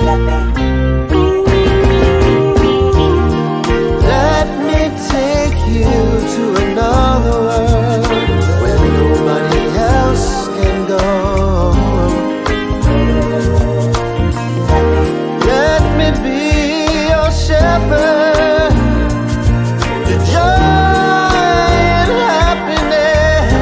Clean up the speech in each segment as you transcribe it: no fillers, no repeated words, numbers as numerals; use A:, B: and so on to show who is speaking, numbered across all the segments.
A: Let me take you to another world where nobody else can go. Let me be your shepherd to joy and happiness.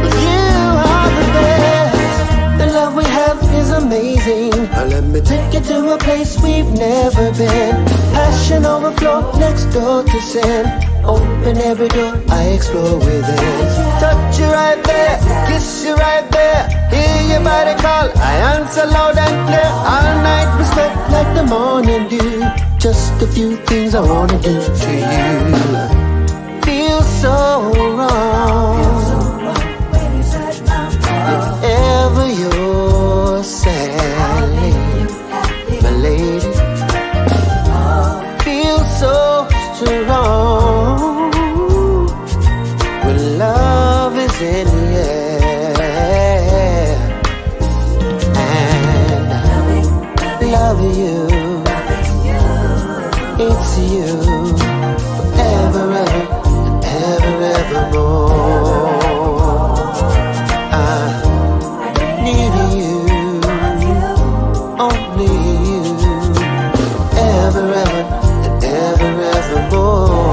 A: 'Cause you are the best. The love we have is amazing. Now let me take you to a place we've never been. Passion overflow next door to sin. Open every door, I explore within. Touch you right there, kiss you right there. Hear your body call, I answer loud and clear. All night respect like the morning dew. Just a few things I wanna do to you. Feel so wrong if ever you're sad, my lady. Feel so strong when love is in the air. And love you, it's you, forever, ever, evermore. I need you, only you, ever, evermore.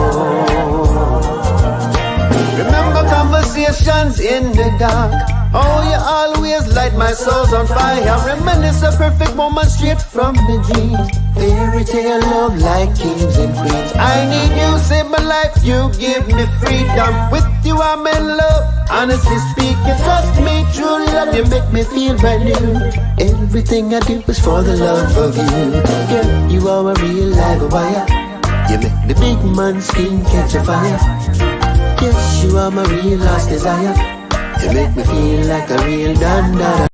A: Remember conversations in the dark. Oh, you always light my soul's on fire. Reminisce a perfect moment straight from the dreams. Fairy tale love like kings and queens. I need you, save my life, you give me freedom. With you I'm in love, honestly speaking. Trust me, true love, you make me feel brand new. Everything I do is for the love of you. Girl, you are a real live wire. You make the big man skin catch a fire. Yes, you are my real lost desire. You make me feel like a real dandada.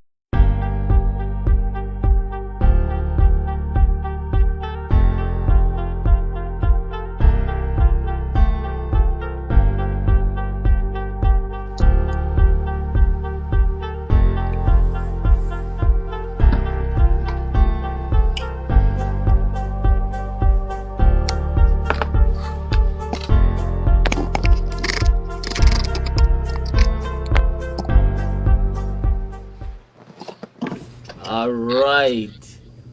B: All right.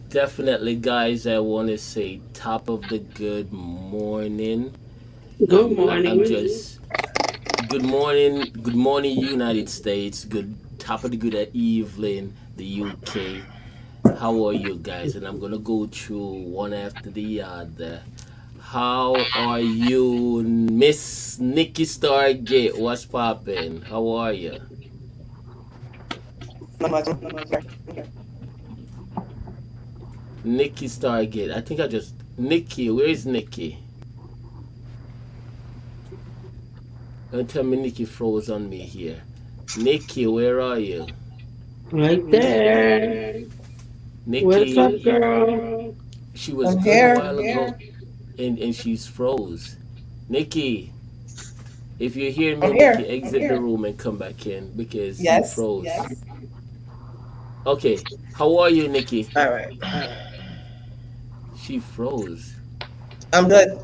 B: Definitely, guys, I want to say top of the good morning.
C: Good
B: I'm
C: morning.
B: just good morning, United States. Good top of the good evening, the UK. How are you guys? And I'm gonna go through one after the other. How are you, Miss Nikki Stargate? What's poppin'? How are you, Nikki Stargate? I think I just Nikki. Where is Nikki? Don't tell me Nikki froze on me here. Nikki, where are you?
C: Right there. What's up,
B: Nikki,
C: girl?
B: she was
D: I'm
B: good a
D: here.
B: while ago, and she's froze. Nikki, if you hear me,
D: I'm
B: Nikki,
D: here.
B: exit the room and come back in because you
D: Yes.
B: froze. Okay, how are you, Nikki?
D: All right.
B: She froze.
D: I'm good.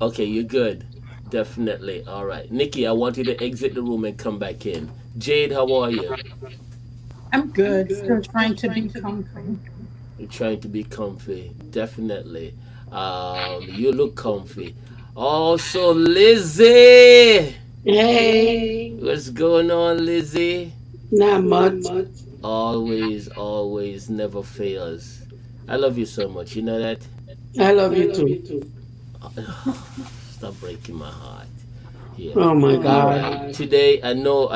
B: Okay, you're good. Definitely. All right. Nikki, I want you to exit the room and come back in. Jade, how are you?
E: I'm good. Still trying to be comfy.
B: You're trying to be comfy. Definitely. You look comfy. Also, Lizzie.
C: Hey,
B: What's going on, Lizzie?
C: not much.
B: Always, never fails. I love you so much. You know that?
C: I love you too.
B: Stop breaking my heart. Yeah.
C: Oh my
B: All right.
C: God.
B: Today, I know,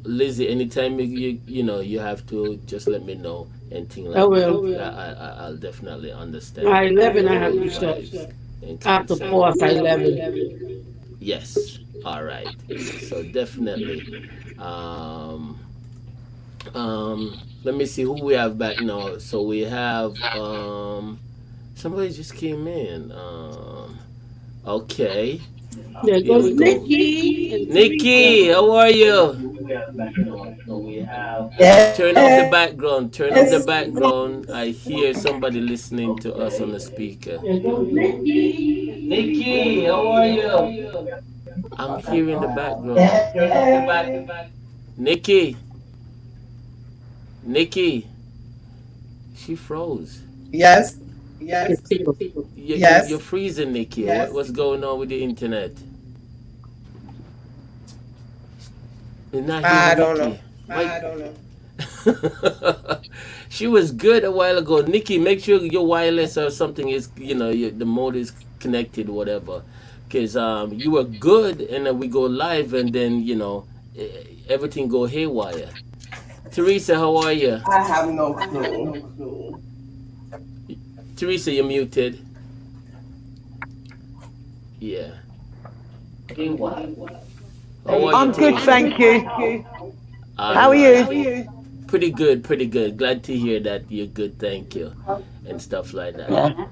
B: Lizzie. Anytime you have to just let me know anything
C: I
B: like that.
C: will.
B: I'll definitely understand.
C: At 11, I have
B: Your
C: to shut.
B: vibes and
C: After
B: concept.
C: 4, at 11.
B: Yes. All right. So definitely. Um. Let me see who we have back now. So we have somebody just came in. Okay.
C: There
B: Here
C: goes
B: we go.
C: Nikki and Teresa.
B: Nikki, how are you? Turn off the background. Turn off the background. I hear somebody listening to us on the speaker.
C: Nikki, how are you?
B: I'm hearing the background. Nikki. Nikki. She froze.
D: Yes.
B: You're freezing, Nikki. What's going on with the internet? You're not
D: I
B: hearing
D: don't
B: Nikki.
D: know.
B: Why- She was good a while ago. Nikki, make sure your wireless or something is, the mode is connected, whatever. Because you were good, and then we go live, and then, everything go haywire. Teresa, how are you?
D: I have no clue.
B: Teresa, you're muted. Yeah. How are
F: I'm
B: you,
F: good,
B: Teresa?
F: thank you. How are
B: Alright.
F: you?
B: Pretty good, pretty good. Glad to hear that you're good, thank you. And stuff like that.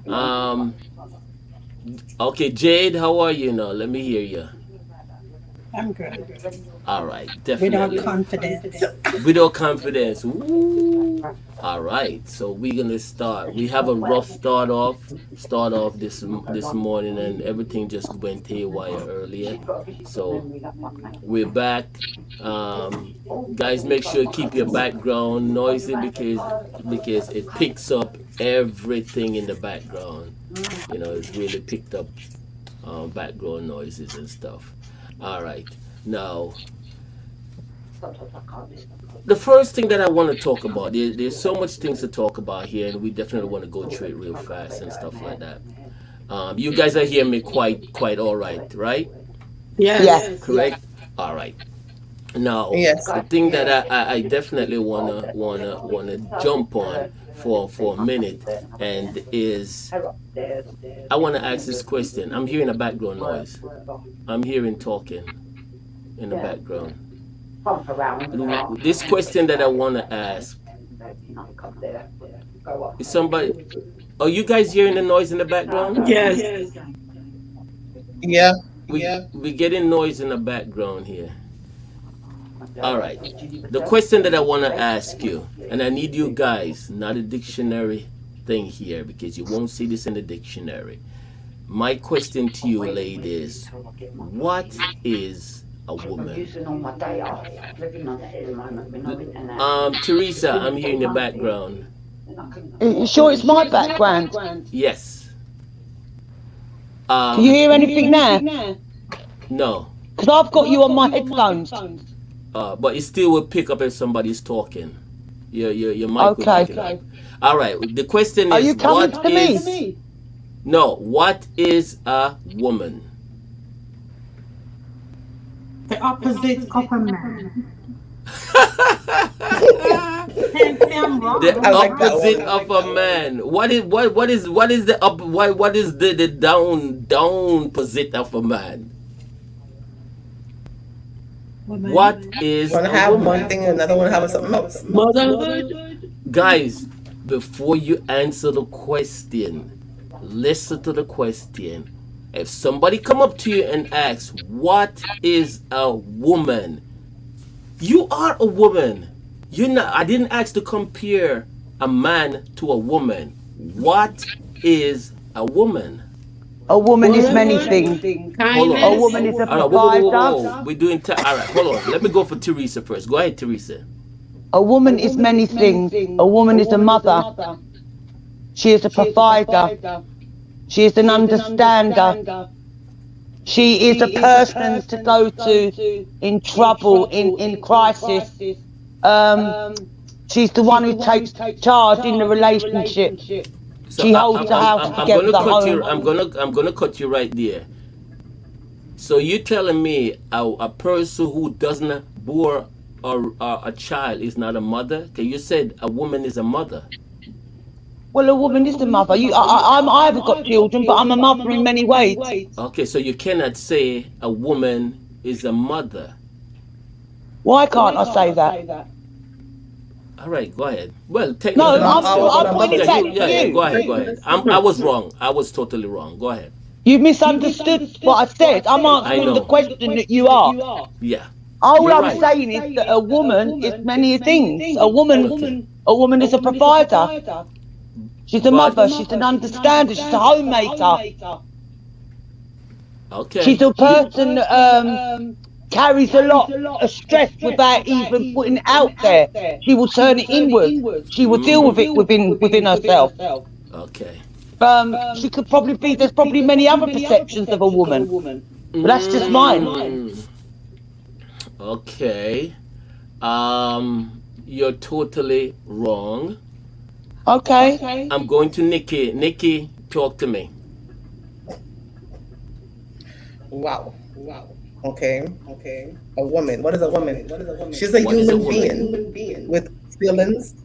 B: Okay, Jade, how are you now? Let me hear you.
E: I'm good.
B: All right,
E: Without
B: definitely.
E: confidence.
B: Without confidence. Woo. All right, so we're gonna start. We have a rough start off this morning, and everything just went haywire earlier. So we're back. Guys, make sure you keep your background noisy because it picks up everything in the background. It's really picked up background noises and stuff. All right, now the first thing that I want to talk about, there's so much things to talk about here, and we definitely want to go through it real fast and stuff like that. You guys are hearing me quite all right?
C: Yes.
B: Correct? All right. Now,
D: Yes.
B: the thing that I definitely wanna jump on for a minute, and is I wanna ask this question. I'm hearing a background noise. I'm hearing talking in the background. This question that I wanna ask is somebody. Are you guys hearing the noise in the background?
C: Yes.
D: Yeah.
B: We getting noise in the background here. All right. The question that I want to ask you, and I need you guys, not a dictionary thing here, because you won't see this in the dictionary. My question to you, ladies, what is a woman? Teresa, I'm hearing the background.
F: You sure it's my background?
B: Yes.
F: Can you hear anything now?
B: No.
F: Because I've got you on my headphones.
B: But it still will pick up if somebody's talking. Your mic will pick it up. All right. The question is,
F: Are you coming
B: what
F: to
B: is?
F: me?
B: No. What is a woman?
E: The opposite of a man. Can't say I'm wrong.
B: The
D: I like that
B: opposite
D: one.
B: of a man. What is the up? What is the down position of a man?
E: Woman.
B: What is
D: One
B: a
D: have
B: woman?
D: one thing and another one have something else.
C: Motherhood.
B: Guys, before you answer the question, listen to the question. If somebody come up to you and asks, "What is a woman?" You are a woman. You're not. I didn't ask to compare a man to a woman. What is a woman?
F: A woman is many things.
B: Hold on.
F: A woman is a
B: All right, whoa.
F: provider.
B: We're doing. All right, hold on. Let me go for Teresa first. Go ahead, Teresa.
F: A woman is many things. A woman is a mother. She is a provider. She is an understander. She is a person to go to in trouble, in crisis. She's the one who takes charge in the relationship.
B: So
F: She holds the house together, the home.
B: I'm gonna cut you right there. So you're telling me a person who doesn't bore a child is not a mother? Okay, you said a woman is a mother.
F: Well, a woman is a mother. I haven't got children, but I'm a mother in many ways.
B: Okay, so you cannot say a woman is a mother.
F: Why can't I say that?
B: All right, go ahead. Well, take
F: No, I'm pointing back to you.
B: Go ahead. I was wrong. I was totally wrong. Go ahead.
F: You misunderstood what I said. I'm answering
B: know.
F: the question that you asked.
B: Yeah.
F: All
B: You're
F: I'm
B: right.
F: saying is that a woman is many things.
B: Okay.
F: A woman is a provider. She's a
B: But
F: mother. She's an understander. She's a homemaker.
B: okay.
F: She's a person that carries a lot of stress without even putting it out there. She will turn it inwards. She will deal with it within herself.
B: Okay.
F: She could probably be. There's probably many other perceptions of a woman, but that's just mine.
B: Okay. You're totally wrong.
F: Okay.
B: I'm going to Nikki. Nikki, talk to me.
D: Wow. Okay. A woman. What is a woman? She's a
B: What is a
D: human
B: woman?
D: being with feelings.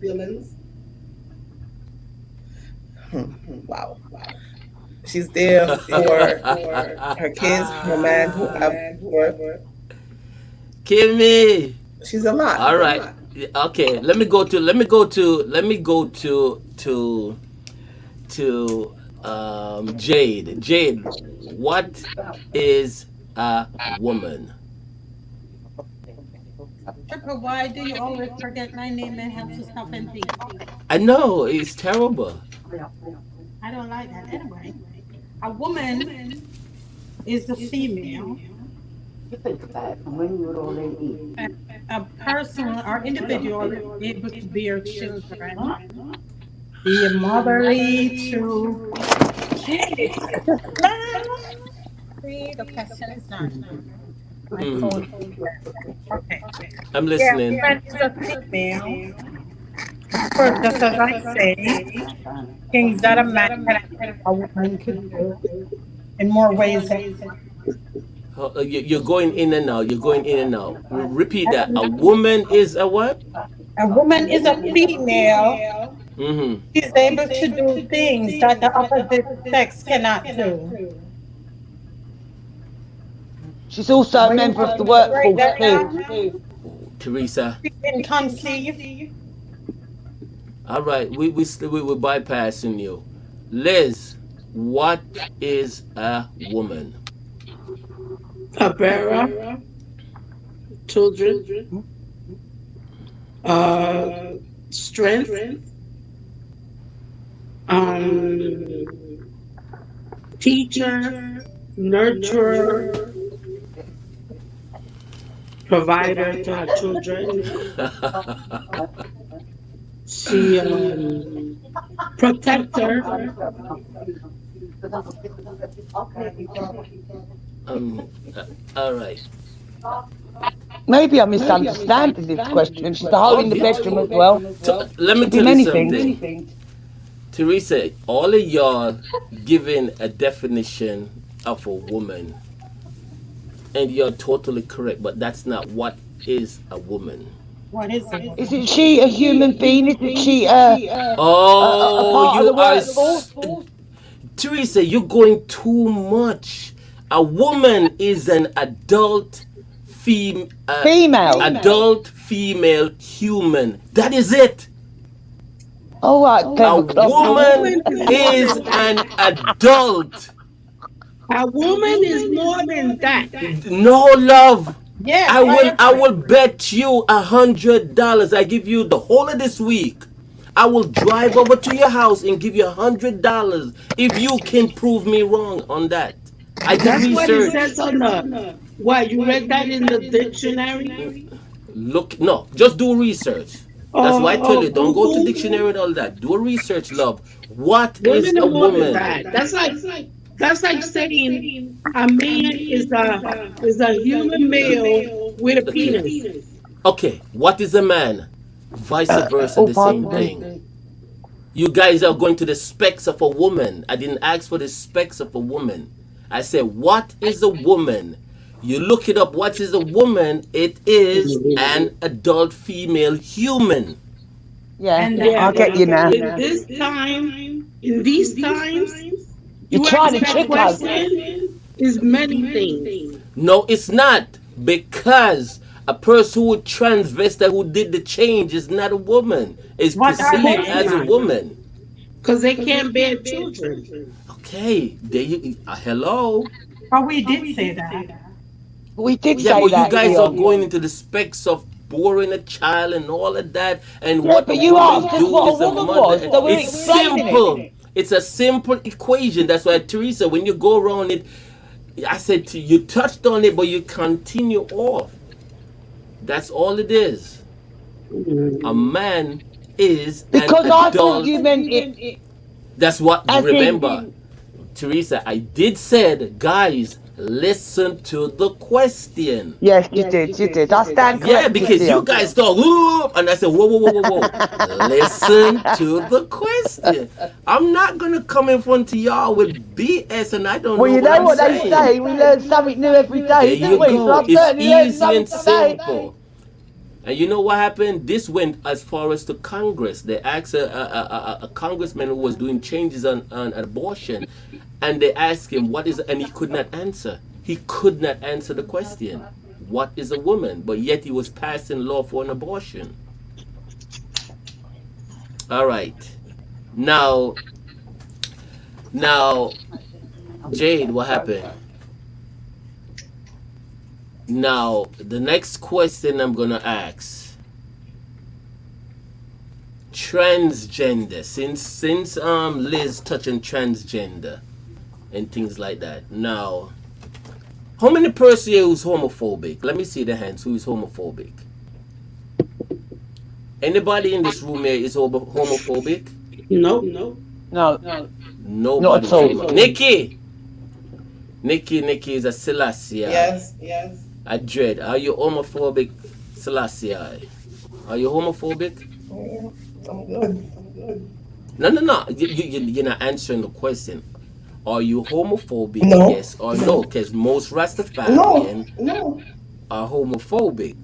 D: Wow. She's there for her kids, her man, whoever.
B: Kimmy.
D: She's a lot.
B: All right. Okay. Let me go to Jade. Jade, what is a woman?
E: Triple, why do you always forget my name and have to stop and think?
B: I know it's terrible.
E: I don't like that. Anyway, a woman is a female, a person or individual able to bear children, be a motherly to. The question is not. My
B: Mhm.
E: phone. Okay.
B: I'm
E: Yeah,
B: listening.
E: woman is a female. For just as I say, things that a man can a woman could do in more ways than
B: You're going in and out. You're going in and out. Repeat that. A woman is a what?
E: a woman is a female.
B: Mm-hmm.
E: She's able to do things that the opposite sex cannot do.
F: She's also a member of the
E: Right
F: workforce
E: there
F: too.
E: now,
B: Teresa.
E: she can conceive.
B: All right. We're bypassing you. Liz, what is a woman?
C: A bearer, children, uh, strength, teacher, nurturer, provider to her children. She protector.
B: All right.
F: Maybe I'm misunderstanding this question. She's a hoe in the bedroom as well.
B: Let me
F: Could be
B: tell you
F: many
B: something.
F: things.
B: Teresa, all of y'all giving a definition of a woman, and you're totally correct, but that's not what is a woman.
E: What is it?
F: Isn't she a human being? Isn't she a
B: Oh,
F: part of
B: you
F: the
B: are.
F: workforce?
B: Teresa, you're going too much. A woman is an adult
F: Female.
B: adult female human. That is it.
F: All right,
B: A
F: clever clock.
B: woman is an adult.
C: A woman is more than that.
B: No love.
E: Yes,
B: I will bet you $100. I give you the whole of this week. I will drive over to your house and give you $100 if you can prove me wrong on that. I did
C: That's what it
B: research.
C: says on the. What, you read that in the dictionary?
B: Look, no, just do research. That's why I tell you, don't go to
C: Google.
B: dictionary and all that. Do research, love. What is
C: Women
B: a
C: are more than
B: woman?
C: that. That's like saying a man is a human male with a
B: Okay.
C: penis.
B: Okay, what is a man? Vice versa,
F: Oh,
B: the same
F: pardon me.
B: thing. You guys are going to the specs of a woman. I didn't ask for the specs of a woman. I said, what is a woman? You look it up. What is a woman? It is an adult female human.
F: Yeah,
E: And
F: I get you now.
C: In these times,
F: You're
C: to
F: trying
C: ask
F: to
C: that
F: trick us.
C: question is many things.
B: No, it's not. Because a person who transvested who did the change is not a woman. Is
E: What are
B: perceived
E: they?
B: as a woman.
C: Because they can't bear children.
B: Okay, there you hello.
E: oh, we did say that.
F: We did
B: Yeah,
F: say
B: but you
F: that,
B: guys are
F: Leon.
B: going into the specs of boring a child and all of that, and
F: Yeah,
B: what a
F: but you
B: woman
F: asked us
B: do
F: what a
B: is a
F: woman
B: mother.
F: was, so we're
B: It's
F: explaining it.
B: simple. It's a simple equation. That's why, Teresa, when you go around it, I said to you, touched on it, but you continue off. That's all it is. A man is an
F: Because I thought you
B: adult.
F: meant it
B: That's what,
F: as
B: remember,
F: in.
B: Teresa, I did said, guys, listen to the question.
F: Yes, you did. You did. I stand
B: Yeah,
F: corrected,
B: because you
F: Leon.
B: guys thought, whoop, and I said, whoa, whoa, whoa, whoa, whoa. Listen to the question. I'm not going to come in front of y'all with BS and I don't
F: Well,
B: know
F: you
B: what
F: know
B: I'm
F: what they
B: saying.
F: say. We learn something new every
B: There
F: day,
B: you
F: don't we? So
B: go.
F: I've
B: It's
F: certainly learned
B: easy
F: something
B: and
F: today.
B: simple. And you know what happened? This went as far as to Congress. They asked a congressman who was doing changes on abortion, and they asked him, what is, and he could not answer. He could not answer the question. What is a woman? But yet he was passing law for an abortion. All right. Now, now, Jade, what happened? Now, the next question I'm going to ask, transgender, since Liz touching transgender and things like that. Now, how many person here who's homophobic? Let me see the hands. Who is homophobic? Anybody in this room here is homophobic?
C: Nope.
F: No, not
B: Nobody
F: at
B: is
F: all.
B: homophobic. Nikki is a Selassie.
D: Yes.
B: I dread. Are you homophobic, Selassie? Are you homophobic?
D: I'm good.
B: No. You're not answering the question. Are you homophobic?
D: No.
B: Yes or no? Because most
D: No.
B: Rastafarian are homophobic,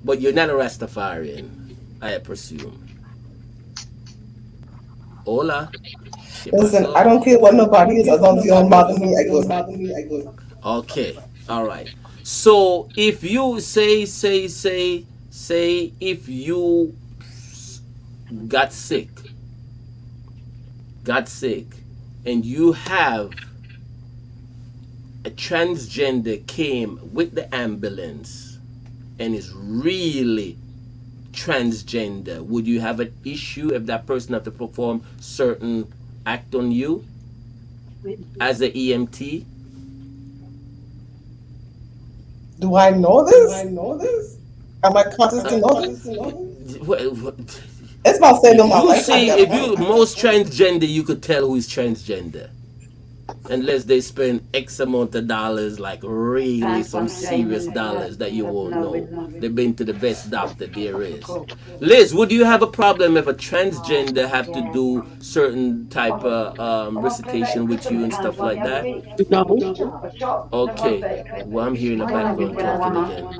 B: but you're not a Rastafarian, I presume. Hola. ¿Qué
D: Listen, I
B: pasó?
D: don't care what nobody is as long as you don't bother me. I good.
B: Okay. All right. So if you say if you got sick, and you have a transgender came with the ambulance and is really transgender, would you have an issue if that person have to perform certain act on you as a EMT?
D: Do I know this? Am I conscious to know this? It's about saving my
B: You
D: life at
B: see,
D: that
B: if you
D: point.
B: most transgender, you could tell who is transgender. Unless they spend X amount of dollars, like really some serious dollars that you won't know. They've been to the best doctor there is. Liz, would you have a problem if a transgender have to do certain type of recitation with you and stuff like that?
C: No.
B: Okay. Well, I'm hearing the background talking again.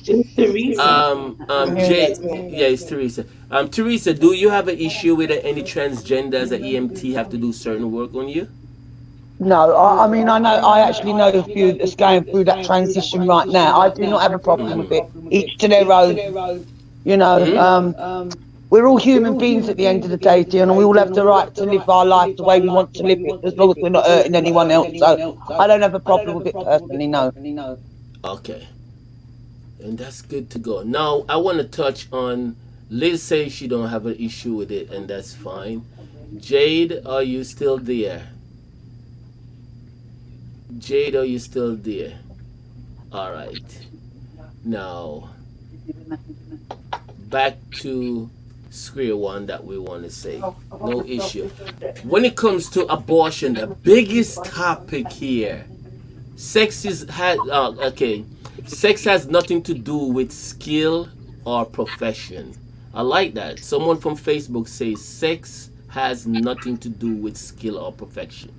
C: It's Teresa.
D: I'm hearing that
B: Jay,
D: too.
B: yeah, it's Teresa. Teresa, do you have an issue with any transgender as an EMT have to do certain work on you?
F: No, I mean, I actually know a few that's going through that transition right now. I do not have a problem with it. Each to their own. You know, we're all human beings at the end of the day, dear, and we all have the right to live our life the way we want to live it, as long as we're not hurting anyone else. So I don't have a problem with it personally, no.
B: Okay. And that's good to go. Now I want to touch on Liz says she don't have an issue with it, and that's fine. Jade, are you still there? Jade, are you still there? All right. Now back to square one that we want to say. No issue. When it comes to abortion, the biggest topic here, sex is okay. Sex has nothing to do with skill or profession. I like that. Someone from Facebook says sex has nothing to do with skill or profession.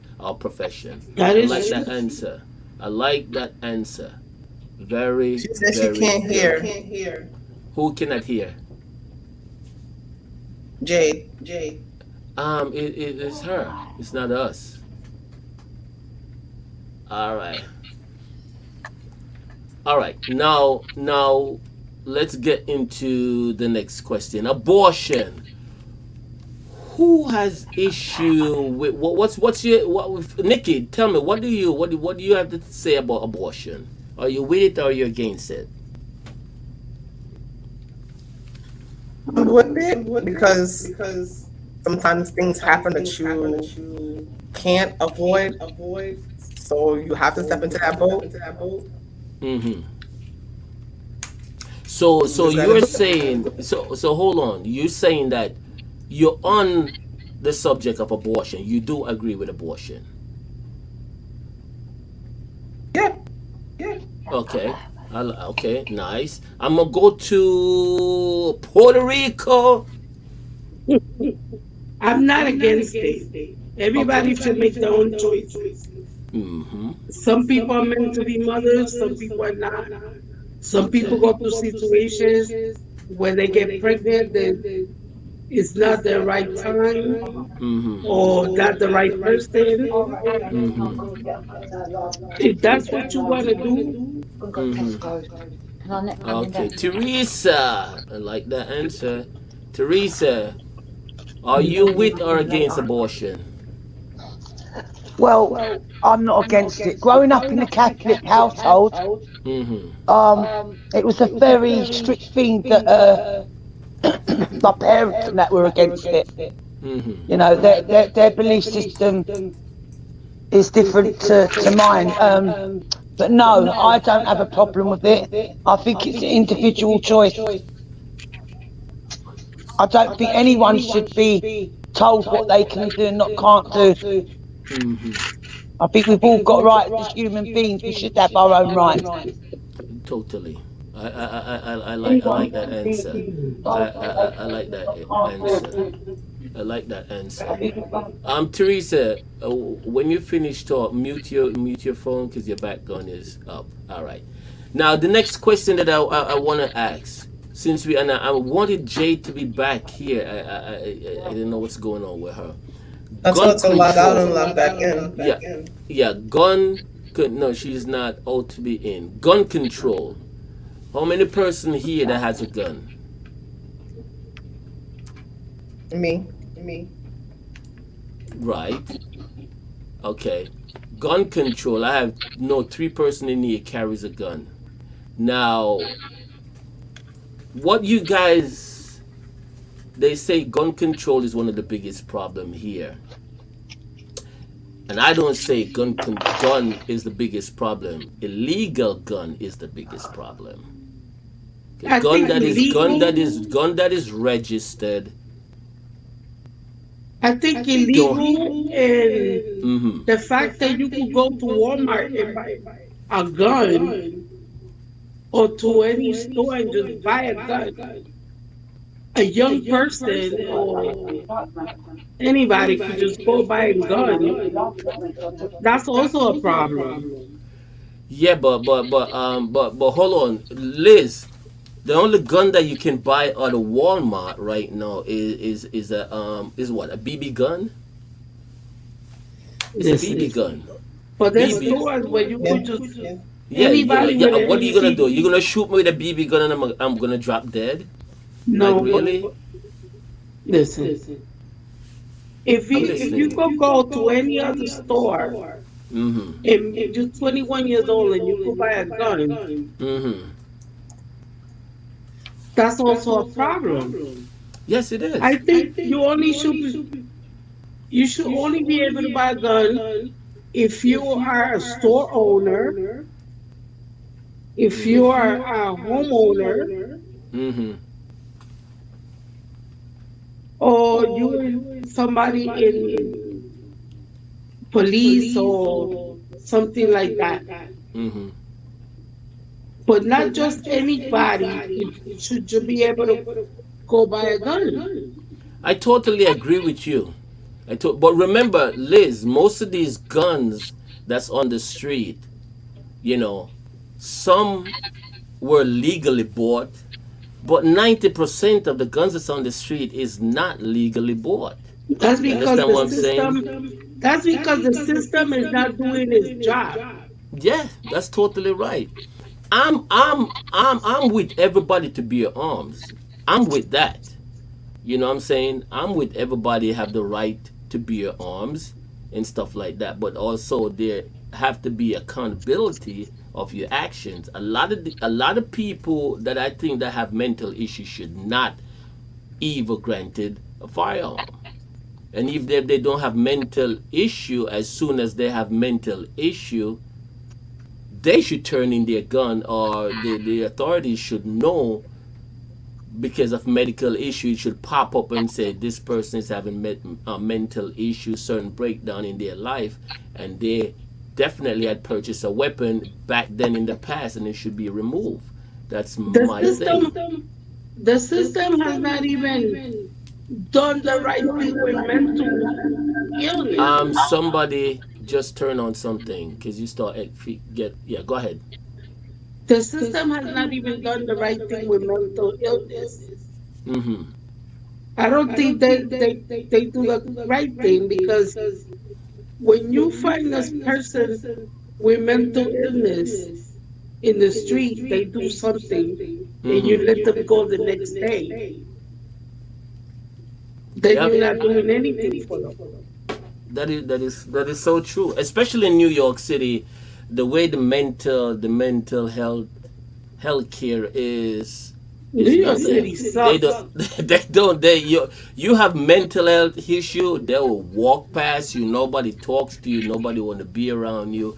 C: That
B: I
C: is
B: like
C: true.
B: that answer. I like that answer. Very,
D: She said she
B: very
D: can't
B: good.
D: hear.
B: Who cannot hear?
D: Jade.
B: It's her. It's not us. All right. All right. Now, let's get into the next question. Abortion. Who has issue with what's your Nikki? Tell me what do you have to say about abortion? Are you with it or are you against it?
D: I'm with it because sometimes things happen that you can't avoid, so you have to step into that boat.
B: Mm-hmm. So
D: You just gotta
B: you're
D: do it.
B: saying so hold on. You're saying that you're on the subject of abortion. You do agree with abortion.
D: Yeah.
B: Okay. Okay, nice. I'm gonna go to Puerto Rico.
C: I'm not against it. Everybody
B: Okay.
C: should make their own choices.
B: Mm-hmm.
C: Some people are meant to be mothers, some people are not. Some people
B: Okay.
C: go through situations where they get pregnant, that it's not the right time
B: Mm-hmm.
C: or not the right person.
B: Mm-hmm.
C: If that's what you want to do,
B: Mm-hmm. Okay, Teresa. I like that answer. Teresa, are you with or against abortion?
F: Well, I'm not against it. Growing up in a Catholic household,
B: Mm-hmm.
F: it was a very strict thing that my parents and that were against it.
B: Mm-hmm.
F: You know, their belief system is different to mine. But no, I don't have a problem with it. I think it's an individual choice. I don't think anyone should be told what they can do and not can't do.
B: Mm-hmm.
F: I think we've all got rights as human beings. We should have our own rights.
B: Totally. I like that answer. I like that answer. I like that answer. Teresa, when you finish talk, mute your phone because your background is up. All right. Now the next question that I want to ask, since I wanted Jade to be back here. I didn't know what's going on with her.
D: I told
B: Gun
D: her to log out and
B: control.
D: log back in.
B: Yeah, yeah. No, she's not out to be in. Gun control. How many person here that has a gun?
D: Me.
B: Right. Okay. Gun control. I have no 3 person in here carries a gun. Now, what you guys? They say gun control is one of the biggest problem here, and I don't say gun is the biggest problem. Illegal gun is the biggest problem. Okay,
C: I think illegal,
B: gun that is registered.
C: I think
B: Don't.
C: illegal and
B: Mm-hmm.
C: the fact that you could go to Walmart and buy a gun or to any store and just buy a gun. A young person or anybody could just go buy a gun. That's also a problem.
B: Yeah, but hold on, Liz. The only gun that you can buy at a Walmart right now is what, a BB gun? It's a BB
C: Listen.
B: gun.
C: But there's
B: BB.
C: stores where you
D: Yeah.
C: could just
B: Yeah,
C: anybody with
B: yeah. What are
C: an
B: you gonna do?
C: ATV.
B: You're gonna shoot me with a BB gun and I'm gonna drop dead? Like
C: No, but
B: really?
C: listen.
B: I'm
C: If you
B: listening.
C: go to any other store
B: Mm-hmm.
C: and you're 21 years old and you could buy a gun,
B: Mm-hmm.
C: that's also a problem.
B: Yes, it
C: I
B: is.
C: think you should only be able to buy a gun if you are a store owner, if you are a homeowner,
B: Mm-hmm.
C: or you somebody in police or something like that.
B: Mm-hmm.
C: But not just anybody should you be able to go buy a gun.
B: I totally agree with you. But remember, Liz, most of these guns that's on the street, you know, some were legally bought, but 90% of the guns that's on the street is not legally bought.
C: That's
B: You
C: because
B: understand
C: the
B: what I'm saying?
C: system. That's because the system is not doing its job.
B: Yeah, that's totally right. I'm with everybody to bear arms. I'm with that. You know what I'm saying? I'm with everybody have the right to bear arms and stuff like that. But also there have to be accountability of your actions. A lot of people that I think that have mental issues should not even granted a firearm. And if they don't have mental issue, as soon as they have mental issue, they should turn in their gun, or the authorities should know, because of medical issue, it should pop up and say this person is having mental issue, certain breakdown in their life, and they definitely had purchased a weapon back then in the past, and it should be removed. That's
C: The
B: my thing.
C: system has not even done the right thing with mental illness.
B: Somebody just turn on something because you start get, yeah. Go ahead.
C: The system has not even done the right thing with mental illness.
B: Mm-hmm.
C: I don't think that they do the right thing, because when you find this person with mental illness in the street, they do something, and you let them go the next day, then
B: Yep.
C: you're not doing anything for them.
B: That is so true, especially in New York City. The way the mental health care
C: New
B: is
C: York
B: nothing.
C: City
B: They
C: sucks.
B: don't they don't they you have mental health issue, they will walk past you. Nobody talks to you. Nobody want to be around you.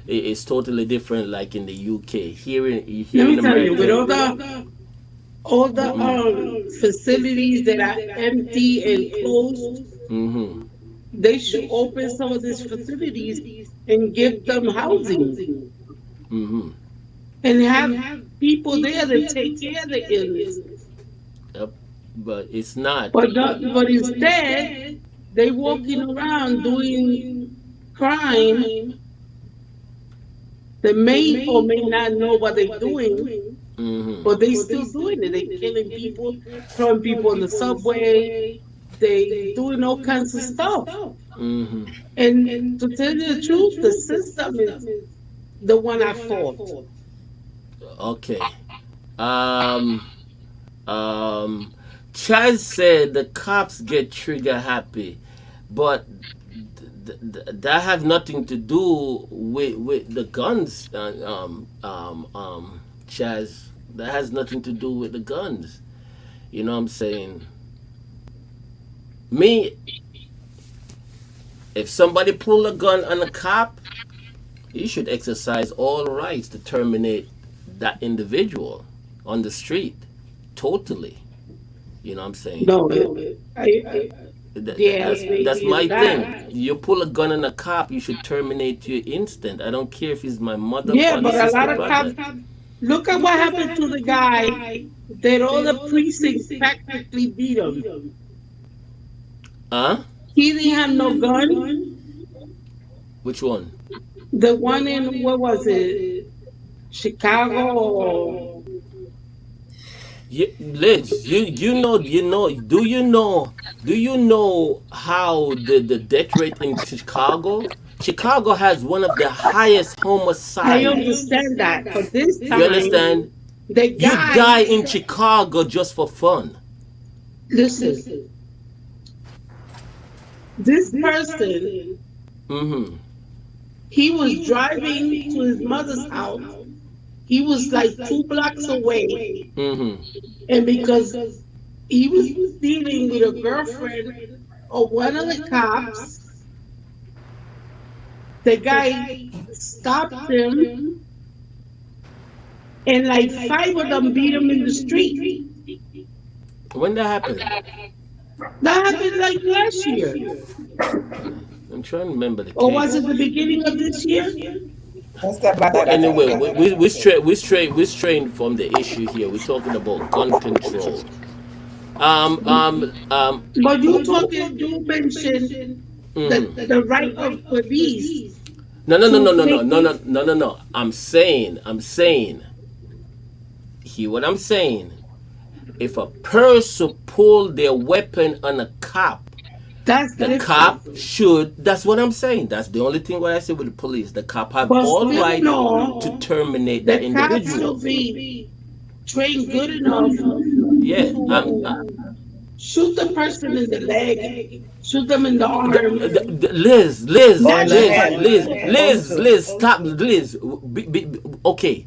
B: It's totally different, like in the UK.
C: Let
B: Here
C: me
B: in
C: tell you, with
B: America.
C: all the facilities that are empty and closed,
B: Mm-hmm.
C: they should open some of these facilities and give them housing
B: Mm-hmm.
C: and have people there to take care of the illness.
B: Yep. But it's not.
C: But instead, they walking around doing crime. They may or may not know what they're doing,
B: Mm-hmm.
C: but they still doing it. They killing people, throwing people in the subway. They doing all kinds of stuff.
B: Mm-hmm.
C: And to tell you the truth, the system is the one at fault.
B: Okay. Um. Um. Chaz said the cops get trigger happy, but that has nothing to do with the guns. Chaz, that has nothing to do with the guns. You know what I'm saying? Me, if somebody pull a gun on a cop, you should exercise all rights to terminate that individual on the street. Totally. You know what I'm saying?
C: No, yeah, I agree
B: That's
C: with
B: my thing.
C: that.
B: You pull a gun on a cop, you should terminate you instant. I don't care if he's my mother,
C: Yeah,
B: father,
C: but a
B: sister,
C: lot of
B: brother.
C: cops. Look at what happened to the guy that all the precincts practically beat him.
B: Huh?
C: He didn't have no gun.
B: Which one?
C: The one in, what was it, Chicago? Or
B: Liz, do you know how the death rate in Chicago? Chicago has one of the highest
C: I
B: homicide.
C: understand that, but this
B: You
C: time
B: understand?
C: the
B: You die
C: guy.
B: in Chicago just for fun.
C: Listen, this person,
B: Mm-hmm.
C: he was driving to his mother's house. He was like 2 blocks away,
B: Mm-hmm.
C: and because he was dealing with a girlfriend of one of the cops, the guy stopped him, and like five of them beat him in the street.
B: When that happened?
C: That happened like last year,
B: I'm trying to remember the
C: or was
B: case.
C: it the beginning of this year?
D: Let's get back to
B: But
D: that.
B: anyway, we strayed from the issue here. We're talking about gun control. Um, um, um,
C: But you mentioned
B: mhm.
C: the right of police
B: No, no, no,
C: to
B: no, no, no,
C: take
B: no,
C: it.
B: no, no, no, no. I'm saying, hear what I'm saying. If a person pull their weapon on a cop,
C: That's
B: the
C: different.
B: cop should. That's what I'm saying. That's the only thing what I say with the police. The cop have
C: But
B: all
C: still,
B: right to
C: no,
B: terminate that
C: the cops
B: individual.
C: should be trained good enough
B: Yeah,
C: to shoot the person in the leg, shoot them in the arm.
B: Liz,
D: Or
B: Liz,
D: in the
C: Not
B: Liz,
C: shoot
D: hand.
B: Liz,
C: people.
D: Both
B: Liz,
D: too.
B: Liz, stop, Liz. Okay,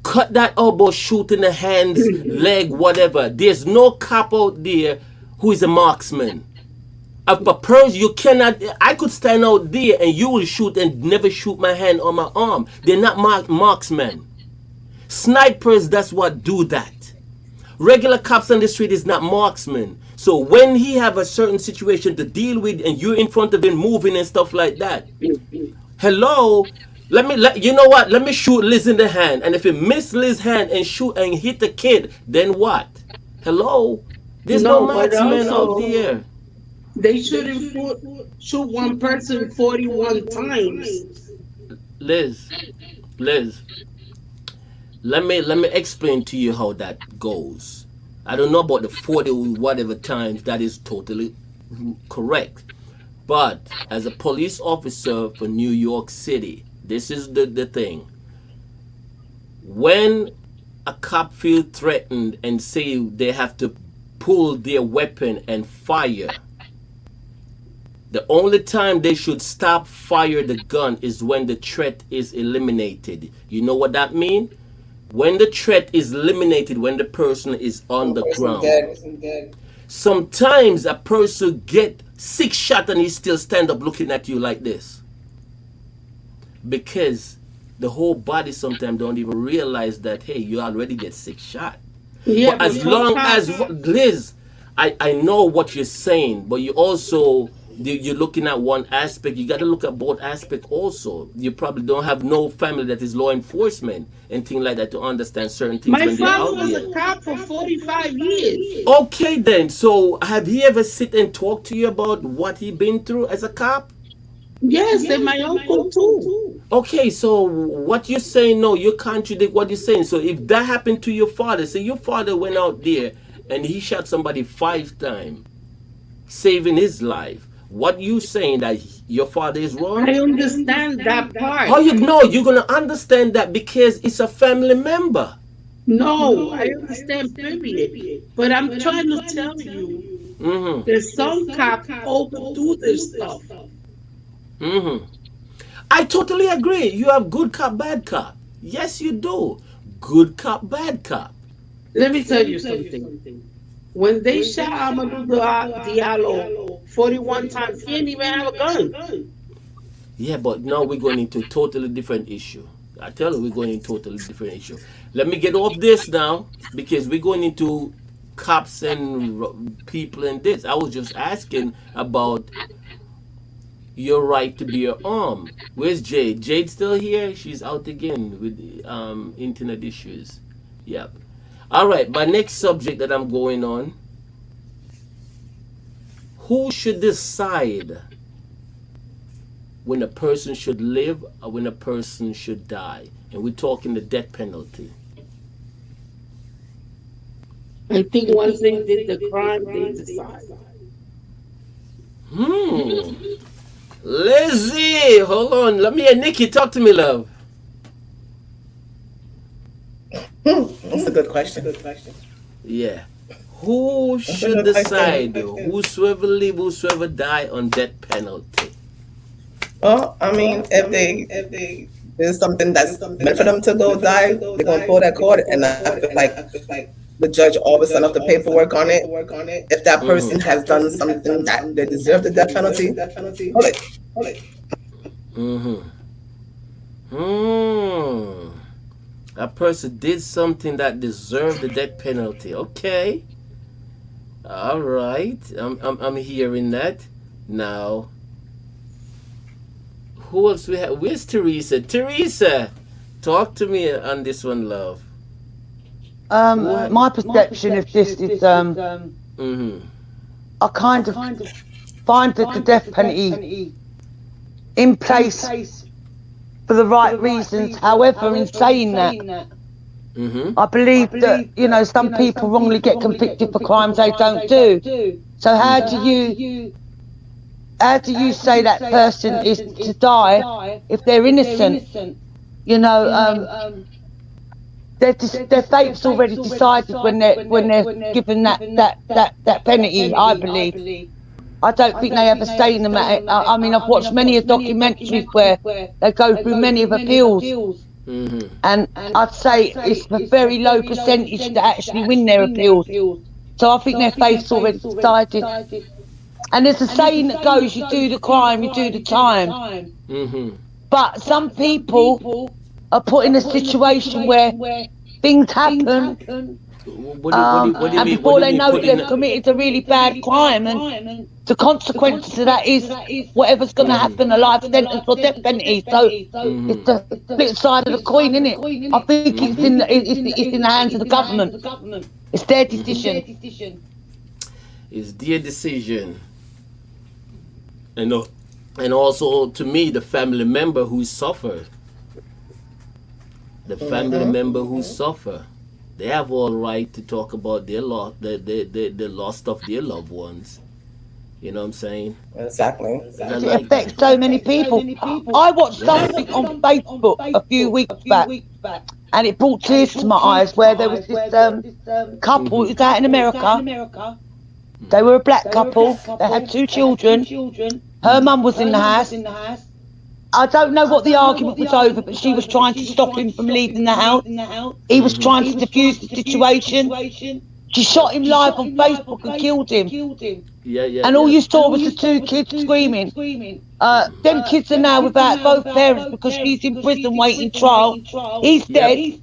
B: cut that elbow, shoot in the hands, leg, whatever. There's no cop out there who is a marksman. If a person, you cannot. I could stand out there and you will shoot and never shoot my hand or my arm. They're not marksmen. Snipers, that's what do that. Regular cops on the street is not marksmen. So when he have a certain situation to deal with and you're in front of him moving and stuff like that, hello, you know what? Let me shoot Liz in the hand. And if it miss Liz's hand and shoot and hit the kid, then what? Hello? There's no
C: No, but
B: marksman out
C: also
B: there.
C: they shouldn't shoot one person 41 times.
B: Liz, Liz, let me explain to you how that goes. I don't know about the 40 whatever times, that is totally correct. But as a police officer for New York City, this is the thing. When a cop feel threatened and say they have to pull their weapon and fire, the only time they should stop fire the gun is when the threat is eliminated. You know what that means? When the threat is eliminated, when the person is on
D: The
B: the
D: person
B: ground.
D: dead.
B: Sometimes a person get 6 shots and he still stand up looking at you like this. Because the whole body sometimes don't even realize that, hey, you already get 6 shots.
C: Yeah,
B: But
C: but
B: as
C: some
B: long as,
C: cops,
B: Liz, I know what you're saying, but you also, you're looking at one aspect. You got to look at both aspects also. You probably don't have no family that is law enforcement and things like that to understand certain things
C: my
B: when they're
C: father
B: out
C: was a
B: there.
C: cop for 45 years.
B: Okay then, so have he ever sit and talk to you about what he been through as a cop?
C: Yes, and my uncle too.
B: Okay, so what you're saying, no, you contradict what you're saying. So if that happened to your father, say your father went out there and he shot somebody 5 times, saving his life, what you saying that your father is wrong?
C: I understand that
B: How
C: part.
B: you know? You're gonna understand that because it's a family member.
C: No, I understand, period. But I'm trying to tell you
B: Mm-hmm.
C: that some cops overdo this stuff.
B: Mm-hmm. I totally agree. You have good cop, bad cop. Yes, you do. Good cop, bad cop.
C: Let me tell you something. When they shot Amadou Diallo 41 times, he didn't even have a gun.
B: Yeah, but now we're going into totally different issue. I tell you, we're going into totally different issue. Let me get off this now because we're going into cops and people and this. I was just asking about your right to bear arm. Where's Jade? Jade still here? She's out again with internet issues. Yep. All right. My next subject that I'm going on. Who should decide when a person should live or when a person should die? And we're talking the death penalty.
C: I think once they did the crime, they decide.
B: Hmm. Lizzie, hold on. Let me hear Nikki. Talk to me, love.
D: That's a good question.
B: Yeah. Who
D: That's a
B: should
D: good question.
B: decide? Whosoever live, whosoever die on death penalty.
D: Well, I mean, if they there's something that's meant for them to go die, they're gonna pull that cord, and I feel like the judge always sign off the paperwork on it. If that person
B: Mm-hmm.
D: has done something that they deserve the death penalty, pull it.
B: Mm-hmm. Hmm. A person did something that deserved the death penalty. Okay. All right. I'm hearing that. Now, who else we have? Where's Teresa? Teresa, talk to me on this one, love. What?
F: My perception of this is,
B: Mm-hmm.
F: I kind of find that the death penalty in place for the right reasons. However, in saying that,
B: Mm-hmm.
F: I believe that, some people wrongly get convicted for crimes they don't do. So how do you say that person is to die if they're innocent? You know, their fate's already decided when they're given that penalty. I believe. I don't think they ever say in the matter. I mean, I've watched many of documentaries where they go through many of appeals, and I'd say it's a very low percentage that actually win their appeals. So I think their fate's already decided. And there's a saying that goes, you do the crime, you do the time. But some people are put in a situation where things happen, and before they know it, they've committed a really bad crime, and the consequences of that is whatever's going to happen, a life sentence or death penalty. So it's the split side of the coin, isn't it? I think it's in the hands of the government. It's their decision.
B: It's their decision. And also, to me, the family member who suffered. The family member who suffer. They have all right to talk about their loss, the loss of their loved ones. You know what I'm saying?
D: Exactly.
F: It affects so many people. I watched something on Facebook a few weeks back, and it brought tears to my eyes, where there was this couple who was out in America. They were a black couple. They had 2 children. Her mum was in the house. I don't know what the argument was over, but she was trying to stop him from leaving the house. He was trying to defuse the situation. She shot him live on Facebook and killed him. And all you saw was the 2 kids screaming. Them kids are now without both parents because she's in prison waiting trial. He's dead.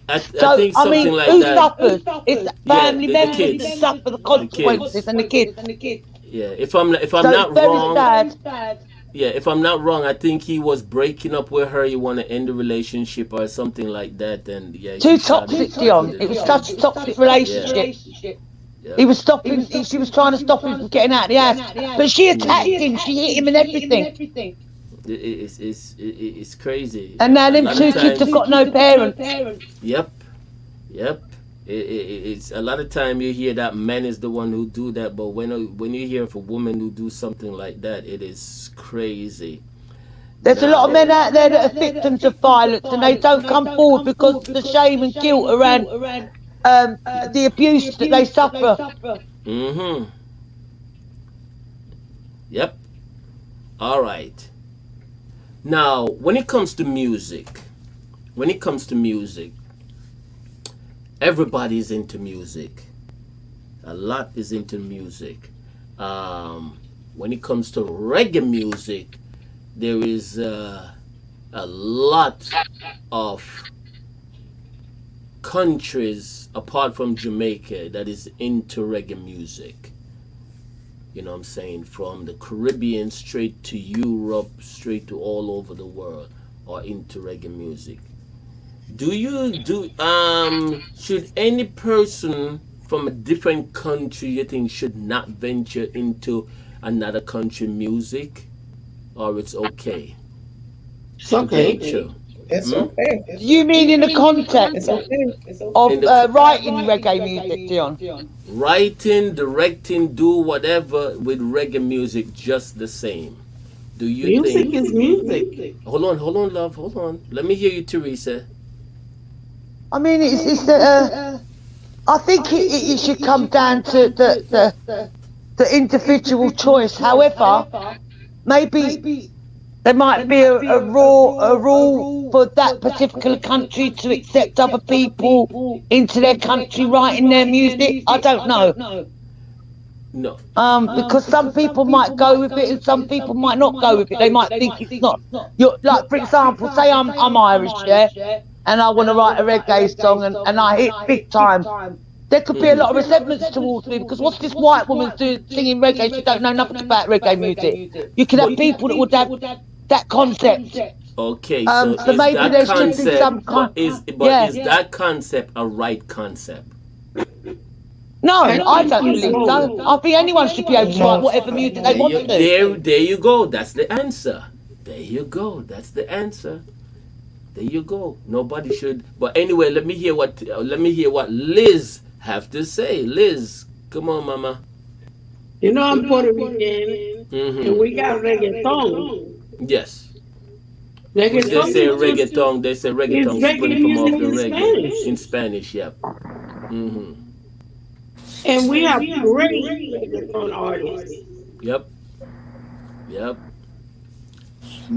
B: I think
F: I
B: something
F: mean,
B: like
F: who
B: that.
F: suffers? It's family
B: the
F: members
B: kids.
F: that suffer the consequences, and the kids.
B: Yeah, if I'm
F: So
B: not
F: it's very
B: wrong,
F: sad.
B: yeah, if I'm not wrong, I think he was breaking up with her. He want to end the relationship or something like that. And yeah,
F: Too toxic, Dion. It was such a toxic relationship. He was stopping. She was trying to stop him from getting out of the house, but she attacked him. She hit him and everything.
B: It's crazy.
F: And now them 2 kids have got no parents.
B: Yep. It's a lot of time you hear that man is the one who do that, but when you hear of a woman who do something like that, it is crazy.
F: There's a lot of men out there that are victims of violence, and they don't come forward because of the shame and guilt around the abuse that they suffer.
B: Yep. All right. Now, when it comes to music, everybody's into music. A lot is into music. When it comes to reggae music, there is a lot of countries apart from Jamaica that is into reggae music. You know what I'm saying? From the Caribbean straight to Europe, straight to all over the world are into reggae music. Should any person from a different country you think should not venture into another country music, or it's okay?
C: It's okay.
B: Sure.
D: It's okay.
F: You mean in the context
D: It's okay.
F: of writing reggae music, Dion?
B: Writing, directing, do whatever with reggae music just the same. Do you
C: Music
B: think?
C: is music.
B: Hold on, love. Hold on. Let me hear you, Teresa.
F: I mean, I think it should come down to the individual choice. However, maybe there might be a rule for that particular country to accept other people into their country writing their music. I don't know.
B: No.
F: Because some people might go with it and some people might not go with it. They might think it's not. Like, for example, say I'm Irish, yeah, and I want to write a reggae song and I hit big time. There could be a lot of resentments towards me because what's this white woman doing singing reggae? She don't know nothing about reggae music. You could have people that would have that concept.
B: Okay, so
F: maybe
B: that
F: there should be
B: concept,
F: some kind.
B: is that concept a right concept?
F: No, I don't believe so. I think anyone should be able to write whatever music they want to.
B: There you go. That's the answer. There you go. That's the answer. There you go. Nobody should. But anyway, let me hear what Liz have to say. Liz, come on, mama.
C: You know I'm Puerto Rican, and we got reggaeton.
B: Yes. When they
C: Reggaeton
B: say
C: is just
B: reggaeton, they say
C: is
B: reggaeton
C: reggae
B: spring from
C: music
B: off the
C: in
B: reggae
C: Spanish.
B: in Spanish. Yep. Mm-hmm.
C: And we have great reggaeton artists.
B: Yep. Yep.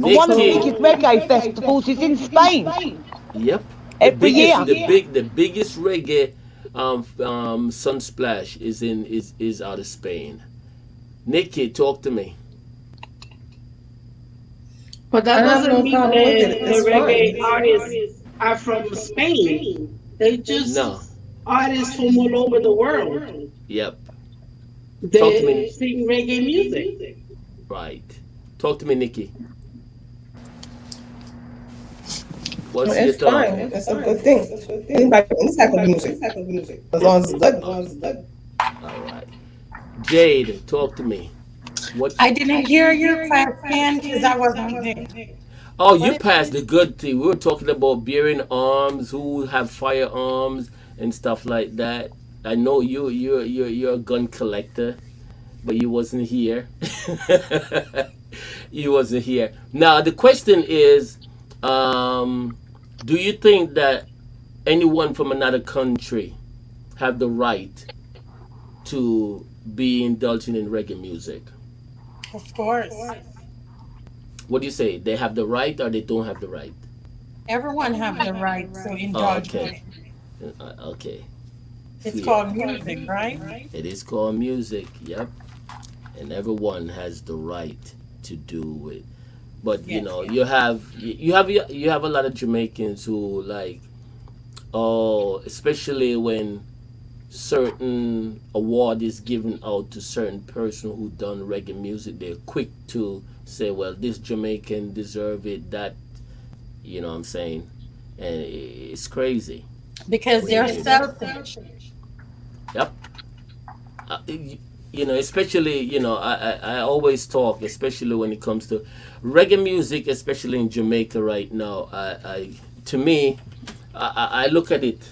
F: And one of the
B: Nikki.
F: biggest reggae festivals is in Spain
B: Yep. The
F: every
B: biggest,
F: year.
B: the biggest reggae sunsplash is out of Spain. Nikki, talk to me.
C: But
D: I
C: that
D: have
C: doesn't
D: no
C: mean
D: problem with it.
C: that the
D: It's
C: reggae
D: fine.
C: artists are from Spain. They just
B: No.
C: artists from all over the world
B: Yep. Talk to
C: that
B: me.
C: sing reggae music.
B: Right. Talk to me, Nikki. What's your
D: It's
B: thought?
D: fine. It's a good thing. Anybody, any type of music, as long as it's good.
B: All right. Jade, talk to me. What?
E: I didn't hear your question because I wasn't there.
B: Oh,
E: What
B: you
E: is
B: passed the good thing. We were talking about bearing arms, who have firearms and stuff like that. I know you're a gun collector, but you wasn't here. You wasn't here. Now the question is, um, do you think that anyone from another country have the right to be indulging in reggae music?
E: of course.
B: What do you say? They have the right or they don't have the right?
E: Everyone have the right to
B: Oh,
E: indulge in
B: okay.
E: it.
B: Okay.
E: It's
B: Yeah.
E: called music, right?
B: It is called music. Yep. And everyone has the right to do it. But you
E: Yes.
B: know, you have a lot of Jamaicans who like, oh, especially when certain award is given out to certain person who done reggae music, they're quick to say, well, this Jamaican deserve it, that, you know what I'm saying? And it's crazy.
E: Because
B: When you
E: they're
B: hear that.
E: selfish.
B: Yep. You know, especially, you know, I always talk, especially when it comes to reggae music, especially in Jamaica right now. To me, I look at it.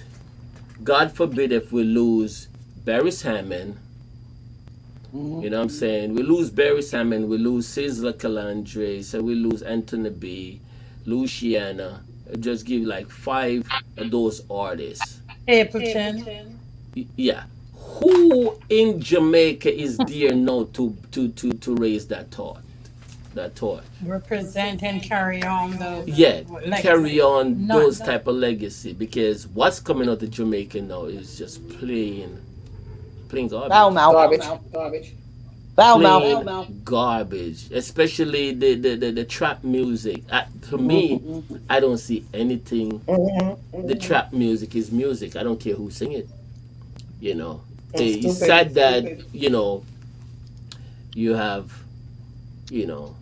B: God forbid if we lose Barry Hammond. You know what I'm saying? We lose Barry Hammond, we lose Sizzla Calandre, so we lose Anthony B, Luciana. Just give like five of those artists.
E: Appleton
B: Yeah. Who in Jamaica is there now to raise that thought? That thought.
E: represent and carry on the
B: Yeah, carry
E: legacy.
B: on those
E: None.
B: type of legacy because what's coming out of Jamaica now is just plain
F: Foul
B: garbage.
F: mouth. Foul
B: Plain
F: mouth.
B: garbage. Especially the trap music. To me,
F: Mm-hmm.
B: I don't see anything. The trap music is music. I don't care who sing it. You know,
D: It's
B: it's sad
D: stupid.
B: that you know you have, you know,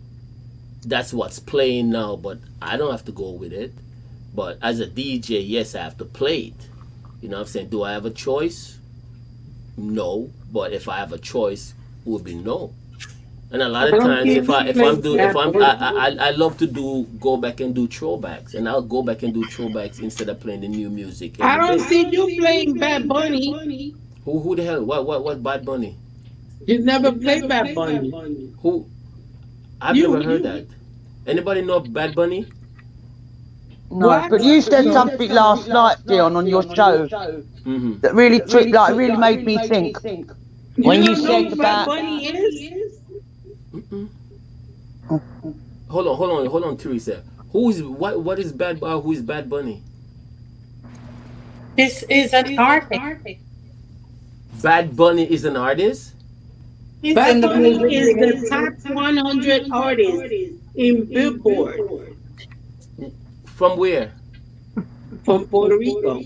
B: that's what's playing now, but I don't have to go with it. But as a DJ, yes, I have to play it. You know what I'm saying? Do I have a choice? No. But if I have a choice, it would be no. And a lot
C: I
B: of
C: don't
B: times,
C: care
B: if I
C: who
B: if I'm
C: plays
B: do if
C: Bad
B: I'm
C: Bunny.
B: I love to do go back and do throwbacks, and I'll go back and do throwbacks instead of playing the new music
C: I
B: every
C: don't
B: day.
C: see you playing Bad Bunny.
B: Who the hell? What Bad Bunny?
C: You never play Bad Bunny.
B: Who? I've never heard
C: You.
B: that. Anybody know of Bad Bunny?
F: No,
C: What?
F: but you said something last night, Dion, on your show
B: Mm-hmm.
F: that really really made me think.
C: You
F: When you
C: don't know
F: said
C: who Bad
F: about
C: Bunny is?
B: Mm-mm. Hold on, Teresa. Who is what is Bad who is Bad Bunny?
E: This is an artist.
B: Bad Bunny is an artist?
E: He's in
C: Bad
E: the
C: Bunny
E: music
C: is the
E: business.
C: top 100 artist in Billboard
B: From where?
C: from Puerto Rico.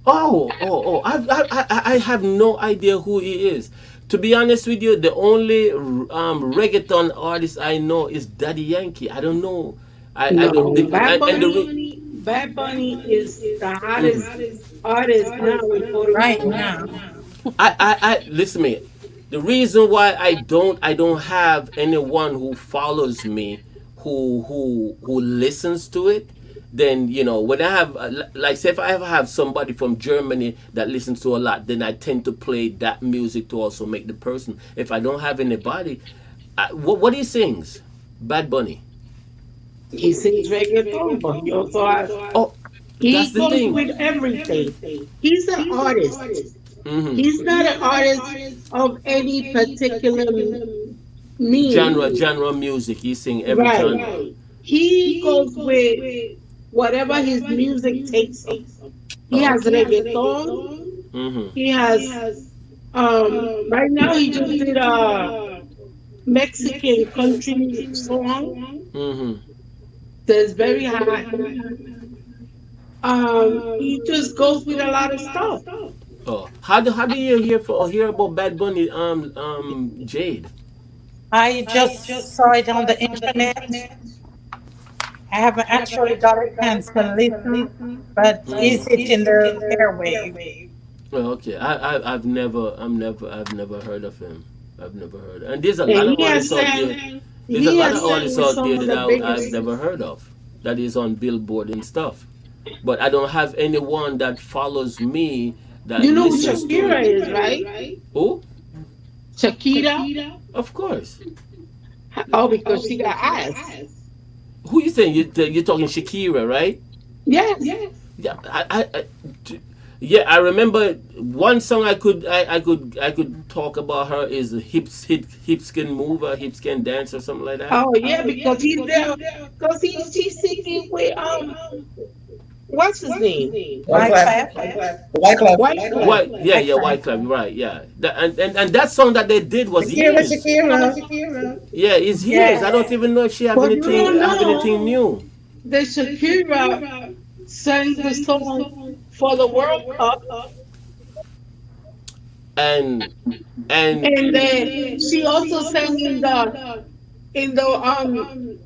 B: I have no idea who he is. To be honest with you, the only reggaeton artist I know is Daddy Yankee. I don't know. I don't.
C: No, Bad
B: And the
C: Bunny, Bad Bunny is the hottest artist now in Puerto
E: Right
C: Rico.
E: now.
B: listen to me. The reason why I don't have anyone who follows me who listens to it, then you know when I have like say if I ever have somebody from Germany that listens to a lot, then I tend to play that music to also make the person. If I don't have anybody, what he sings, Bad Bunny.
C: He sings reggaeton, but he also has,
B: Oh, that's
C: he
B: the
C: goes
B: thing.
C: with everything. He's an artist.
B: Mm-hmm.
C: He's not an artist of any particular meaning.
B: Genre music. He sing every
C: Right.
B: genre.
C: He goes with whatever his music takes him. He
B: Oh,
C: has
B: okay.
C: reggaeton.
B: Mm-hmm.
C: He has right now he just did a Mexican country song
B: Mm-hmm.
C: that's very hot. He just goes with a lot of stuff.
B: Oh, how do you hear about Bad Bunny? Jade.
E: I just saw it on the internet. I haven't actually got a chance to listen, but is it in the airwave?
B: Oh, okay. I've never heard of him. I've never heard. And there's a
C: And
B: lot of artists out there. There's a
C: he
B: lot
C: has
B: of
C: sang
B: artists
C: with
B: out
C: some
B: there
C: of
B: that
C: the
B: I've
C: biggest.
B: never heard of. That is on Billboard and stuff. But I don't have anyone that follows me that
C: You know who
B: listens to
C: Shakira
B: it.
C: is, right?
B: Oh,
C: Shakira.
B: of course.
C: Oh, because she got ass.
B: Who you saying? You're talking Shakira, right?
C: Yes.
B: Yeah, yeah. I remember one song I could talk about her is hips can move or hips can dance or something like that.
C: Oh yeah, because he's there. Because she's singing with what's his name?
D: Wyclef.
E: Wyclef?
D: Wyclef.
C: White Cloud.
B: What? Yeah, yeah,
E: Wyclef.
B: White Club, right? Yeah, and that song that they did was
D: Shakira,
B: years.
D: Shakira.
B: Yeah, it's years. I don't
E: Yeah.
B: even know if she
C: But you don't
B: have anything
C: know
B: new.
C: that Shakira sang the song for the World Cup,
B: And and
C: and then she also sang in the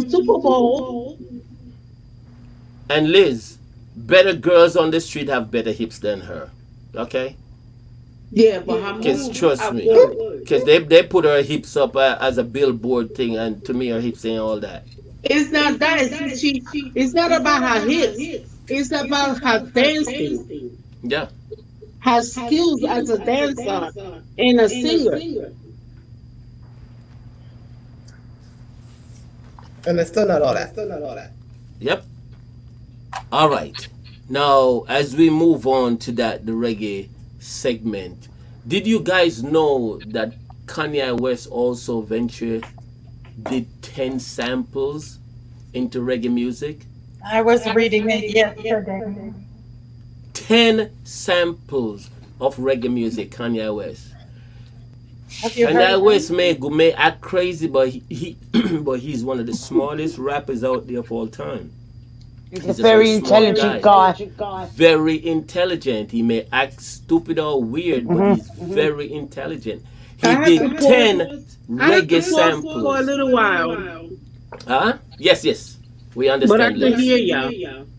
C: Super Bowl.
B: and Liz, better girls on the street have better hips than her. Okay,
C: Yeah, but her
B: cause
C: moves
B: trust
C: are
B: me,
C: good.
B: cause they put her hips up as a billboard thing, and to me her hips ain't all that.
C: It's not that. It's not about her hips. It's about her dancing,
B: Yeah,
C: her skills as a dancer and a singer.
D: And it's still not all that.
B: yep. All right. Now, as we move on to the reggae segment, did you guys know that Kanye West also ventured did 10 samples into reggae music?
E: I was reading it yesterday.
B: 10 samples of reggae music, Kanye West.
E: Have you
B: Kanye
E: heard
B: West
E: them?
B: may act crazy, but he but he's one of the smartest rappers out there of all time.
F: He's a
B: He's a very
F: very
B: smart
F: intelligent
B: guy.
F: guy.
B: Very intelligent. He may act stupid or weird, but he's
F: Mm-hmm.
B: very intelligent.
C: I
B: He
C: have to
B: did
C: pause.
B: 10
C: I have to
B: reggae
C: pause for a
B: samples.
C: little while,
B: Huh? Yes, yes. We
C: but I
B: understand,
C: can
B: Liz.
C: hear y'all.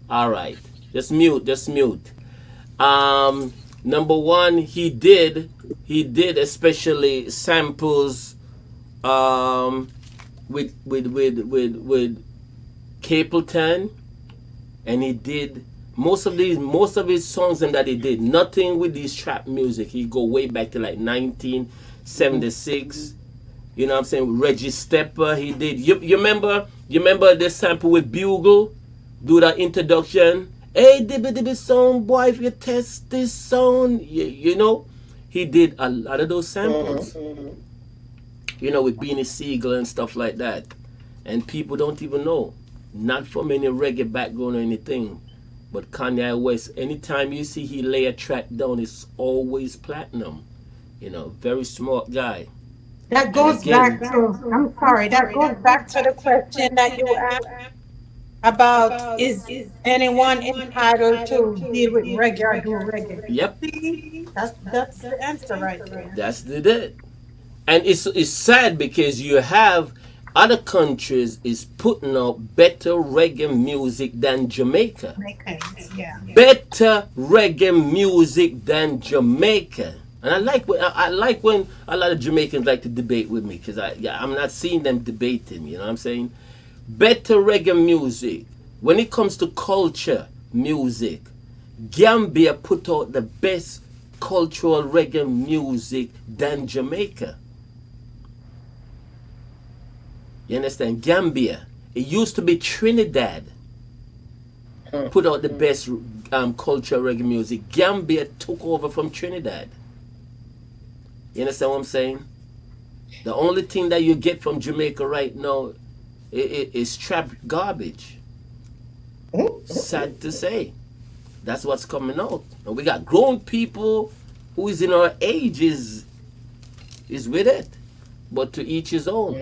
B: All right. Just mute. Just mute. Number one, he did especially samples with Capleton, and he did most of his songs and that he did nothing with these trap music. He go way back to like 1976. You know what I'm saying? Reggie Stepper, he did. You remember the sample with Bugle? Do that introduction. Hey, dibby dibby song, boy, if you test this song, you know, he did a lot of those samples. You know, with Beanie Siegel and stuff like that. And people don't even know. Not from any reggae background or anything. But Kanye West, anytime you see he lay a track down, it's always platinum. You know, very smart guy.
E: That
B: And
E: goes
B: again,
E: back to, I'm sorry, that goes back to the question that you asked about is anyone entitled to deal with reggae or do reggae?
B: yep,
E: See, that's the answer right there.
B: that's it. And it's sad because you have other countries is putting out better reggae music than Jamaica.
E: Makers, yeah.
B: Better reggae music than Jamaica. And I like when a lot of Jamaicans like to debate with me because I'm not seeing them debating. You know what I'm saying? Better reggae music. When it comes to culture music, Gambia put out the best cultural reggae music than Jamaica. You understand? Gambia. It used to be Trinidad. Put out the best culture reggae music. Gambia took over from Trinidad. You understand what I'm saying? The only thing that you get from Jamaica right now is trap garbage. Sad to say. That's what's coming out. And we got grown people who is in our age is with it. But to each his own.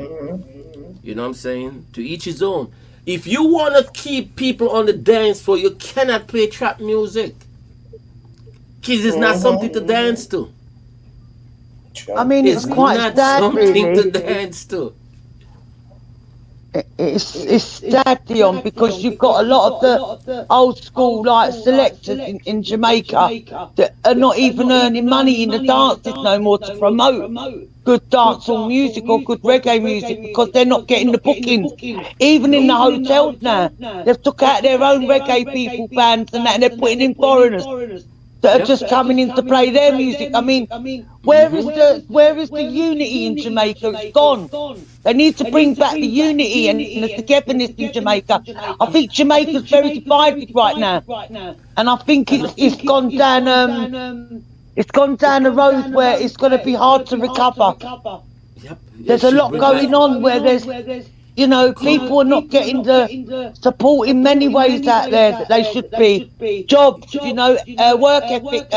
B: You know what I'm saying? To each his own. If you want to keep people on the dance floor, you cannot play trap music. Kids is not something to dance to.
F: I mean, it's quite
B: not
F: sad,
B: something
F: really.
B: to dance to.
F: It's sad, Dion, because you've got a lot of the old school like selectors in Jamaica that are not even earning money in the dances no more to promote good dancehall music or good reggae music because they're not getting the bookings. Even in the hotels now, they've took out their own reggae people bands and that, and they're putting in foreigners that are just coming in to play their music. I mean, where is the unity in Jamaica? It's gone. They need to bring back the unity and the togetherness in Jamaica. I think Jamaica's very divided right now, and I think it's gone down. It's gone down the road where it's going to be hard to recover.
B: Yep.
F: There's a lot going on where there's, you know, people are not getting the support in many ways out there that they should be. Jobs, you know, work ethic,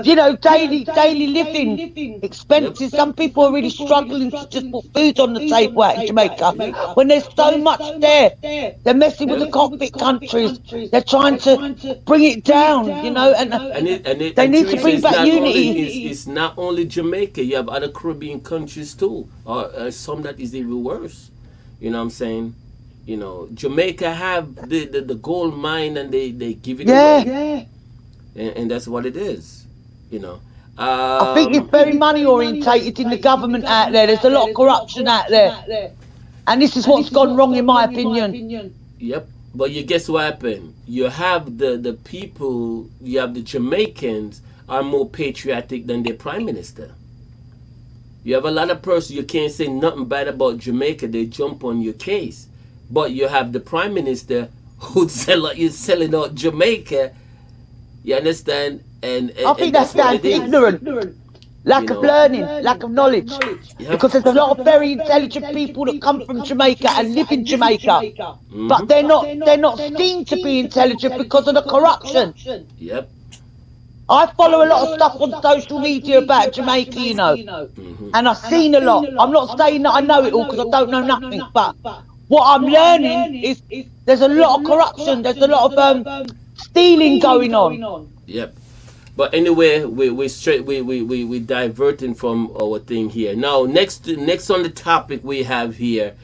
F: you know, daily living expenses. Some people are really struggling to just put food on the table out in Jamaica when there's so much there. They're messing with the cockpit countries. They're trying to bring it down, you know, and they need to bring back unity.
B: It's not only Jamaica. You have other Caribbean countries too, or some that is even worse. You know what I'm saying? You know, Jamaica have the gold mine and they give it away. And that's what it is, you know.
F: I think it's very money orientated in the government out there. There's a lot of corruption out there, and this is what's gone wrong in my opinion.
B: Yep, but you guess what happened? You have the people. You have the Jamaicans are more patriotic than their prime minister. You have a lot of persons you can't say nothing bad about Jamaica. They jump on your case, but you have the prime minister who's selling out Jamaica. You understand? And
F: I think that's down to ignorance, lack of learning, lack of knowledge. Because there's a lot of very intelligent people that come from Jamaica and live in Jamaica, but they're not seen to be intelligent because of the corruption.
B: Yep.
F: I follow a lot of stuff on social media about Jamaica, you know, and I've seen a lot. I'm not saying that I know it all because I don't know nothing, but what I'm learning is there's a lot of corruption. There's a lot of stealing going on.
B: Yep. But anyway, we diverting from our thing here. Now, next on the topic we have here,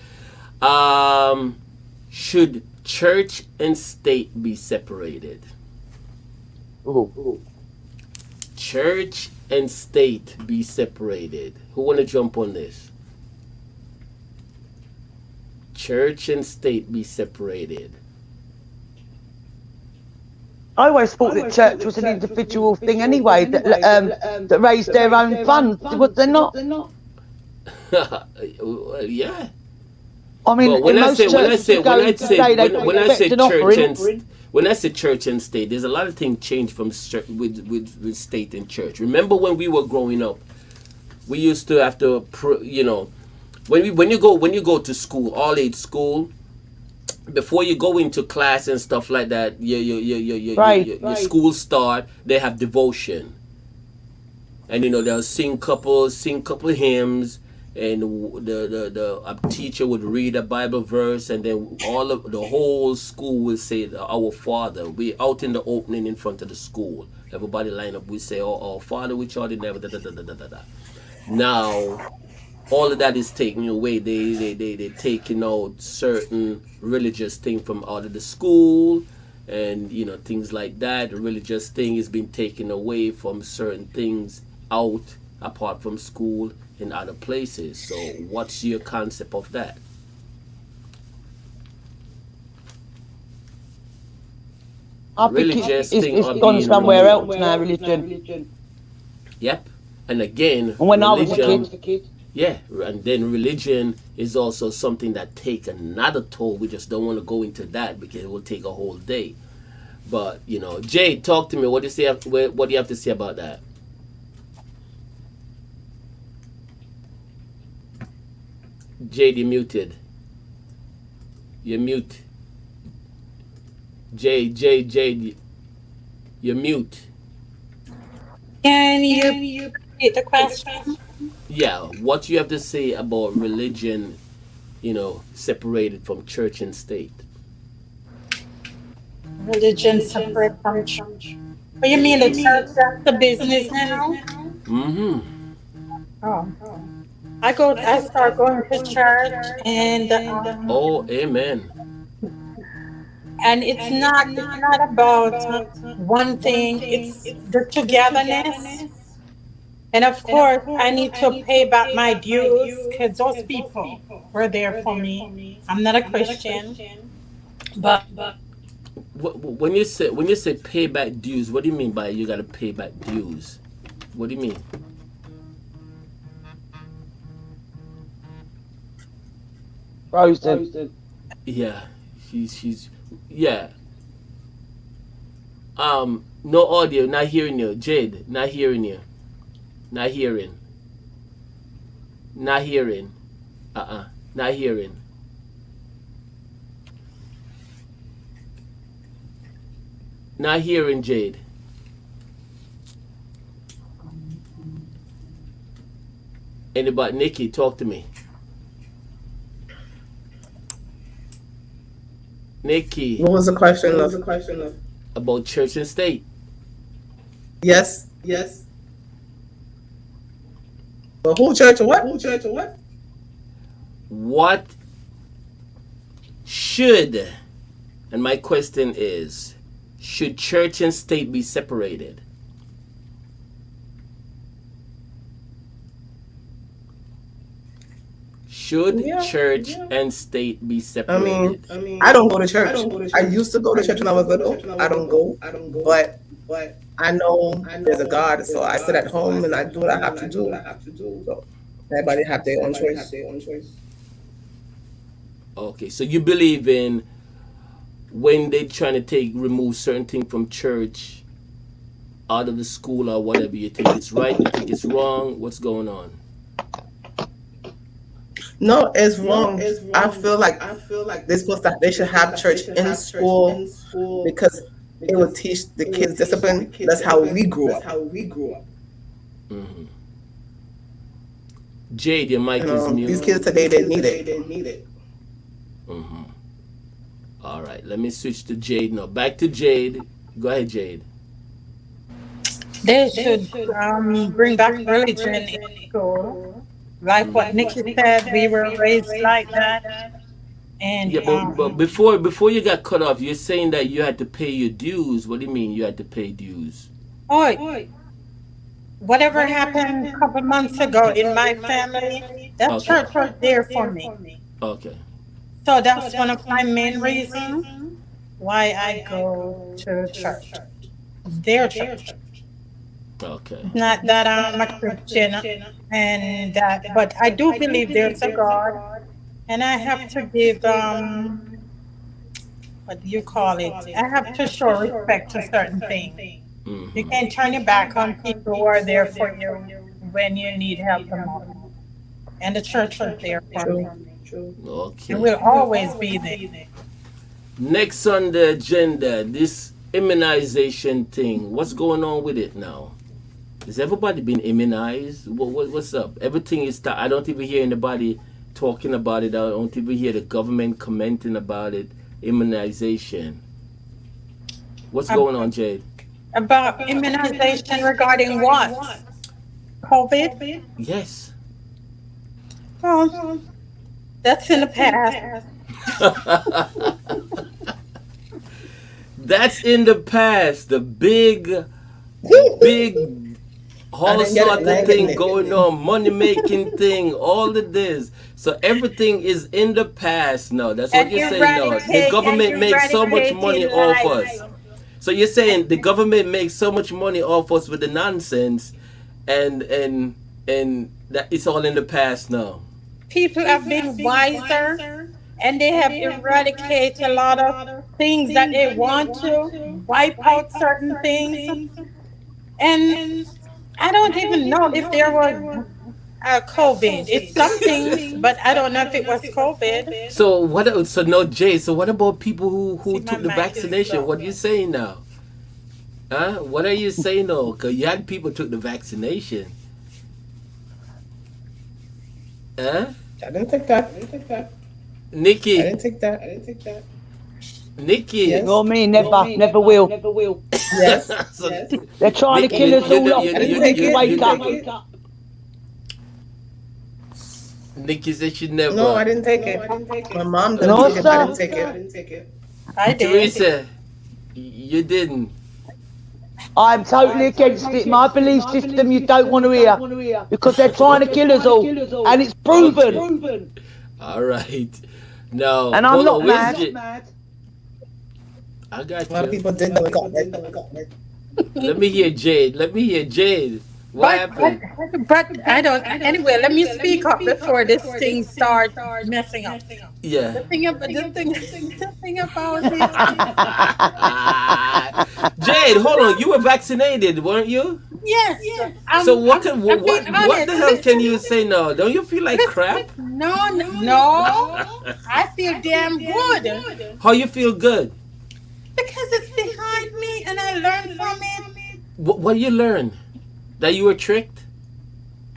B: should church and state be separated?
F: Ooh.
B: Church and state be separated. Who want to jump on this? Church and state be separated.
F: I always thought that church was an individual thing anyway, that raised their own funds. Was they not?
B: Yeah.
F: I mean,
B: when I say church and state, there's a lot of things changed from with state and church. Remember when we were growing up, we used to have to, you know, when you go to school, all age school, before you go into class and stuff like that, your school start, they have devotion, and you know they'll sing couple hymns, and the teacher would read a Bible verse, and then the whole school will say Our Father. We out in the opening in front of the school, everybody line up. We say, "Oh, Father, which art in heaven." Da, da, da, da, da, da. Now, all of that is taken away. They're taking out certain religious thing from out of the school, and you know things like that. The religious thing is being taken away from certain things out apart from school in other places. So, what's your concept of that?
F: I think it's gone somewhere else now. Religion.
B: Yep. And again,
F: and when I was a kid.
B: Yeah, and then religion is also something that take another toll. We just don't want to go into that because it will take a whole day. But Jay, talk to me. What do you say? What do you have to say about that? Jade, you muted. You're mute. Jade, you're mute.
E: Can you repeat the question?
B: Yeah, what you have to say about religion, separated from church and state?
E: Religion separate from church. What you mean the church? That's the business now.
B: Mm-hmm.
E: Oh, I start going to church,
B: Oh, amen.
E: and it's not about one thing. It's the togetherness. And of course, I need to pay back my dues because those people were there for me. I'm not a Christian, but
B: When you say pay back dues, what do you mean by you got to pay back dues? What do you mean?
F: Frozen.
B: Yeah, she's yeah. No audio, not hearing you. Jade, not hearing you. Not hearing. Not hearing. Not hearing. Not hearing Jade. Anybody? Nikki, talk to me. Nikki,
D: What was the question? Love?
B: about church and state.
D: Yes. But who church or what?
B: What should, and my question is, should church and state be separated? Should church and state be separated?
D: I don't go to church. I used to go to church when I was little. I don't go. But I know there's a God, so I sit at home and I do what I have to do. So everybody have their own choice.
B: Okay, so you believe in when they trying to remove certain things from church out of the school or whatever, you think it's right, you think it's wrong, what's going on?
D: No, it's wrong. I feel like they should have church in school because it will teach the kids discipline. That's how we grew up.
B: Mm-hmm. Jade, your mic is
D: These
B: mute.
D: kids today, they need it.
B: Mm-hmm. All right, let me switch to Jade now. Back to Jade. Go ahead, Jade.
E: they should bring back religion in school. Like what Nikki said, we were raised like that. And
B: Yeah, but before you got cut off, you're saying that you had to pay your dues. What do you mean you had to pay dues?
E: oh, whatever happened a couple months ago in my family, that
B: Okay.
E: church was there for me.
B: Okay.
E: So that's one of my main reasons why I go to church. Their church.
B: Okay.
E: Not that I'm a Christian and that, but I do believe there's a God, and I have to give what do you call it? I have to show respect to certain things. You
B: Mm-hmm.
E: can't turn your back on people who are there for you when you need help the most. And the church was there for me.
B: Okay.
E: It will always be there.
B: Next on the agenda, this immunization thing. What's going on with it now? Has everybody been immunized? What's up? Everything is. I don't even hear anybody talking about it. I don't even hear the government commenting about it. Immunization. What's going on, Jade?
E: About immunization regarding what? COVID?
B: Yes.
E: Well, that's in the past.
B: That's in the past. The big all
D: didn't get
B: sort
D: it.
B: of thing going on, money making thing, all of this. So everything is in the past now. That's what
E: And
B: you're saying now. The government makes so much money off us. So you're saying the government makes so much money off us with the nonsense, and That it's all in the past now.
E: People have been wiser and they have eradicated a lot of things that they want to wipe out certain things. And I don't even know if there was COVID. It's some things, but I don't know if it was COVID.
B: So what? So no, Jay. So what about people who
E: See, my
B: took the
E: mic is
B: vaccination?
E: slow.
B: What are you saying now? Huh? What are you saying now? Cause you had people took the vaccination. Huh?
D: I didn't take that. I didn't take that. I
B: Nikki,
D: didn't take that. I didn't take that.
B: Nikki.
D: Yes.
F: Nor me, never will.
D: Yes.
B: So,
D: Yes.
F: They're trying to
B: Nikki,
F: kill us all off.
D: I didn't
F: We
D: take
F: need to
D: it.
F: wake up.
B: Nikki said she
D: No, I
B: never.
D: didn't take it. My mom didn't
F: No,
D: take it. I didn't
F: sir.
D: take it. I didn't take it.
E: I did.
B: Teresa, you didn't.
F: I'm totally against it. My belief system you don't want to hear because they're trying to kill us all, and it's proven.
B: Okay. All right. Now,
F: And I'm
B: hold
F: not
B: on. Where's
F: mad.
B: I got
D: A lot of
B: you.
D: people did that. Got right.
B: Let me hear Jade. Let me hear Jade. What
E: But,
B: happened?
E: but I don't. Anyway, let me speak up before this thing starts messing up.
B: Yeah.
E: The thing about it.
B: Jade, hold on. You were vaccinated, weren't you?
E: Yes,
B: So
E: I'm being
B: what
E: honest.
B: the hell can you say now? Don't you feel like crap?
E: No, no. I feel damn good
B: How you feel good?
E: because it's behind me and I learned from it.
B: What you learn? That you were tricked?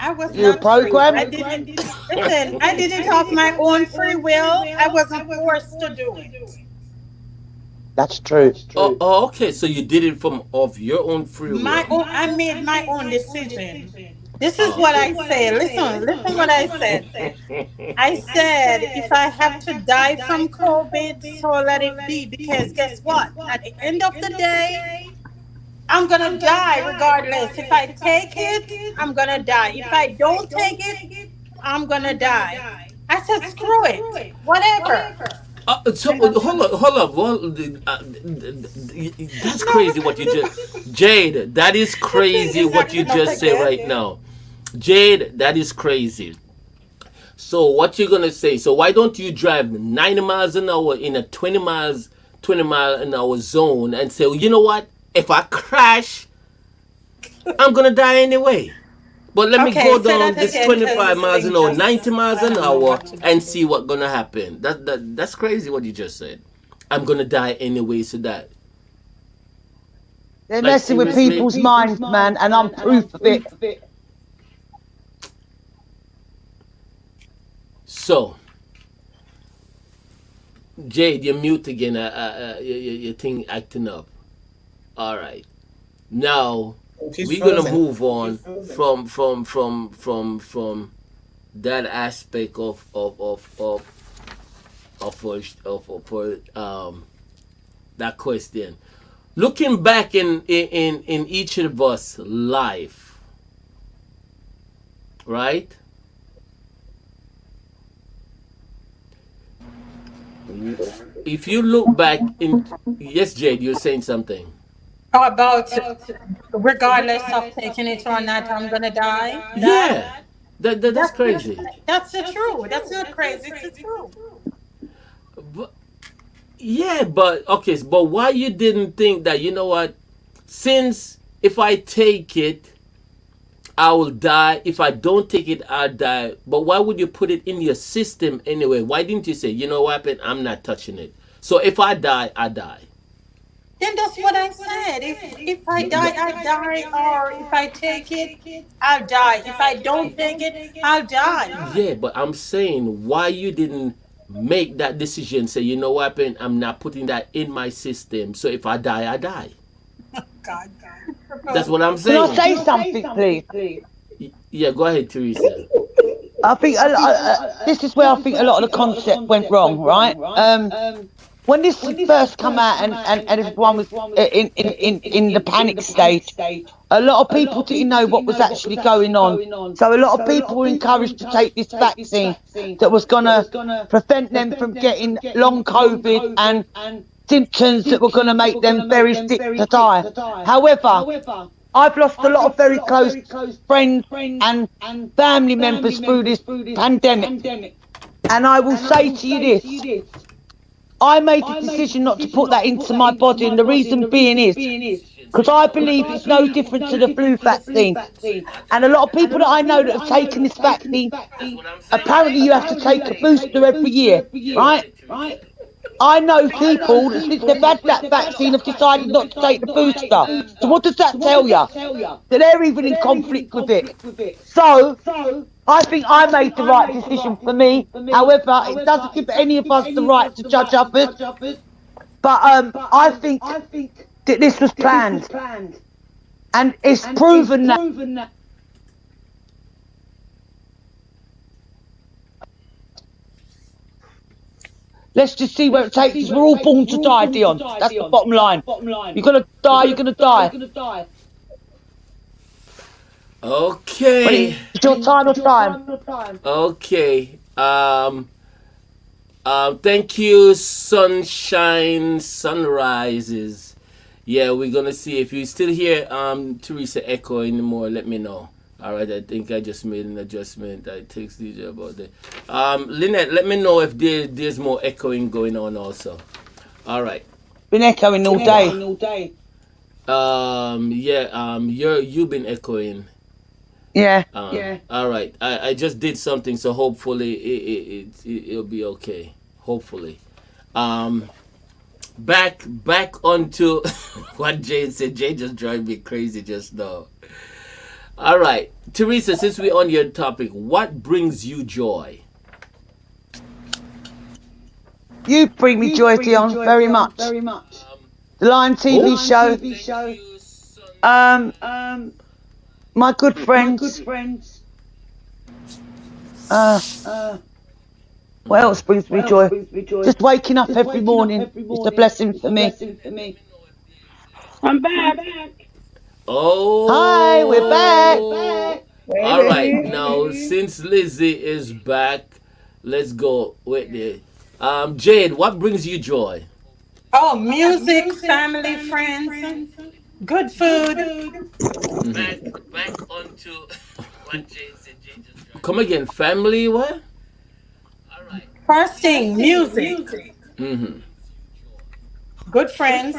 E: I was
F: You're
E: not tricked. I
F: programmed.
E: didn't listen. I did it of my own free will. I wasn't forced to do it.
F: That's true.
B: Oh, okay. So you did it from of your own free
E: My
B: will.
E: own. I made my own decision. This is
B: Oh,
E: what
B: okay.
E: I say. Listen what I said. I said if I have to die from COVID, so let it be. Because guess what? At the end of the day, I'm gonna die regardless. If I take it, I'm gonna die. If I don't take it, I'm gonna die. I said, screw it. Whatever.
B: So hold up, hold up. Well, that's
E: No,
B: crazy what you just, Jade. That is
E: the thing
B: crazy
E: is
B: what you
E: acting up
B: just said right
E: again.
B: now, Jade. That is crazy. So what you gonna say? So why don't you drive 90 miles an hour in a 20 mile an hour zone and say, well, you know what? If I crash, I'm gonna die anyway. But let me
E: Okay,
B: go
E: say
B: down
E: that
B: this
E: again, because
B: 25
E: this
B: miles
E: thing
B: an hour,
E: just,
B: 90 miles
E: I
B: an
E: don't know
B: hour,
E: what to
B: and
E: do.
B: see what's gonna happen. That's crazy what you just said. I'm gonna die anyway, so that,
F: They're
B: like,
F: messing with
B: seriously.
F: people's minds, man, and I'm proof of it.
B: So, Jade, you're mute again. Your thing acting up. All right. Now
D: She's
B: we're gonna
D: frozen.
B: move on from that aspect of that question. Looking back in each of us life, right? If you look back in, yes, Jade, you're saying something.
E: How about regardless of taking it or not, I'm gonna die? That
B: Yeah, that's
E: that's the
B: crazy.
E: that's the truth. That's not crazy. It's the truth.
B: But, yeah, but okay, but why you didn't think that, you know what? Since if I take it, I will die. If I don't take it, I'll die. But why would you put it in your system anyway? Why didn't you say, you know what happened? I'm not touching it. So if I die, I die.
E: Then that's what I said. If I die, I die. Or if I take it, I'll die. If I don't take it, I'll die.
B: Yeah, but I'm saying why you didn't make that decision. Say, you know what happened? I'm not putting that in my system. So if I die, I die.
E: God.
B: That's what I'm
F: Can I
B: saying.
F: say something, please?
B: Yeah, go ahead, Teresa.
F: I think this is where I think a lot of the concept went wrong, right? When this first come out and everyone was in the panic stage, a lot of people didn't know what was actually going on. So a lot of people were encouraged to take this vaccine that was going to prevent them from getting long COVID and symptoms that were going to make them very sick to die. However, I've lost a lot of very close friends and family members through this pandemic. And I will say to you this, I made the decision not to put that into my body, and the reason being is because I believe it's no different to the flu vaccine. And a lot of people that I know that have taken this vaccine, apparently you have to take a booster every year, right? I know people that since they've had that vaccine have decided not to take the booster. So what does that tell you? That they're even in conflict with it. So I think I made the right decision for me. However, it doesn't give any of us the right to judge others. But I think that this was planned. And it's proven that. Let's just see where it takes us. We're all born to die, Dion. That's the bottom line. You're going to die, you're going to die.
B: Okay.
F: It's your time or time.
B: Okay. Thank you, Sunshine Sunrises. Yeah, we're gonna see if you still hear Teresa echo anymore. Let me know. All right, I think I just made an adjustment. I text DJ about that. Lynette, let me know if there's more echoing going on also. All right.
F: Been echoing all day.
B: You've been echoing.
F: Yeah.
B: All right. I just did something, so hopefully it'll be okay. Hopefully. Back onto what Jane said. Jane just drove me crazy just now. All right, Teresa. Since we're on your topic, what brings you joy?
F: You bring me joy, Dion, very much. The Lion TV show. My good friends. What else brings me joy? Just waking up every morning is a blessing for me.
C: I'm back.
B: Oh,
F: Hi, we're back.
B: All right, now since Lizzie is back, let's go with the Jade. What brings you joy?
E: Oh, music, family, friends, good food.
B: Back onto what Jade said. Jade just drove. Come again, family. What?
E: First thing, music,
B: Mm-hmm.
E: good friends.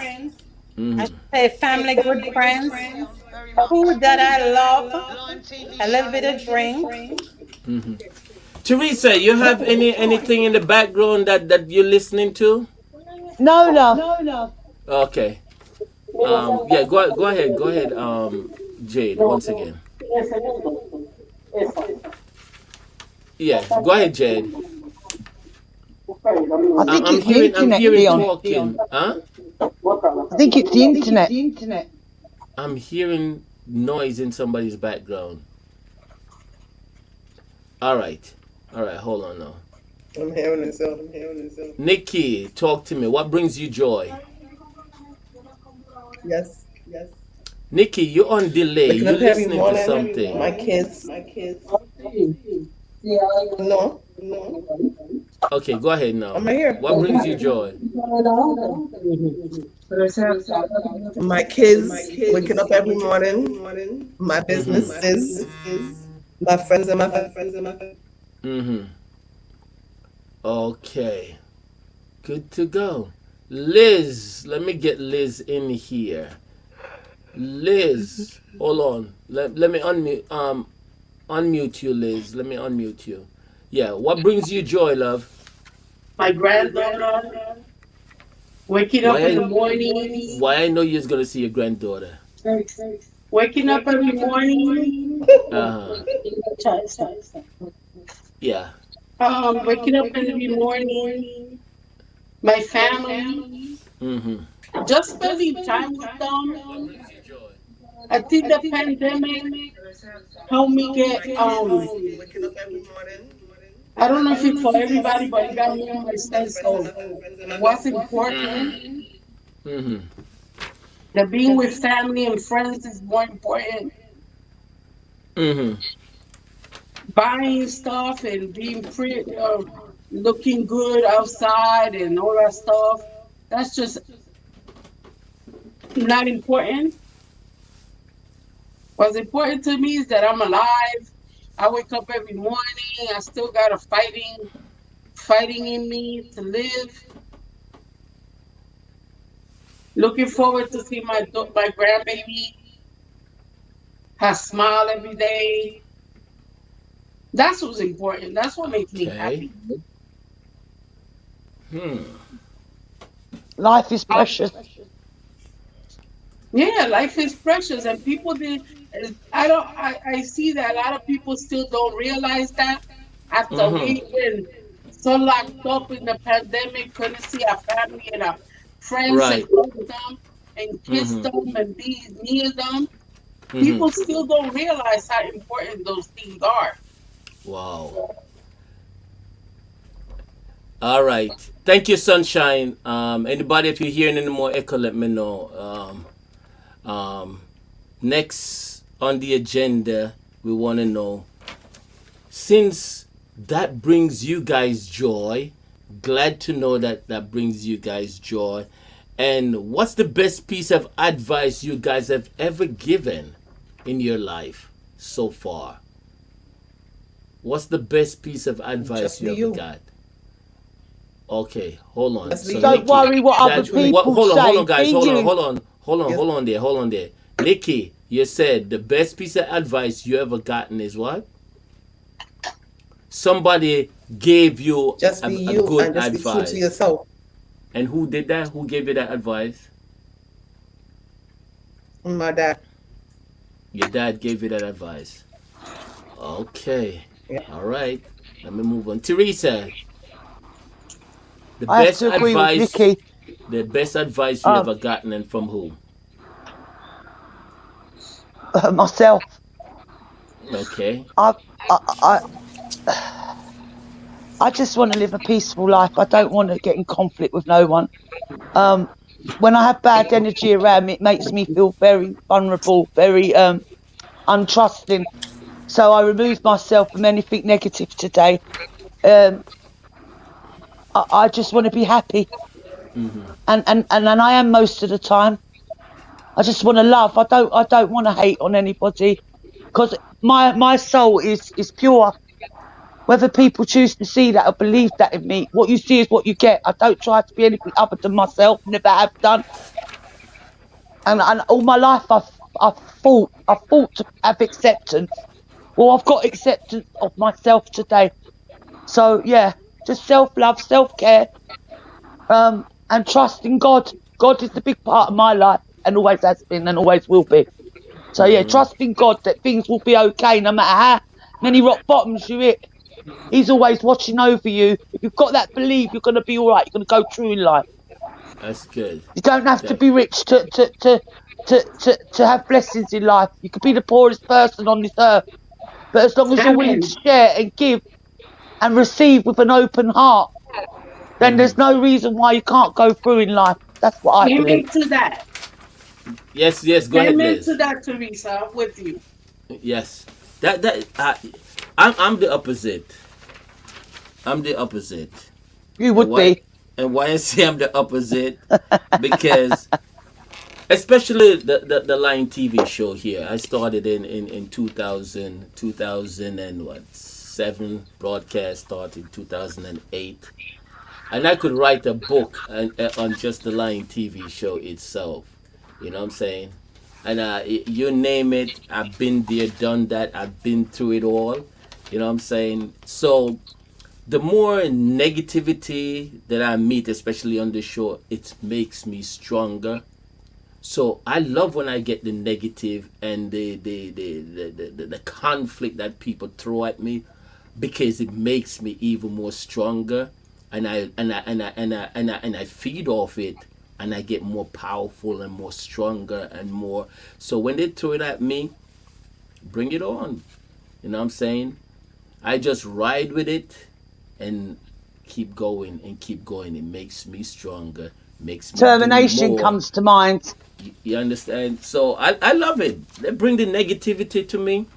E: I should say family, good friends. Food that I love, a little bit of drink.
B: Mm-hmm. Teresa, you have anything in the background that you're listening to?
F: No, love.
B: Okay. Yeah. Go ahead. Jade. Once again. Yeah. Go ahead, Jade.
F: I think
B: I'm
F: it's the
B: hearing
F: internet, Dion.
B: talking. Huh?
F: I think it's the internet.
B: I'm hearing noise in somebody's background. All right. Hold on now.
D: I'm hearing it.
B: Nikki, talk to me. What brings you joy?
D: Yes.
B: Nikki, you're on delay.
D: Waking
B: You're
D: up every
B: listening to
D: morning.
B: something.
D: My kids. No.
B: Okay, go ahead now.
D: I'm right here.
B: What brings you joy?
D: My kids waking up every morning. My businesses. My friends and my family.
B: Mm-hmm. Okay. Good to go. Liz, let me get Liz in here. Liz, hold on. Let me unmute you, Liz. Let me unmute you. Yeah, what brings you joy, love?
C: My granddaughter waking up in the morning.
B: Why I know you're gonna see your granddaughter.
C: Waking up every morning.
B: Uh-huh. Yeah.
C: Waking up every morning. My family.
B: Mm-hmm.
C: Just spending time with them. I think the pandemic helped me get
D: Waking up every morning.
C: I don't know if it's for everybody, but it got me on my sense of what's important.
B: Mm-hmm.
C: That being with family and friends is more important.
B: Mm-hmm.
C: Buying stuff and being looking good outside and all that stuff. That's just not important. What's important to me is that I'm alive. I wake up every morning. I still got a fighting in me to live. Looking forward to see my grandbaby have smile every day. That's what's important. That's what makes me
B: Okay.
C: happy.
F: Life is
C: Um,
F: precious.
C: yeah, life is precious, and people did. I don't. I see that a lot of people still don't realize that after we've been so locked up in the pandemic, couldn't see our family and our friends and
B: Right.
C: hug them and kiss them and be near them. People still don't realize how important those things are.
B: Wow. All right. Thank you, Sunshine. Anybody, if you're hearing any more echo, let me know. Next on the agenda, we want to know, since that brings you guys joy, glad to know that that brings you guys joy. And what's the best piece of advice you guys have ever given in your life so far? What's the best piece of advice
D: Just
B: you
D: be
B: ever
D: you.
B: got? Okay, hold on.
D: Just be
B: So
D: you.
F: Don't
B: Nikki,
F: worry what other
B: that
D: Truly.
B: what?
F: people
B: Hold
F: say.
B: on, guys.
F: Be you.
D: Yes.
B: Hold on there, hold on there. Nikki, you said the best piece of advice you ever gotten is what? Somebody gave you
D: Just be
B: a
D: you
B: good
D: and just be true to
B: advice,
D: yourself.
B: and who did that? Who gave you that advice?
D: My dad.
B: Your dad gave you that advice. Okay,
D: Yeah.
B: all right. Let me move on. Teresa, the
F: I have
B: best
F: to agree with
B: advice,
F: Nikki.
B: the best advice you
F: Um,
B: ever gotten, and from who?
F: myself.
B: Okay.
F: I, I, I, I just want to live a peaceful life. I don't want to get in conflict with no one. Um, when I have bad energy around me, it makes me feel very vulnerable, very untrusting. So I remove myself from anything negative today. Um, I just want to be happy, and I am most of the time. I just want to love. I don't want to hate on anybody because my soul is pure. Whether people choose to see that or believe that in me, what you see is what you get. I don't try to be anything other than myself. Never have done. And all my life I fought to have acceptance. Well, I've got acceptance of myself today. So yeah, just self love, self care, and trust in God. God is the big part of my life and always has been and always will be. So yeah, trust in God that things will be okay no matter how many rock bottoms you hit. He's always watching over you. If you've got that belief, you're gonna be all right. You're gonna go through in life.
B: That's good.
F: You don't have to
B: That,
F: be rich to have blessings in life. You could be the poorest person on this earth, but as long as you're willing to
C: Amen.
F: share and give and receive with an open heart, then there's no reason why you can't go through in life. That's what I believe.
C: Amen to that.
B: yes, yes. Go ahead,
C: Amen to
B: Liz.
C: that, Teresa. I'm with you.
B: Yes. I'm the opposite. I'm the opposite.
F: You
B: And
F: would
B: why?
F: be.
B: And why I say I'm the opposite? Because especially the Line TV show here. I started in 2000 and what, 7, broadcast started in 2008. And I could write a book on just the Line TV show itself. You know what I'm saying? And you name it, I've been there, done that. I've been through it all. You know what I'm saying? So the more negativity that I meet, especially on the show, it makes me stronger. So I love when I get the negative and the conflict that people throw at me, because it makes me even more stronger, and I feed off it, and I get more powerful and more stronger and more. So when they throw it at me, bring it on. You know what I'm saying? I just ride with it and keep going and keep going. It makes me stronger, makes me do
F: Determination
B: more.
F: comes to mind.
B: You understand? So I love it. They bring the negativity to me.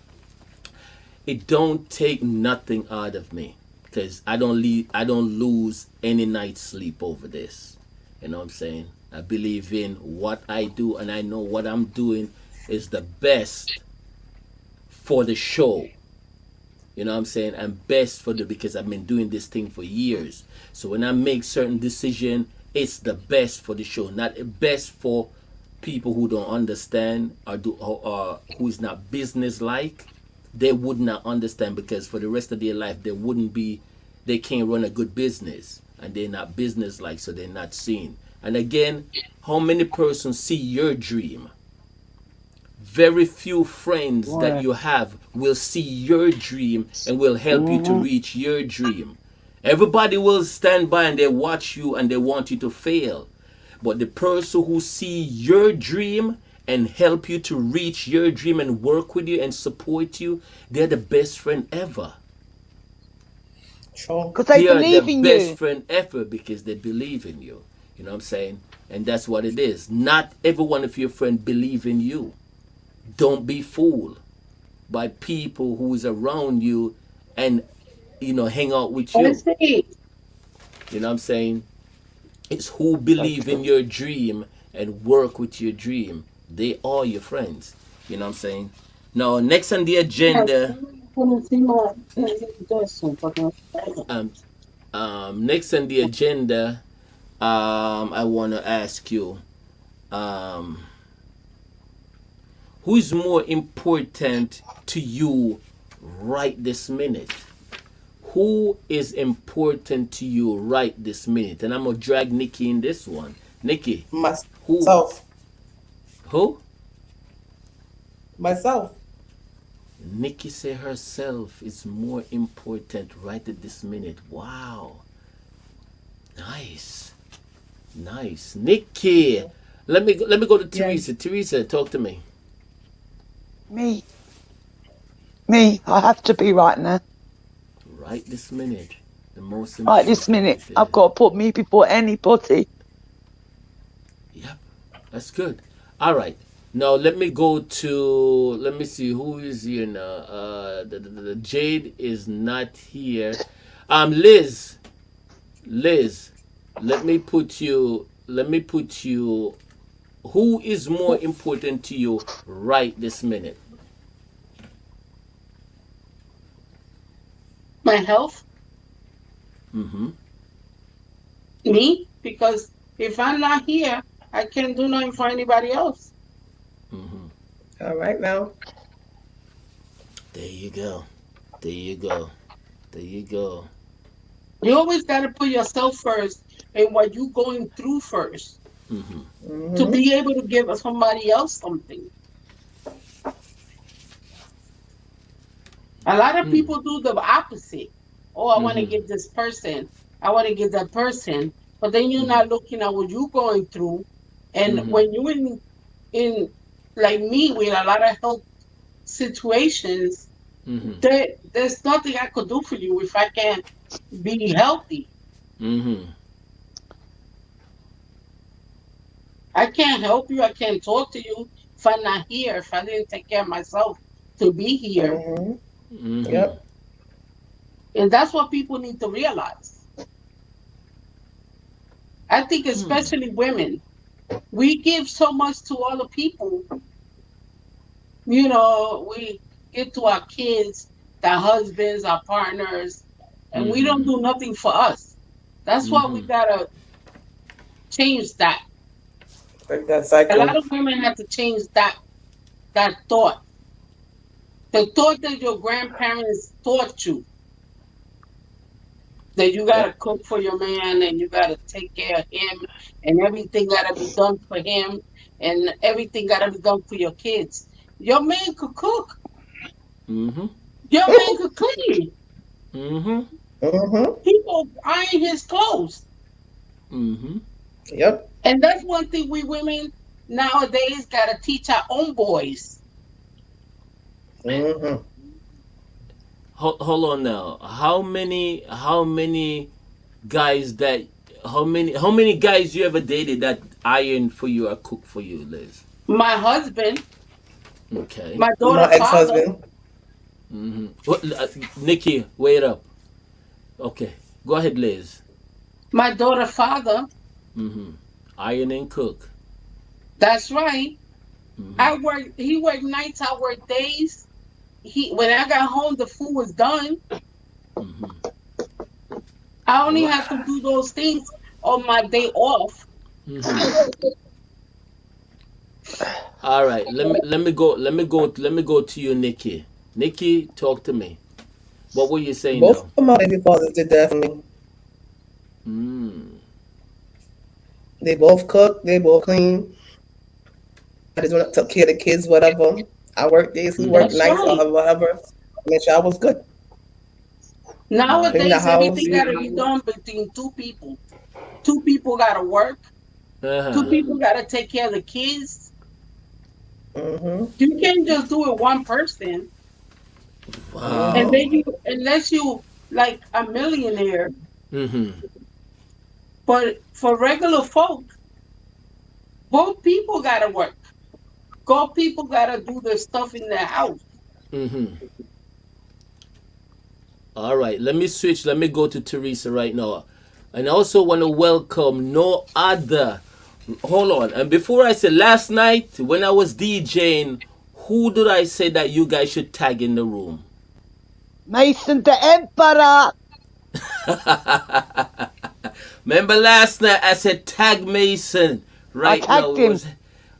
B: It don't take nothing out of me, because I don't lose any night's sleep over this. You know what I'm saying? I believe in what I do, and I know what I'm doing is the best for the show. You know what I'm saying? I'm best for the because I've been doing this thing for years. So when I make certain decision, it's the best for the show, not the best for people who don't understand or who is not business like. They would not understand because for the rest of their life they can't run a good business and they're not business like, so they're not seen. And again, how many persons see your dream? Very few friends that
F: Right.
B: you have will see your dream and will help you to reach your dream. Everybody will stand by and they watch you and they want you to fail. But the person who see your dream and help you to reach your dream and work with you and support you, they're the best friend ever.
D: True.
F: Because they
B: They are the
F: believe in
B: best
F: you.
B: friend ever because they believe in you. You know what I'm saying? And that's what it is. Not every one of your friends believe in you. Don't be fooled by people who is around you and hang out with
C: I
B: you.
C: see.
B: You know what I'm saying? It's who believe in your dream and work with your dream. They are your friends. You know what I'm saying? Now, next on the agenda, um, next on the agenda, I want to ask you, um, who is more important to you right this minute? Who is important to you right this minute? And I'm gonna drag Nikki in this one. Nikki, who?
D: Myself.
B: Who?
D: Myself.
B: Nikki say herself is more important right at this minute. Wow. Nice. Nice. Nikki. Let me go to
D: Yes.
B: Teresa. Teresa, talk to me.
F: Me. Me. I have to be right now.
B: Right this minute. The most
F: Right this
B: important.
F: minute. I've got to put me before anybody.
B: Yep. That's good. All right. Now let me go to let me see who is here now. The Jade is not here. Liz. Liz, let me put you who is more important to you right this minute?
C: My health,
B: Mm-hmm.
C: me, because if I'm not here, I can't do nothing for anybody else.
B: Mm-hmm.
D: All right now.
B: There you go. There you go. There you go.
C: You always got to put yourself first and what you're going through first
B: Mm-hmm.
C: to
D: Mm-hmm.
C: be able to give somebody else something. A lot of
B: Mm-hmm.
C: people do the opposite. Oh, I want to
B: Mm-hmm.
C: give this person. I want to give that person. But then you're not looking at what you're going through. And
B: Mm-hmm.
C: when you're in like me with a lot of health situations,
B: Mm-hmm.
C: there's nothing I could do for you if I can't be healthy.
B: Mm-hmm.
C: I can't help you. I can't talk to you if I'm not here, if I didn't take care of myself to be here.
D: Mm-hmm.
B: Mm-hmm.
D: Yep.
C: And that's what people need to realize. I think
B: Hmm.
C: especially women, we give so much to other people. We give to our kids, our husbands, our partners, and we don't
B: Mm-hmm.
C: do nothing for us. That's why we
B: Mm-hmm.
C: gotta change that.
D: Break that
C: A lot
D: cycle.
C: of women have to change that thought. The thought that your grandparents taught you that you gotta
D: Yep.
C: cook for your man and you gotta take care of him and everything gotta be done for him and everything gotta be done for your kids. Your man could cook.
B: Mm-hmm.
C: Your man could clean.
B: Mm-hmm.
D: Mm-hmm.
C: People iron his clothes.
B: Mm-hmm.
D: Yep.
C: And that's one thing we women nowadays gotta teach our own boys.
D: Mm-hmm.
B: Hold on now. How many guys that how many guys you ever dated that iron for you or cook for you, Liz?
C: My husband,
B: Okay.
C: my
D: My
C: daughter father,
D: ex-husband.
B: Mm-hmm. Nikki, wait up. Okay, go ahead, Liz.
C: my daughter father,
B: Mm-hmm. Iron and cook.
C: that's right.
B: Mm-hmm.
C: He worked nights, I work days. he when I got home, the food was done.
B: Mm-hmm.
C: I only have to
B: Wow.
C: do those things on my day off.
B: Mm-hmm. All right. Let me go to you, Nikki. Nikki, talk to me. What were you saying
D: Both
B: now?
D: of my baby fathers did that for me.
B: Mm.
D: They both cooked. They both clean. I just went up, took care of the kids, whatever. I worked days, he worked
B: Mm-hmm.
C: That's
D: nights,
C: right.
D: or whatever. Make sure I was good. Clean
B: Mm.
D: the
C: Nowadays,
D: house.
C: everything got to be done between two people. Two people got to work. Two
B: Uh-huh.
C: people got to take care of the kids.
D: Mm-hmm.
C: You can't just do it one person. And
D: Mm-hmm.
C: then
B: Wow.
C: you, unless you like a millionaire.
B: Mm-hmm.
C: But for regular folk, both people got to work. Both people got to do their stuff in their house.
B: Mm-hmm. All right. Let me switch. Let me go to Teresa right now. And I also want to welcome no other. Hold on. And before I say last night when I was DJing, who did I say that you guys should tag in the room?
F: Mason the Emperor.
B: Remember last night I said tag Mason.
F: I
B: Right now
F: tagged
B: we
F: him.
B: was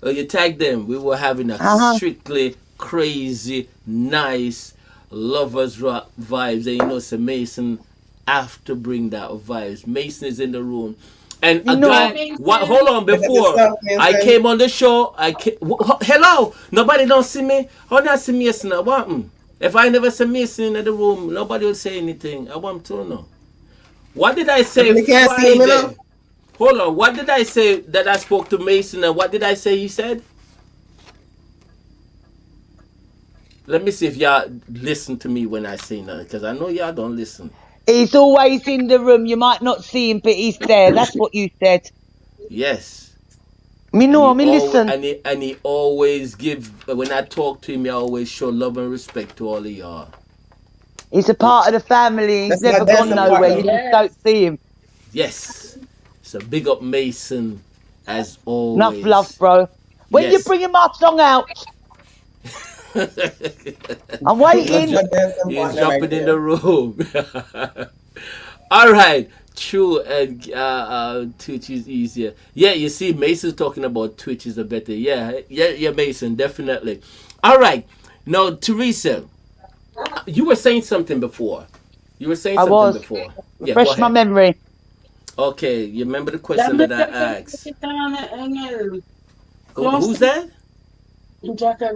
B: you tagged them. We were having a
F: Uh-huh.
B: strictly crazy, nice lovers rock vibes. And you know, so Mason have to bring that vibes. Mason is in the room, and
F: You
B: a
C: Hi,
B: guy.
F: know,
B: What?
C: Mason.
B: Hold on.
D: Look at
B: Before
D: yourself,
B: I
D: Mason.
B: came on the show, hello. Nobody don't see me. How not see Mason? I want him. If I never see Mason in the room, nobody will say anything. I want to know. What did I
D: If
B: say
D: you can't see him, you know.
B: Friday? Hold on. What did I say that I spoke to Mason and what did I say he said? Let me see if y'all listen to me when I say nothing because I know y'all don't listen.
F: he's always in the room. You might not see him, but he's there. That's what you said.
B: Yes.
F: Me
B: And
F: know,
B: he
F: me
B: always
F: listen.
B: and he always give when I talk to him, I always show love and respect to all of y'all.
F: He's a
B: It,
F: part of the family. He's
D: That's my
F: never gone
D: dancing
F: nowhere.
D: partner.
F: You just don't
C: Yes.
F: see him.
B: yes. So big up Mason as
F: Enough love,
B: always.
F: bro. When you
B: Yes.
F: bringing my song out, I'm
D: That's
F: waiting.
D: my dancing
B: He's
D: partner right
B: jumping in
D: there.
B: the room. All right, true. And Twitch is easier. Yeah, you see, Mason's talking about Twitch is a better. Yeah, yeah, yeah, Mason, definitely. All right, now Teresa, you were saying something before. You were saying
F: I
B: something
F: was.
B: before. Yeah, go
F: Refresh my
B: ahead.
F: memory.
B: Okay, you remember the question
C: Dame
B: that I
C: cheque
B: asked?
C: que están en el
B: Who's
C: closet.
B: that?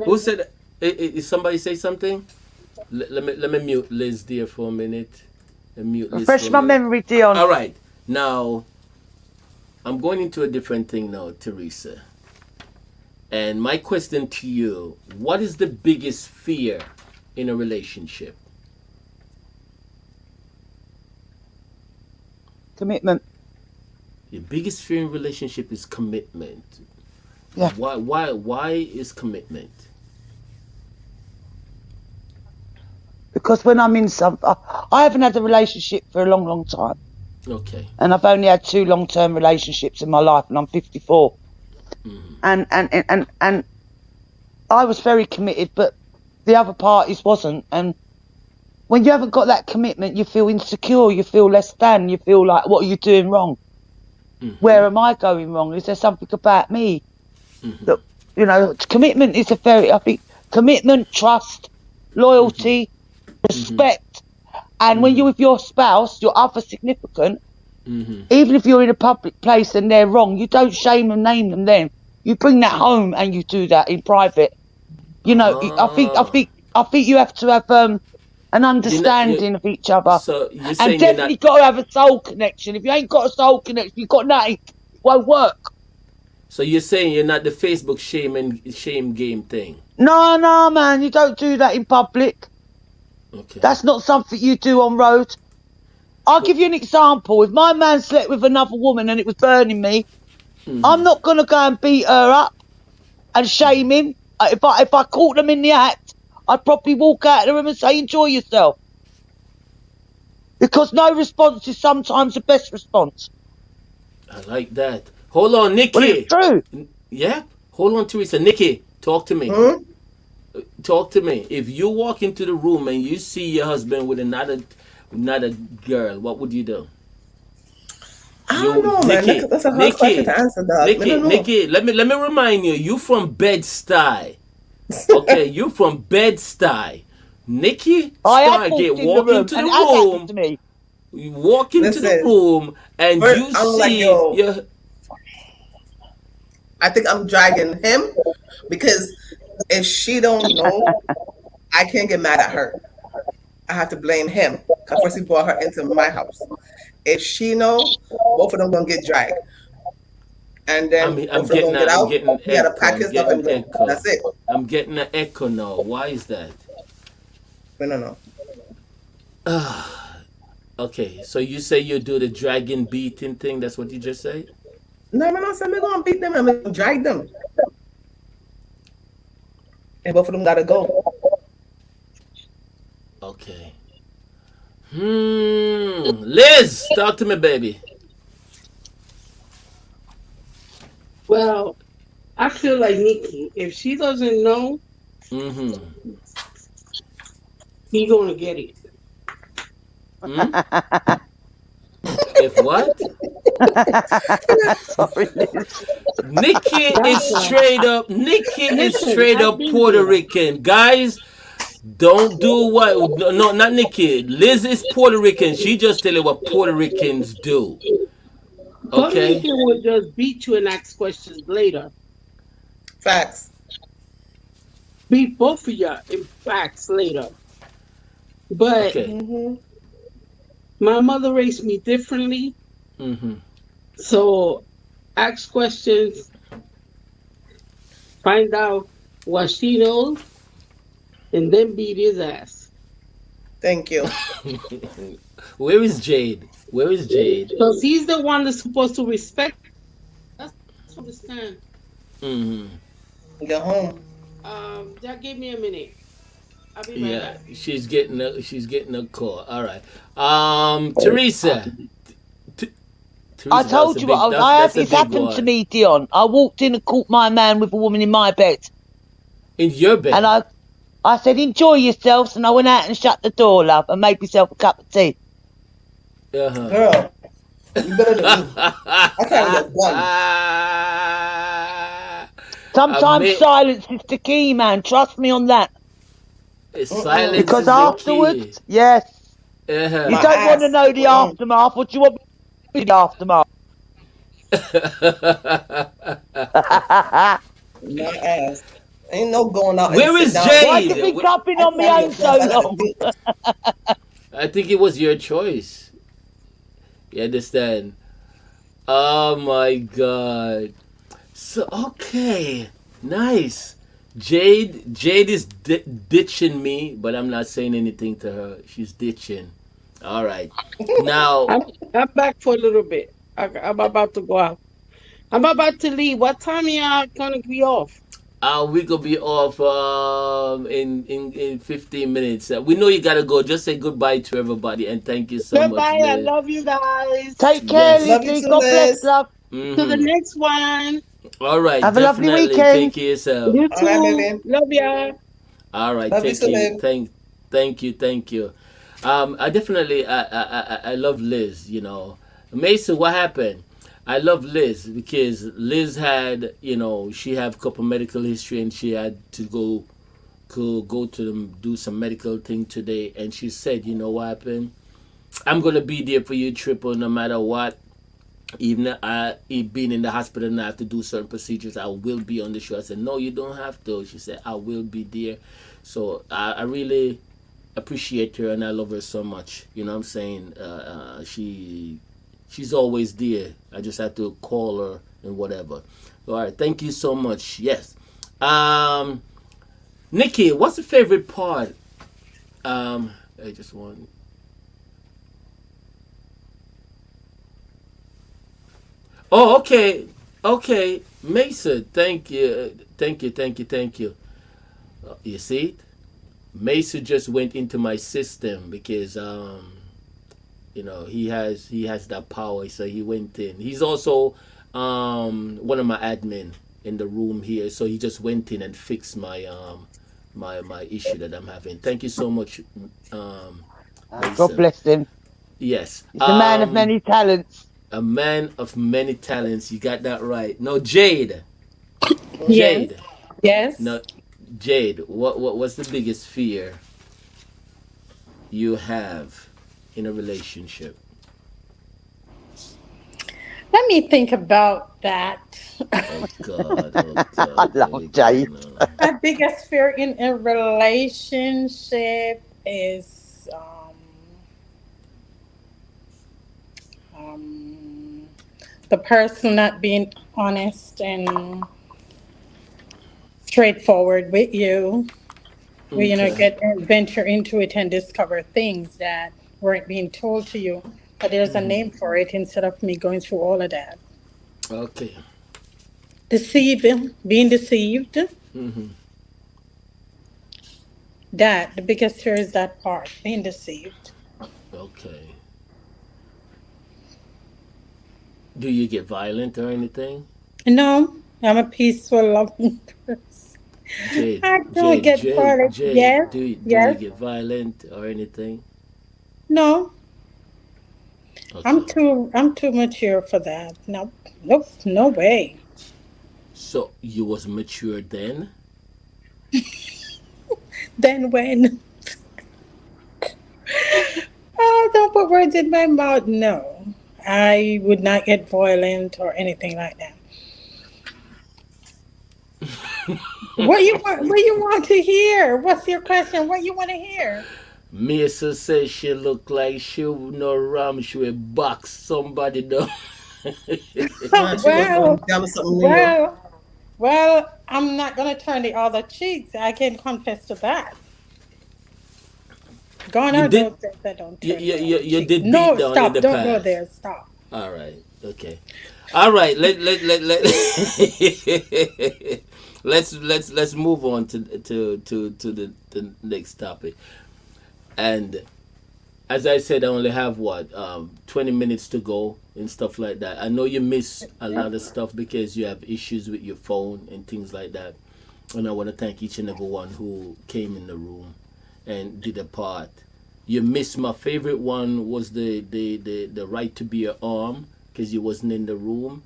B: Who said? Is somebody say something? Let me mute Liz there for a minute. Mute Liz for
F: Refresh
B: a
F: my
B: minute.
F: memory, Dion.
B: All right, now I'm going into a different thing now, Teresa. And my question to you, what is the biggest fear in a relationship?
F: Commitment.
B: The biggest fear in a relationship is commitment.
F: Yeah.
B: Why is commitment?
F: Because when I'm in some, I haven't had a relationship for a long, long time.
B: Okay.
F: And I've only had 2 long-term relationships in my life, and I'm 54.
B: Mm-hmm.
F: And I was very committed, but the other parties wasn't. And when you haven't got that commitment, you feel insecure, you feel less than, you feel like, what are you doing wrong?
B: Mm-hmm.
F: Where am I going wrong? Is there something about me
B: Mm-hmm.
F: that, commitment is I think, commitment, trust,
B: Mm-hmm.
F: loyalty,
B: Mm-hmm.
F: respect. And when
B: Mm-hmm.
F: you're with your spouse, your other significant,
B: Mm-hmm.
F: even if you're in a public place and they're wrong, you don't shame and name them then. You bring that home and you do that in private.
B: Ah.
F: I think you have to have an
B: You're not you.
F: understanding of each other,
B: So you're
F: and
B: saying you're
F: definitely
B: not.
F: got to have a soul connection. If you ain't got a soul connection, you got nothing. It won't work.
B: So you're saying you're not the Facebook shame game thing.
F: No, no, man, you don't do that in public.
B: Okay.
F: That's not something you do on road. I'll
B: But.
F: give you an example. If my man slept with another woman and it was burning me, I'm
B: Mm-hmm.
F: not gonna go and beat her up and shame him. If I caught them in the act, I'd probably walk out of the room and say, "Enjoy yourself," because no response is sometimes the best response.
B: I like that. Hold on,
F: Well, it's
B: Nikki.
F: true.
B: Yeah. Hold on, Teresa. Nikki, talk to me.
D: Hmm?
B: Talk to me. If you walk into the room and you see your husband with another girl, what would you do?
D: I don't
B: You,
D: know, man.
B: Nikki,
D: That's a hard question
B: Nikki,
D: to answer, dog. I
B: Nikki,
D: don't know.
B: Nikki. Let me remind you. You from Bed Stuy. Okay, you from Bed Stuy. Nikki
F: I have
B: Stargate
F: walked in the
B: walk
F: room
B: into the
F: and it has happened
B: room.
F: to me.
B: You walk into the
D: Listen,
B: room and
D: first,
B: you
D: I'm like,
B: see
D: yo,
B: your.
D: I think I'm dragging him because if she don't know, I can't get mad at her. I have to blame him because first he brought her into my house. If she know, both of them gonna get dragged, and then
B: I'm
D: both of them
B: getting
D: gonna get
B: I'm
D: out.
B: getting
D: He gotta
B: echo.
D: pack
B: I'm
D: his stuff
B: getting
D: and go.
B: echo.
D: That's it.
B: I'm getting an echo now. Why is that?
D: No, no, no.
B: Okay, so you say you do the dragon beating thing. That's what you just say.
D: No, man, I said we're gonna beat them and we're gonna drag them, and both of them gotta go.
B: Okay. Liz, talk to me, baby.
C: Well, I feel like Nikki. If she doesn't know,
B: Mm-hmm.
C: he gonna get it.
B: Hmm? If what?
F: Sorry, Liz.
B: Nikki
C: That's
B: is
C: why.
B: straight up. Nikki is
C: Listen,
B: straight
C: I've
B: up
C: been
B: Puerto
C: there.
B: Rican, guys. Don't do what? No, no, not Nikki. Liz is Puerto Rican. She just tell you what Puerto Ricans do.
C: Puerto
B: Okay.
C: Rican will just beat you and ask questions later.
D: Facts.
C: Beat both of you in facts later. But
B: Okay.
D: Hmm.
C: my mother raised me differently.
B: Mm-hmm.
C: So ask questions, find out what she knows, and then beat his ass.
D: Thank you.
B: Where is Jade? Where is Jade?
C: Because he's the one that's supposed to respect. That's what I understand.
B: Mm-hmm.
D: Get home.
C: Just give me a minute. I'll be right
B: Yeah,
C: back.
B: she's getting a call. All right. Teresa. T-
F: I
B: Teresa, that was a
F: told you what
B: big.
F: I was.
B: That's
F: I have.
B: that's a
F: It's
B: big
F: happened to
B: one.
F: me, Dion. I walked in and caught my man with a woman in my bed,
B: In your
F: and
B: bed.
F: I said, "Enjoy yourselves," and I went out and shut the door, love, and made myself a cup of tea.
B: Uh huh.
D: Girl, you better than me. I carry a gun.
B: I
F: Sometimes
B: mean,
F: silence is the key, man. Trust me on that.
D: Mm-mm.
B: silence
F: Because
B: is the
F: afterwards,
B: key.
F: yes, you
B: Uh
D: My
F: don't want to
D: ass.
F: know the
D: Mm-mm.
F: aftermath. What do you want me to do the aftermath?
D: My ass. Ain't no going out and
B: Where
D: sit
B: is
D: down.
F: Why you
B: Jade?
F: been cupping
D: I
F: on my
D: carry a
F: own
D: cross.
F: so
D: I got a
F: long?
D: dick.
B: I think it was your choice. You understand? Oh my god. So okay, nice. Jade is ditching me, but I'm not saying anything to her. She's ditching. All right. Now,
C: I'm back for a little bit. I'm about to go out. I'm about to leave. What time y'all gonna be off?
B: we gonna be off in 15 minutes. We know you gotta go. Just say goodbye to everybody and thank you so much,
C: Goodbye. I
B: Liz.
C: love you guys.
F: Take care,
B: Yes.
D: Love you
F: Lizzie.
D: too,
F: God bless,
D: Liz.
F: love.
C: To the
B: Mm-hmm.
C: next one.
B: All right.
F: Have a lovely
B: Definitely take
F: weekend.
B: care of yourself.
C: You
D: All right,
C: too.
D: baby.
C: Love ya.
B: All right,
D: Love you
B: thank
D: too,
B: you,
D: babe.
B: thank you. I definitely, I love Liz. Mason, what happened? I love Liz because Liz had, she have a couple medical history and she had to go to them do some medical thing today, and she said, you know what happened? I'm gonna be there for you, triple, no matter what. Even being in the hospital and I have to do certain procedures, I will be on the show. I said, no, you don't have to. She said, I will be there. So I really appreciate her and I love her so much. You know what I'm saying? She's always there. I just have to call her and whatever. All right, thank you so much. Yes. Um, Nikki, what's the favorite part? I just want. Oh, okay, okay, Mason. Thank you. You see it? Mason just went into my system because he has that power, so he went in. He's also one of my admin in the room here, so he just went in and fixed my my issue that I'm having. Thank you so much,
F: God
B: Mason.
F: bless him.
B: Yes.
F: He's a man of many talents.
B: A man of many talents. You got that right. No, Jade.
E: Yes.
B: Jade.
E: Yes.
B: No, Jade. What's the biggest fear you have in a relationship?
E: Let me think about that.
B: Oh God. Oh
F: I
B: God. Here we
F: love
B: go
F: Jade.
B: now.
E: My biggest fear in a relationship is um, the person not being honest and straightforward with you. We,
B: Okay.
E: get venture into it and discover things that weren't being told to you. But there's a name for it instead of me going through all of that.
B: Okay.
E: Deceiving, being deceived.
B: Hmm.
E: That the biggest fear is that part, being deceived.
B: Okay. Do you get violent or anything?
E: No, I'm a peaceful, loving person.
B: Jade,
E: I don't
B: Jade,
E: get
B: Jade,
E: violent.
B: Jade,
E: Yes,
B: do you
E: yes.
B: get violent or anything?
E: No,
B: Okay.
E: I'm too mature for that. No, nope, no way.
B: So you was mature then?
E: Then when? Oh, don't put words in my mouth. No, I would not get violent or anything like that. What you want to hear? What's your question? What you want to hear?
B: Mesa says she look like she would no ram, she would box somebody down.
D: Man, she was
E: well,
D: going down with something new.
E: well, well. I'm not gonna turn the other cheeks. I can confess to that. Gone
B: You
E: are
B: did
E: those days that don't
B: you,
E: turn
B: you,
E: the
B: you,
E: other
B: you
E: cheek.
B: did beat
E: No,
B: down in
E: stop.
B: the
E: Don't go
B: past.
E: there. Stop.
B: All right. Okay. All right. Let let's move on to the next topic. And as I said, I only have 20 minutes to go and stuff like that. I know you miss a lot of stuff because you have issues with your phone and things like that. And I want to thank each and every one who came in the room and did a part. You missed my favorite one was the right to be an arm because you wasn't in the room.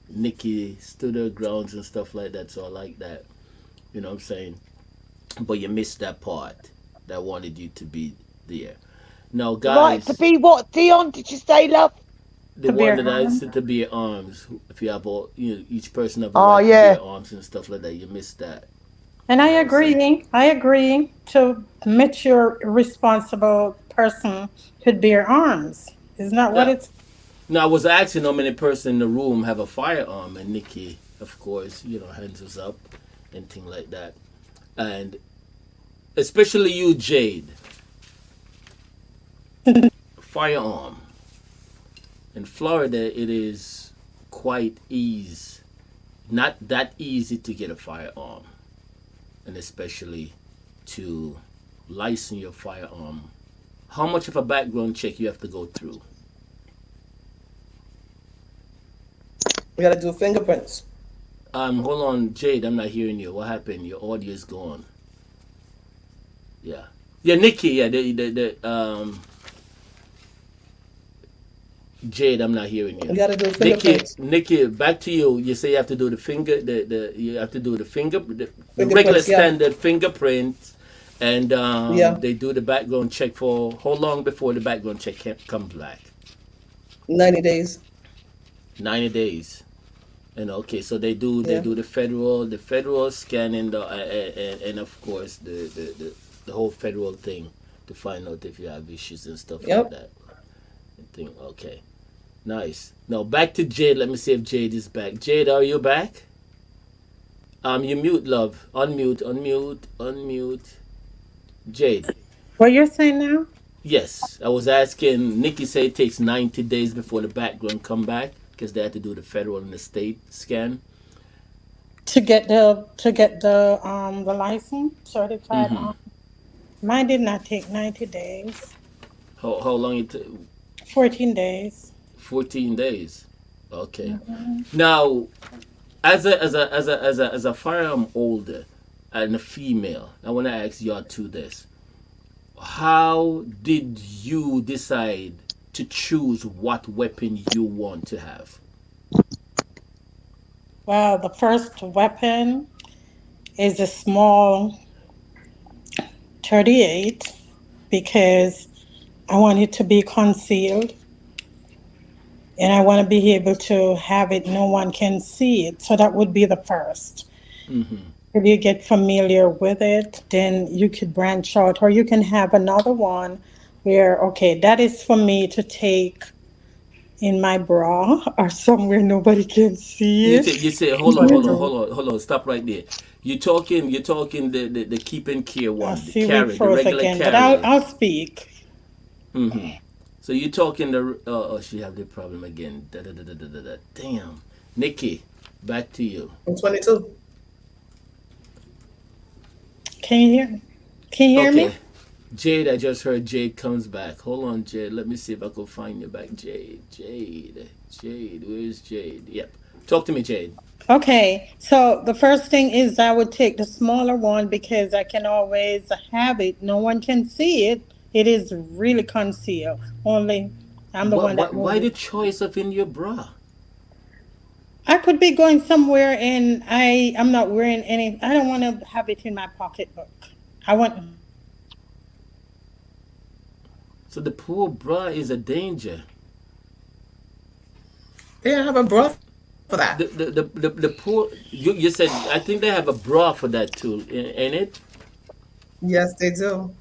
B: Nikki stood her grounds and stuff like that, so I like that. You know what I'm saying? But you missed that part that wanted you to be there. Now,
F: The right to
B: guys,
F: be what, Dion? Did you say, love?
B: the
E: To
B: one
E: bear
B: that I
E: harm.
B: said to be at arms, if you have all, each person have a
F: Oh,
B: right to be
F: yeah.
B: at arms and stuff like that, you missed that.
E: And
B: You
E: I
B: know what I'm saying?
E: agree. I agree. To mature, responsible person could bear arms. Isn't that what
B: Now,
E: it's?
B: now I was asking how many person in the room have a firearm, and Nikki, of course, hands was up and thing like that, and especially you, Jade, firearm. In Florida, it is quite easy, not that easy to get a firearm, and especially to license your firearm. How much of a background check you have to go through?
D: We gotta do fingerprints.
B: Hold on, Jade, I'm not hearing you. What happened? Your audio is gone. Yeah, yeah, Nikki, yeah, Jade, I'm not hearing
D: We
B: you.
D: gotta do
B: Nikki,
D: fingerprints.
B: Nikki, back to you. You say you have to do the you have to do the regular
D: Fingerprints, yeah.
B: standard fingerprints, and
D: Yeah.
B: they do the background check for how long before the background check comes back?
D: 90 days.
B: 90 days. And okay, so they
D: Yeah.
B: do the federal scanning and of course the whole federal thing to find out if you have issues and stuff like
D: Yep.
B: that. Thing okay. Nice. Now back to Jade. Let me see if Jade is back. Jade, are you back? You mute, love. Unmute, unmute, unmute. Jade.
E: What you're saying now?
B: Yes, I was asking. Nikki said it takes 90 days before the background come back because they had to do the federal and the state scan.
E: To get the license certified.
B: Mm-hmm.
E: Mine did not take 90 days.
B: How long it?
E: 14 days.
B: 14 days. Okay. Now, as a firearm holder, and a female. I want to ask y'all two this. How did you decide to choose what weapon you want to have?
E: Well, the first weapon is a small 38 because I want it to be concealed and I want to be able to have it, no one can see it. So that would be the first.
B: Mm-hmm.
E: If you get familiar with it, then you could branch out, or you can have another one where, okay, that is for me to take in my bra or somewhere nobody can see it.
B: You say, hold on, hold on,
E: But
B: hold on, hold on, stop right there. You're talking the keep and care
E: I
B: one, the
E: see we
B: carry, the
E: froze
B: regular
E: again, but I'll
B: carry.
E: I'll speak.
B: Mm-hmm. So you're talking the oh, she have the problem again. Da, da, da, da, da, da, da. Damn, Nikki, back to you.
D: I'm 22.
E: Can you hear? Can you hear
B: Okay,
E: me?
B: Jade, I just heard Jade comes back. Hold on, Jade. Let me see if I can find you back. Jade, where's Jade? Yep. Talk to me, Jade.
E: Okay, so the first thing is I would take the smaller one because I can always have it. No one can see it. It is really concealed. Only I'm the one that
B: Why
E: hold
B: the
E: it.
B: choice of in your bra?
E: I could be going somewhere and I'm not wearing any. I don't want to have it in my pocketbook. I want.
B: So the poor bra is a danger.
D: They didn't have a bra for that.
B: The poor you said I think they have a bra for that too, ain't it?
D: Yes, they do.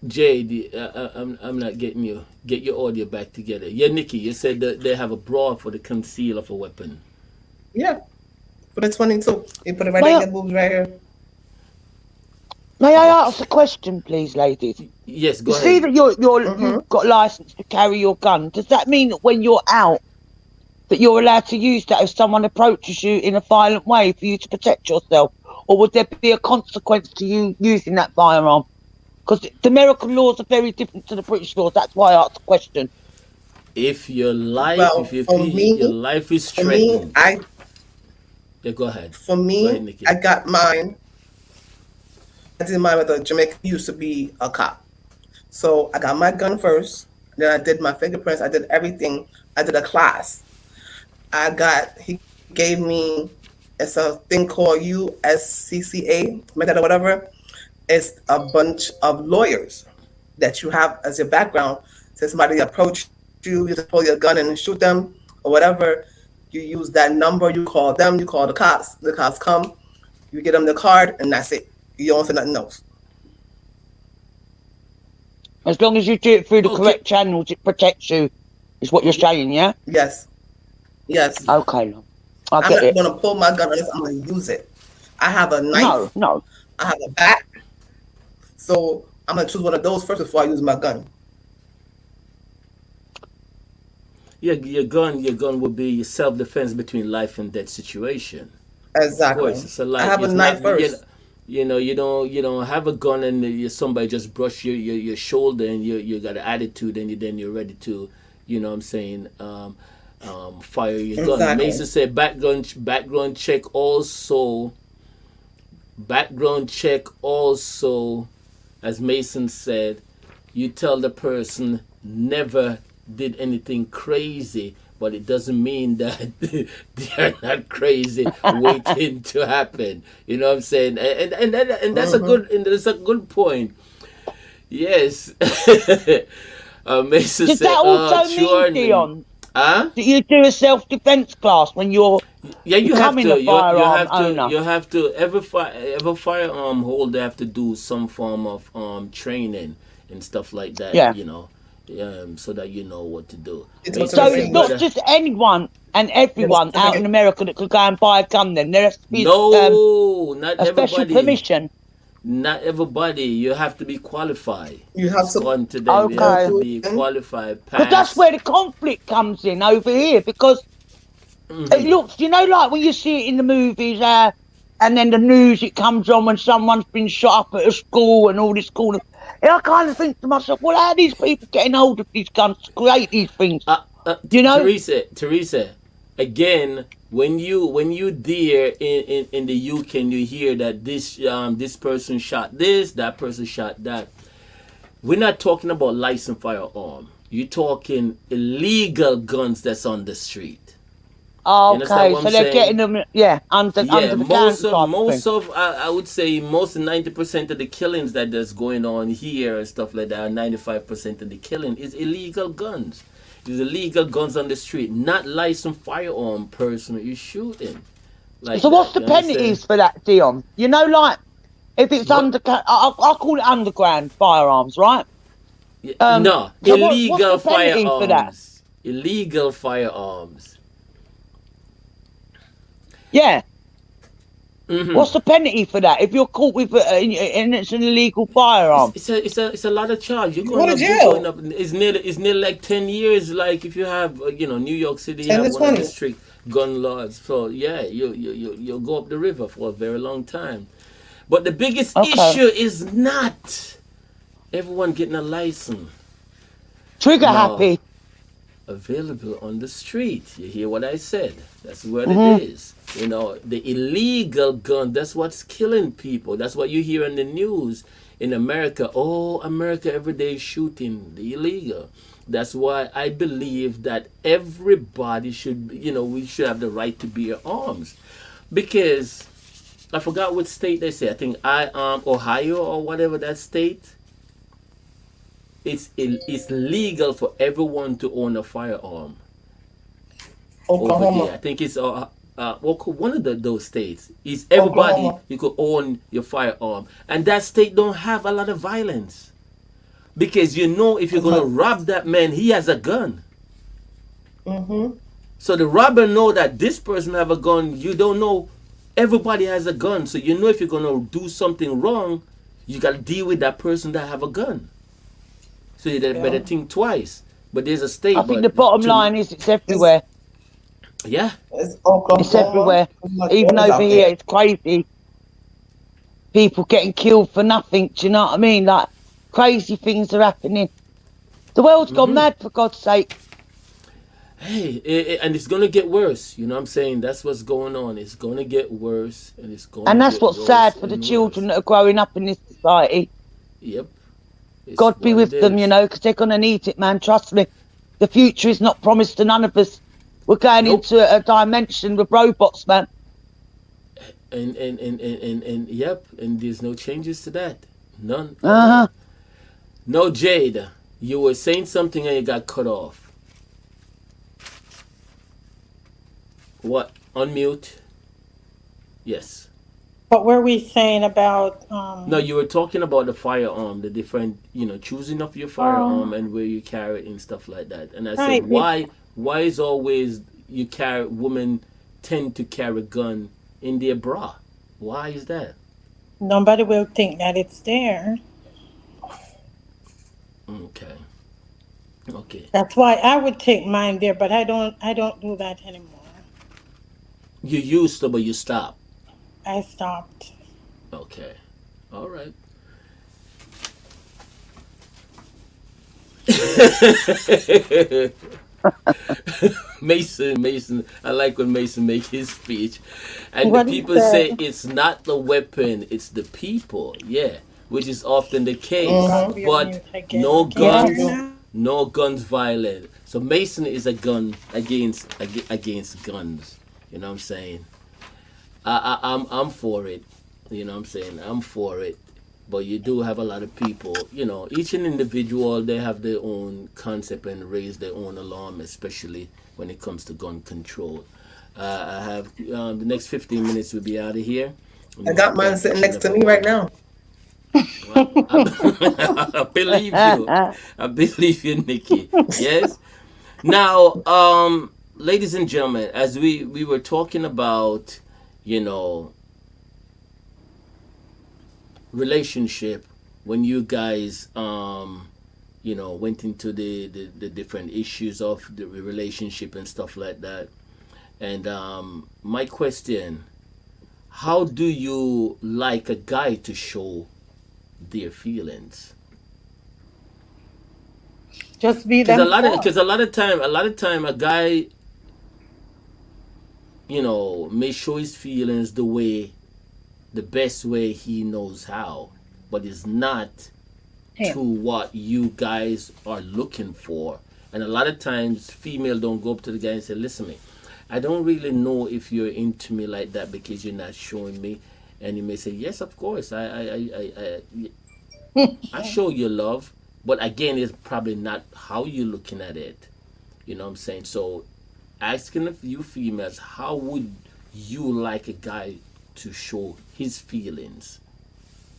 B: Jade, I'm not getting you. Get your audio back together. Yeah, Nikki, you said that they have a bra for the conceal of a weapon.
D: Yeah, for the 22. You put it right
F: May
D: in
F: I,
D: your boobs right here.
F: may I ask
B: Okay.
F: a question, please, ladies?
B: Yes,
F: You
B: go
F: see
B: ahead.
F: that
D: Mm-hmm.
F: you've got license to carry your gun. Does that mean that when you're out, that you're allowed to use that if someone approaches you in a violent way for you to protect yourself, or would there be a consequence to you using that firearm? Because the American laws are very different to the British laws. That's why I asked the question.
B: If your life,
D: Well,
B: if you feel your life is
D: for me,
B: threatened,
D: I
B: yeah, go ahead.
D: for
B: Go ahead,
D: me, I
B: Nikki.
D: got mine. I did mine with a Jamaican used to be a cop. So I got my gun first. Then I did my fingerprints. I did everything. I did a class. He gave me, it's a thing called USCCA, method or whatever. It's a bunch of lawyers that you have as your background. So somebody approach you, you just pull your gun and shoot them or whatever. You use that number, you call them, you call the cops. The cops come, you get them the card, and that's it. You don't say nothing else.
F: As long as you do it through the
B: Okay.
F: correct channels, it protects you, is what you're
B: Y-
F: saying, yeah?
D: Yes, yes.
F: Okay, love. I
D: I'm
F: get
D: not
F: it.
D: gonna pull my gun unless I'm gonna use it. I have a
F: No,
D: knife,
F: no.
D: I have a bat, so I'm gonna choose one of those first before I use my gun.
B: Yeah, your gun would be self defense between life and death situation. Of course,
D: Exactly.
B: it's a
D: I
B: life.
D: have a
B: It's
D: knife
B: not
D: first.
B: you don't have a gun and somebody just brush your shoulder and you got an attitude and then you're ready to what I'm saying fire your gun.
D: Exactly.
B: Mason said background check also as Mason said, you tell the person never did anything crazy, but it doesn't mean that they're not crazy waiting to happen. You know what I'm saying? And that's a
D: Hmm.
B: good point. Yes. Mason
F: Does that
B: said,
F: also mean,
B: surely.
F: Dion,
B: Huh?
F: that you do a self-defense class when you're
B: Yeah, you have
F: becoming a
B: to. You
F: firearm
B: have to.
F: owner?
B: You have to. Every firearm holder have to do some form of training and stuff like that.
F: Yeah.
B: So that you know what to do.
D: You go to
B: Mason
F: So
D: the
F: it's
B: said,
F: not
D: range.
B: brother,
F: just anyone and
D: Get a
F: everyone out in
D: certificate.
F: America that could go and buy a gun then. There has to be
B: no, not
F: a special
B: everybody.
F: permission.
B: Not everybody. You have to be qualified.
D: You have
B: It's
D: to
B: gone to them. You
D: go
B: have to
F: Okay.
D: through
B: be
D: again.
B: qualified.
F: Because that's
B: Pass.
F: where the conflict comes in over here. Because it
B: Hmm.
F: looks, like when you see it in the movies, and then the news it comes on when someone's been shot up at a school and all this cool. And I kind of think to myself, well, how are these people getting hold of these guns to create these things? You know?
B: Teresa. Again, when you there in the UK and you hear that this person shot this, that person shot that, we're not talking about licensed firearm. You're talking illegal guns that's on the street. You understand
F: Okay,
B: what I'm
F: so they're getting
B: saying?
F: them, yeah,
B: Yeah,
F: under the counter type of thing.
B: I would say most 90% of the killings that's going on here and stuff like that, 95% of the killing is illegal guns. There's illegal guns on the street, not licensed firearm person you're shooting like
F: So what's
B: that.
F: the
B: You understand?
F: penalties for that, Dion? You know, like if it's
B: What?
F: I'll call it underground firearms, right?
B: No,
F: So what's
B: illegal
F: the penalty for that?
B: firearms. Illegal firearms.
F: Yeah,
B: Hmm.
F: what's the penalty for that if you're caught with and it's an illegal firearm?
B: It's a lot of charge. You're
D: You go
B: going
D: to
B: up. You're going
D: jail.
B: up. It's nearly like 10 years. Like if you have New York City, you
D: 10
B: have
D: to
B: one of the
D: 20.
B: strict gun laws. So yeah, you'll go up the river for a very long time. But the biggest
F: Okay.
B: issue is not everyone getting a license.
F: Trigger
B: No,
F: happy.
B: available on the street. You hear what I said? That's what it
F: Hmm.
B: is. The illegal gun, that's what's killing people. That's what you hear in the news in America. Oh, America every day is shooting the illegal. That's why I believe that everybody should, we should have the right to bear arms. Because I forgot what state they say. I think Ohio or whatever that state. It's legal for everyone to own a firearm over there. I
D: Oklahoma.
B: think it's one of those states. Is everybody
D: Oklahoma.
B: you could own your firearm, and that state don't have a lot of violence because if you're gonna rob that man, he has a gun.
D: Mm-hmm.
B: So the robber know that this person have a gun. You don't know. Everybody has a gun, so if you're gonna do something wrong, you gotta deal with that person that have a gun. So you better
D: Yeah.
B: think twice. But there's a
F: I
B: state,
F: think the
B: but
F: bottom
B: to
F: line is it's
D: It's,
F: everywhere.
B: yeah.
D: it's
F: It's
D: Oklahoma.
F: everywhere.
D: There's much
F: Even
D: orders
F: over
D: out
F: here,
D: there.
F: it's crazy. People getting killed for nothing. Do you know what I mean? Like crazy things are happening. The world's gone
B: Hmm.
F: mad, for God's sake.
B: Hey, and it's gonna get worse. You know what I'm saying? That's what's going on. It's gonna get worse, and it's gonna
F: And that's
B: get
F: what's
B: worse
F: sad for the
B: and
F: children
B: worse.
F: that are growing up in this society.
B: Yep, it's
F: God be
B: what it
F: with them,
B: is.
F: because they're going to need it, man. Trust me. The future is not promised to none of us. We're going
B: Nope.
F: into a dimension with robots, man.
B: And yep, and there's no changes to that. None at
F: Uh huh.
B: all. No, Jade, you were saying something and you got cut off. What? Unmute. Yes.
E: What were we saying about
B: No, you were talking about the firearm, the different, choosing of your firearm
E: um
B: and where you carry it and stuff like that. And I said,
E: right, we,
B: why is always women tend to carry gun in their bra? Why is that?
E: nobody will think that it's there.
B: Okay, okay.
E: That's why I would take mine there, but I don't do that anymore.
B: You used to, but you stopped.
E: I stopped.
B: Okay, all right. Mason. I like when Mason make his speech, and the
E: What he
B: people say
E: said.
B: it's not the weapon, it's the people. Yeah, which is often the case.
E: Got
D: Mm-hmm.
E: me on
B: But
E: mute again.
B: no
E: Can you
F: Yeah.
E: hear
B: guns,
E: now?
B: no guns violent. So Mason is a gun against guns. You know what I'm saying? I'm for it. You know what I'm saying? I'm for it. But you do have a lot of people, each an individual, they have their own concept and raise their own alarm, especially when it comes to gun control. I have the next 15 minutes we'll be out of here. I'm
D: I
B: going to
D: got
B: go
D: mine
B: and
D: sitting
B: fetch
D: next to
B: another
D: me right
B: one.
D: now.
B: Well, I believe you. I believe you, Nikki. Yes. Now, ladies and gentlemen, as we were talking about, you know, relationship, when you guys went into the different issues of the relationship and stuff like that. And my question, how do you like a guy to show their feelings?
E: Just be
B: Because
E: themselves.
B: a lot of time a guy, may show his feelings the best way he knows how, but it's not
E: Yeah.
B: to what you guys are looking for. And a lot of times, female don't go up to the guy and say, "Listen, me, I don't really know if you're into me like that because you're not showing me." And you may say, "Yes, of course, I show you love," but again, it's probably not how you're looking at it. You know what I'm saying? So, asking of you females, how would you like a guy to show his feelings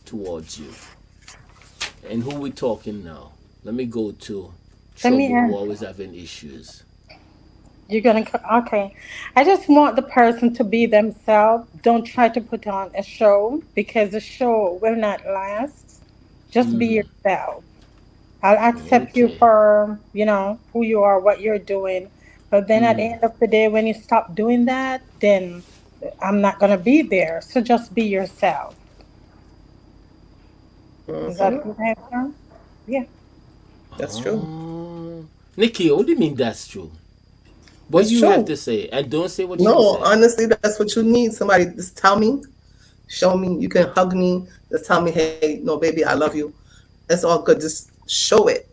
B: towards you? And who we talking now? Let me go to
E: Let me
B: Trouble who
E: ask.
B: always having issues.
E: You're gonna okay. I just want the person to be themselves. Don't try to put on a show because the show will not last. Just be
B: Mm-hmm.
E: yourself. I'll accept you
B: Okay.
E: for, who you are, what you're doing. But then at the
B: Mm-hmm.
E: end of the day, when you stop doing that, then I'm not gonna be there. So just be yourself. Is that a
D: Hmm.
E: good answer? Yeah.
D: That's true.
B: Oh. Nikki, what do you mean that's true? What
D: It's
B: you have
D: true.
B: to say? And don't say what she
D: No,
B: said.
D: honestly, that's what you need. Somebody just tell me, show me. You can hug me. Just tell me, hey, no, baby, I love you. It's all good. Just show it.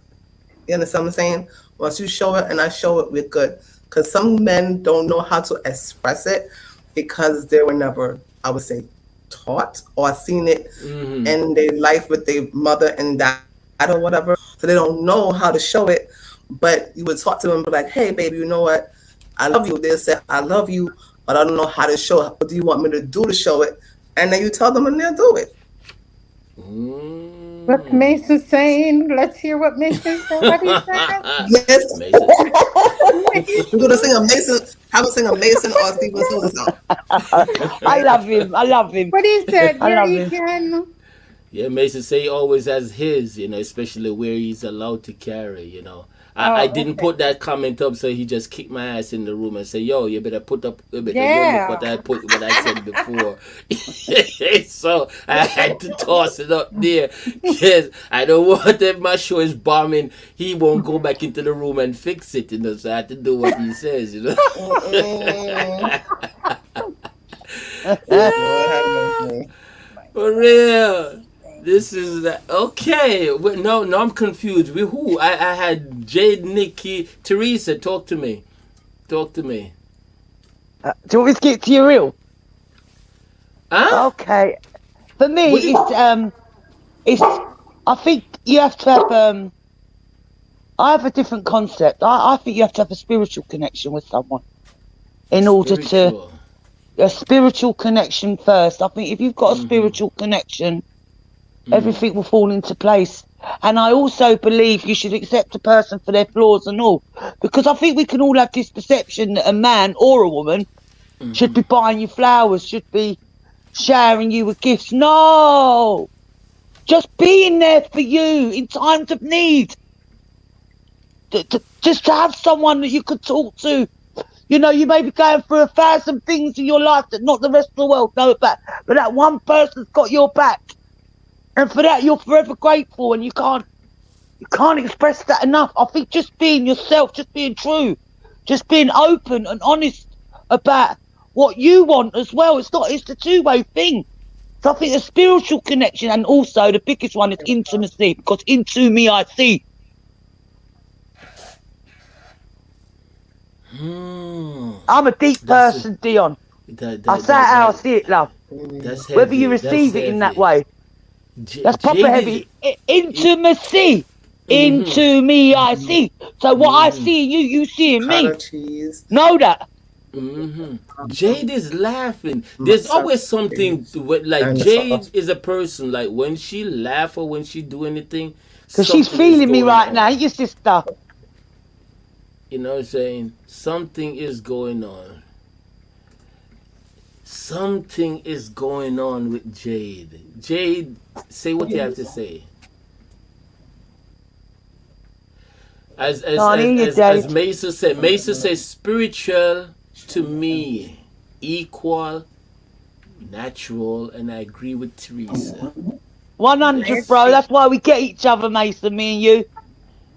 D: You understand what I'm saying? Once you show it and I show it, we're good. Because some men don't know how to express it because they were never, I would say, taught or seen it
B: Mm-hmm.
D: in their life with their mother and dad or whatever. So they don't know how to show it. But you would talk to them and be like, hey, baby, you know what? I love you. They'll say, I love you, but I don't know how to show it. What do you want me to do to show it? And then you tell them and they'll do it.
E: What's
B: Mm.
E: Mason saying? Let's hear what Mason said. What he said?
D: Yes.
B: Mason.
D: We're gonna sing a Mason, have a sing a Mason or Stephen Stills song.
F: I love him. I love him.
E: What he said
F: I
E: here
F: love him.
E: again.
B: Yeah, Mason say he always has his, especially where he's allowed to carry. I
E: Oh,
B: didn't
E: okay.
B: put that comment up, so he just kicked my ass in the room and say, "Yo, you better put up, you better go look
E: Yeah.
B: what I said before." So I had to toss it up there because I don't want if my show is bombing, he won't go back into the room and fix it. So I had to do what he says.
D: Mm-mm. Lord have mercy.
B: For real. This is okay. Wait, no, no, I'm confused. With who? I had Jade, Nikki, Teresa. Talk to me. Talk to me.
F: Do you want me to get to your real?
B: Huh?
F: Okay. For
B: What
F: me,
B: did?
F: it's. I think you have to have. I have a different concept. I think you have to have a spiritual connection with someone in order to
B: Spiritual.
F: a spiritual connection first. I think if you've got a
B: Mm-hmm.
F: spiritual connection,
B: Mm-hmm.
F: everything will fall into place. And I also believe you should accept a person for their flaws and all, because I think we can all have this perception that a man or a woman should
B: Mm-hmm.
F: be buying you flowers, should be showering you with gifts. No, just being there for you in times of need. Just to have someone that you could talk to. You may be going through 1,000 things in your life that not the rest of the world know about, but that one person's got your back. And for that, you're forever grateful, and you can't express that enough. I think just being yourself, just being true, just being open and honest about what you want as well. It's a two-way thing. So I think a spiritual connection, and also the biggest one is intimacy, because into me I see.
B: Hmm.
F: I'm a deep
B: That's
F: person, Dion.
B: that
F: I
B: that
F: say it
B: that
F: how I
B: that
F: see it, love.
B: that's
F: Whether you
B: heavy. That's
F: receive it in that
B: heavy.
F: way, that's proper
B: Jade is.
F: heavy. Intimacy.
B: Mm-hmm.
F: Into me I see. So what I
B: Mm-hmm.
F: see in you, you see in me.
D: Cottage cheese,
F: Know that.
B: Mm-hmm. Jade is laughing. There's always
D: mozzarella
B: something
D: cheese,
B: like
D: and the
B: Jade
D: sauce.
B: is a person. Like when she laugh or when she do anything,
F: Because she's
B: something is
F: feeling me
B: going
F: right now,
B: on.
F: ain't your sister?
B: You know what I'm saying? Something is going on. Something is going on with Jade. Jade, say what you have to say. As as
F: Can't
B: as
F: hear you,
B: as, as
F: Jade.
B: Mesa said, Mesa says spiritual to me equal natural, and I agree with Teresa.
F: 100, bro. That's why we get each other, Mason, me and you.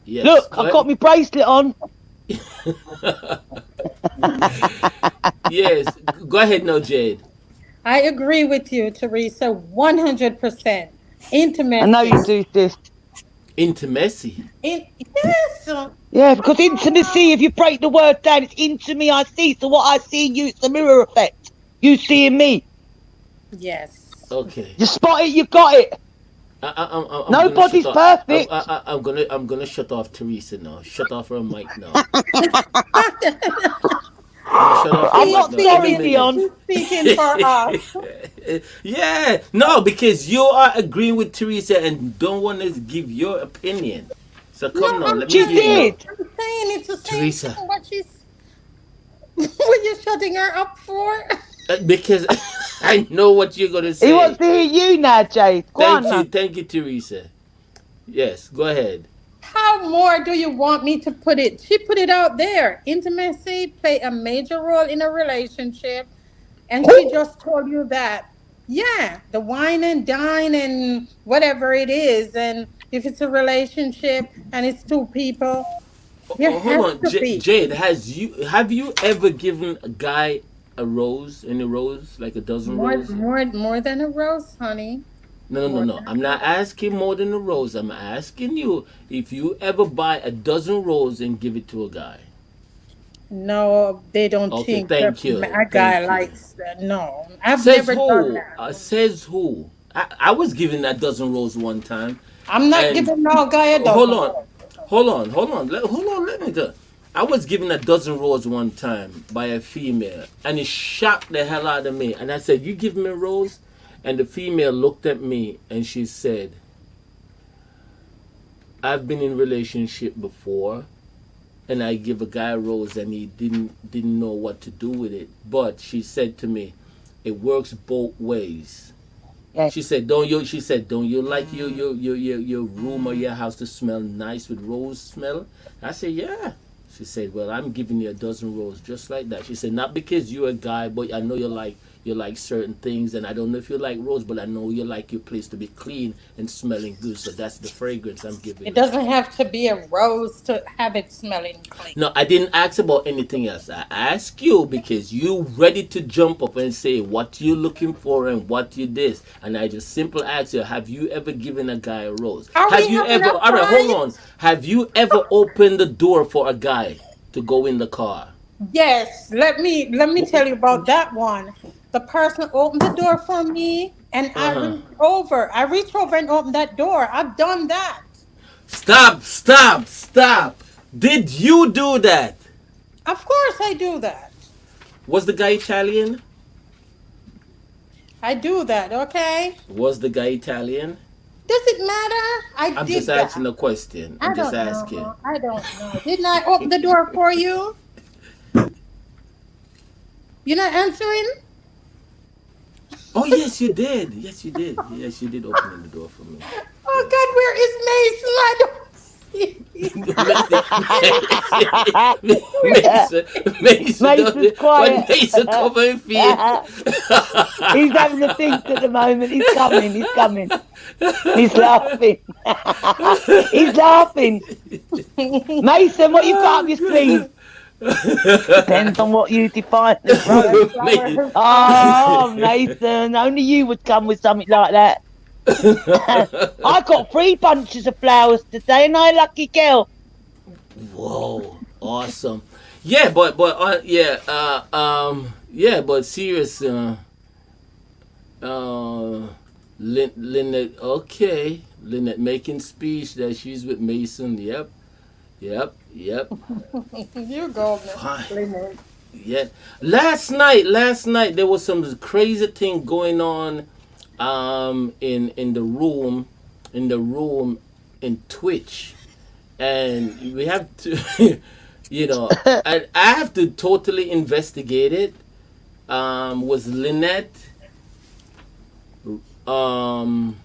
B: Yes.
F: Look, I've got my bracelet on.
B: Yes. Go ahead now, Jade.
E: I agree with you, Teresa, 100%.
F: I know you
E: Intimacy.
F: do this.
B: Intimacy.
E: Yes.
F: Yeah, because intimacy, if you break the word down, it's into me I see. So what I see in you, it's the mirror effect. You see in me.
E: Yes.
B: Okay.
F: You spot it, you got it.
B: I'm gonna shut
F: Nobody's
B: off.
F: perfect.
B: I'm gonna shut off Teresa now. Shut off her mic now. I'm gonna shut off her
F: I'm
E: She's
B: mic
F: not
B: now. Every
F: sorry,
E: speaking.
B: minute.
F: Dion.
E: She's speaking for us.
B: Yeah. No, because you are agreeing with Teresa and don't want to give your opinion. So
E: No,
B: come now.
E: I'm
B: Let me
F: She
B: hear you
E: saying,
B: now.
F: did.
E: I'm saying it's the same thing.
B: Teresa.
E: What she's, what you shutting her up for?
B: Because I know what you're gonna
F: He wants
B: say.
F: to hear you now, Jade. Go on now.
B: Thank you, Teresa. Yes, go ahead.
E: How more do you want me to put it? She put it out there. Intimacy play a major role in a relationship, and she just told you that. Yeah, the wine and dine and whatever it is, and if it's a relationship and it's two people, there
B: Oh, hold
E: has
B: on,
E: to be
B: Jade. Have you ever given a guy a rose, any rose, like a dozen rose?
E: more than a rose, honey.
B: No, no, no,
E: More
B: no.
E: than
B: I'm
E: a
B: not
E: rose.
B: asking more than a rose. I'm asking you if you ever buy a dozen rose and give it to a guy.
E: No, they don't
B: Okay,
E: think that
B: thank you,
E: a guy
B: thank you.
E: likes that. No, I've
B: Says
E: never done
B: who?
E: that.
B: Says who? I was given that dozen rose one time,
E: I'm not
B: and
E: giving no guy a
B: hold
E: dozen
B: on,
E: roses.
B: hold on. Let me go. I was given a dozen rose one time by a female, and it shocked the hell out of me. And I said, "You give me a rose?" And the female looked at me and she said, "I've been in relationship before, and I give a guy a rose, and he didn't know what to do with it. But she said to me, it works both ways."
F: Yes.
B: She said, "Don't you?" She said, "Don't you like your room or your house to smell nice with rose smell?" I said, "Yeah." She said, "Well, I'm giving you a dozen roses just like that." She said, "Not because you're a guy, but I know you like certain things, and I don't know if you like rose, but I know you like your place to be clean and smelling good. So that's the fragrance I'm
E: It
B: giving you."
E: doesn't have to be a rose to have it smelling clean.
B: No, I didn't ask about anything else. I asked you because you ready to jump up and say what you looking for and what you this. And I just simply asked you, have you ever given a guy a rose?
E: Are
B: Have
E: we
B: you
E: having
B: ever,
E: a
B: all right, hold on.
E: fight?
B: Have you ever opened the door for a guy to go in the car?
E: Yes. Let me tell you about that one. The person opened the door for me, and I
B: Uh-huh.
E: reached over. I reached over and opened that door. I've done that.
B: Stop. Did you do that?
E: Of course, I do that.
B: Was the guy Italian?
E: I do that. Okay.
B: Was the guy Italian?
E: Does it matter? I
B: I'm just
E: did
B: asking
E: that.
B: a question. I'm
E: I
B: just
E: don't
B: asking.
E: know. I don't know. Didn't I open the door for you? You're not answering?
B: Oh yes, you did. Yes, you did. Yes, you did open the door for me.
E: Oh
B: Yes.
E: God, where is Mason? I don't see.
B: Mason,
F: Mason's
B: when
F: quiet.
B: Mason covering feet.
F: He's having a think at the moment. He's coming. He's coming. He's laughing. He's laughing. Mason, what you got up your sleeve? Depends on what you define as rose.
B: Mason.
E: Sunflower.
F: Oh, Mason, only you would come with something like that. I got 3 bunches of flowers today, and I lucky girl.
B: Whoa, awesome. Yeah, but serious. Uh, Lynette. Okay, Lynette making speech that she's with Mason. Yep.
E: You go,
B: Fine.
E: Lynette.
B: Yeah. Last night there was some crazy thing going on in the room in Twitch. And we have to I have to totally investigate it. Was Lynette, um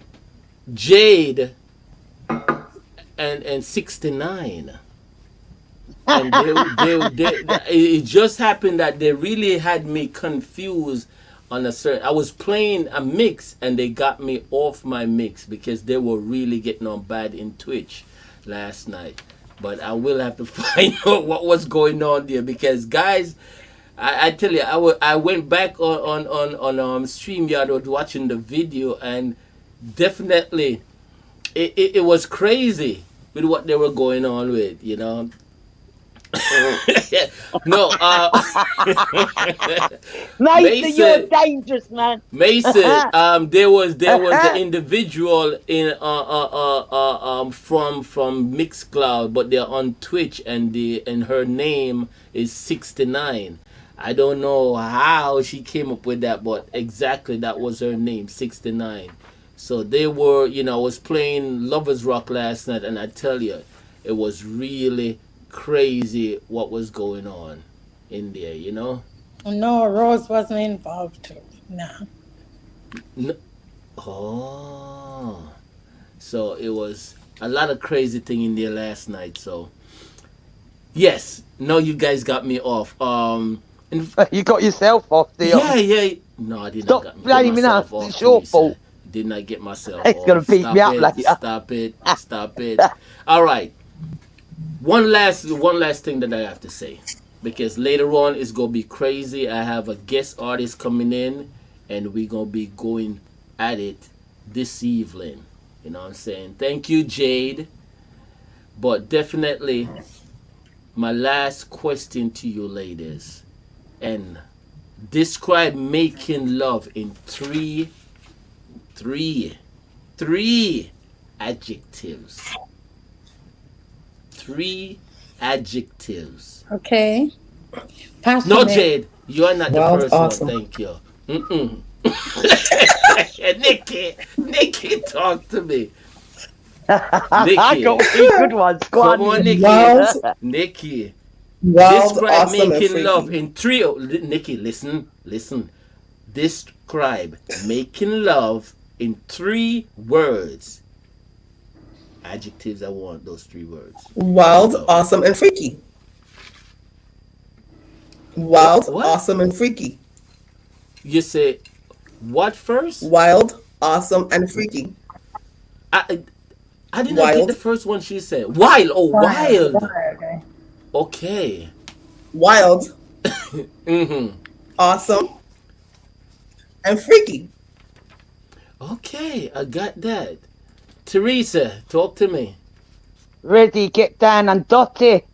B: Jade, and 69, and it just happened that they really had me confused on a certain. I was playing a mix and they got me off my mix because they were really getting on bad in Twitch last night. But I will have to find out what was going on there because guys, I tell you, I went back on StreamYard, was watching the video, and definitely it was crazy with what they were going on with, you know. No,
F: Mason, you're a
B: Mason,
F: dangerous man.
B: Mason, there was an individual in from Mixcloud, but they're on Twitch, and her name is 69. I don't know how she came up with that, but exactly that was her name, 69. So they were, I was playing Lovers Rock last night, and I tell you, it was really crazy what was going on in there, you know.
E: No, Rose wasn't involved too. No.
B: N- Oh, so it was a lot of crazy thing in there last night. So yes, no, you guys got me off. And
F: You got yourself off,
B: yeah,
F: Dion.
B: yeah. No, I did not
F: Stop
B: get
F: blaming us.
B: myself off,
F: It's your
B: Teresa.
F: fault.
B: Did not get myself
F: He's gonna
B: off.
F: beat me
B: Stop
F: up
B: it.
F: later.
B: Stop it. Stop it. All right. One last thing that I have to say, because later on it's gonna be crazy. I have a guest artist coming in, and we're gonna be going at it this evening. You know what I'm saying? Thank you, Jade. But definitely, my last question to you, ladies, and describe making love in three, three adjectives. Three adjectives.
E: Okay.
B: No,
E: Passionate.
B: Jade, you are not the
D: Wild,
B: first one.
D: awesome.
B: Thank you. Mm-mm. Nikki, talk to me.
F: I
B: Nikki,
F: got a few good ones. Go
B: come
F: on.
B: on, Nikki.
D: Wild,
B: Nikki,
D: wild,
B: describe
D: awesome, and
B: making love
D: freaky.
B: in three. Nikki, listen. Describe making love in 3 words. Adjectives. I want those 3 words. Here we
D: Wild,
B: go.
D: awesome, and freaky.
B: What?
D: Wild,
B: What?
D: awesome, and freaky.
B: You say what first?
D: Wild, awesome, and freaky.
B: I I did not get the
D: Wild,
B: first one she said. Wild. Oh,
E: Wild.
B: wild.
E: Wild.
B: Okay.
D: wild,
B: Mm-hmm.
D: awesome, and freaky.
B: Okay, I got that. Teresa, talk to me.
F: Ready, get down and dirty.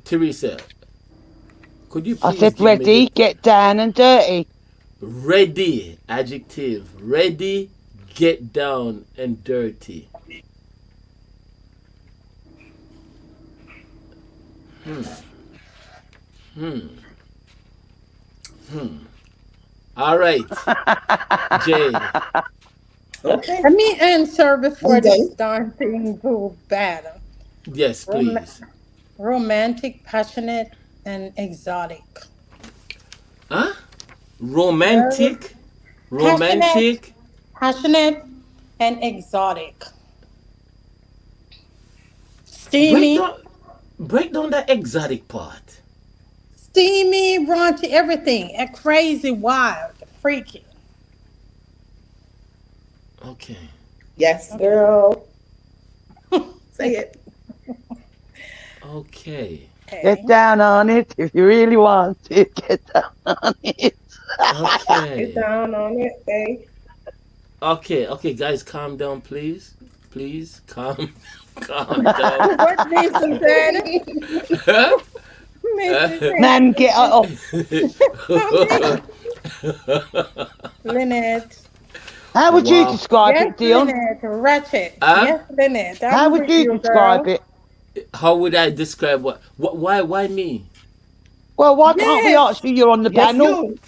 B: Teresa, could you
F: I
B: please
F: said
B: give me
F: ready,
B: the
F: get down and dirty.
B: ready adjective? Ready, get down and dirty. All right, Jade.
D: Okay,
E: Let me answer before
D: I'm
E: this
D: done.
E: darn thing go bad.
B: Yes,
E: Rom-
B: please.
E: romantic, passionate, and exotic.
B: Huh?
E: Very
B: Romantic,
E: passionate,
B: romantic.
E: passionate, and exotic.
B: Break
E: Steamy,
B: down, break down the exotic part.
E: steamy, raunchy, everything. And crazy, wild, freaky.
B: Okay.
D: Yes,
E: Okay.
D: girl. Say it.
B: Okay.
F: Get
E: Okay.
F: down on it if you really want to. Get down on it.
D: Get
B: Okay.
D: down on it, babe.
B: Okay, guys, calm down, please. Please, calm down.
E: What Mason said?
B: Huh?
E: Mason said.
F: Man, get off.
E: Lynette.
F: How would you
B: Wow.
F: describe
E: Yes,
F: it, Dion?
E: Lynette. Ratchet.
B: Huh?
E: Yes, Lynette.
F: How
E: I'm
F: would
E: with
F: you
E: you,
F: describe
E: girl.
F: it?
B: How would I describe what why me?
F: Well, why can't we
E: Yes.
F: ask you? You're on the
D: Yes,
F: panel.
D: you.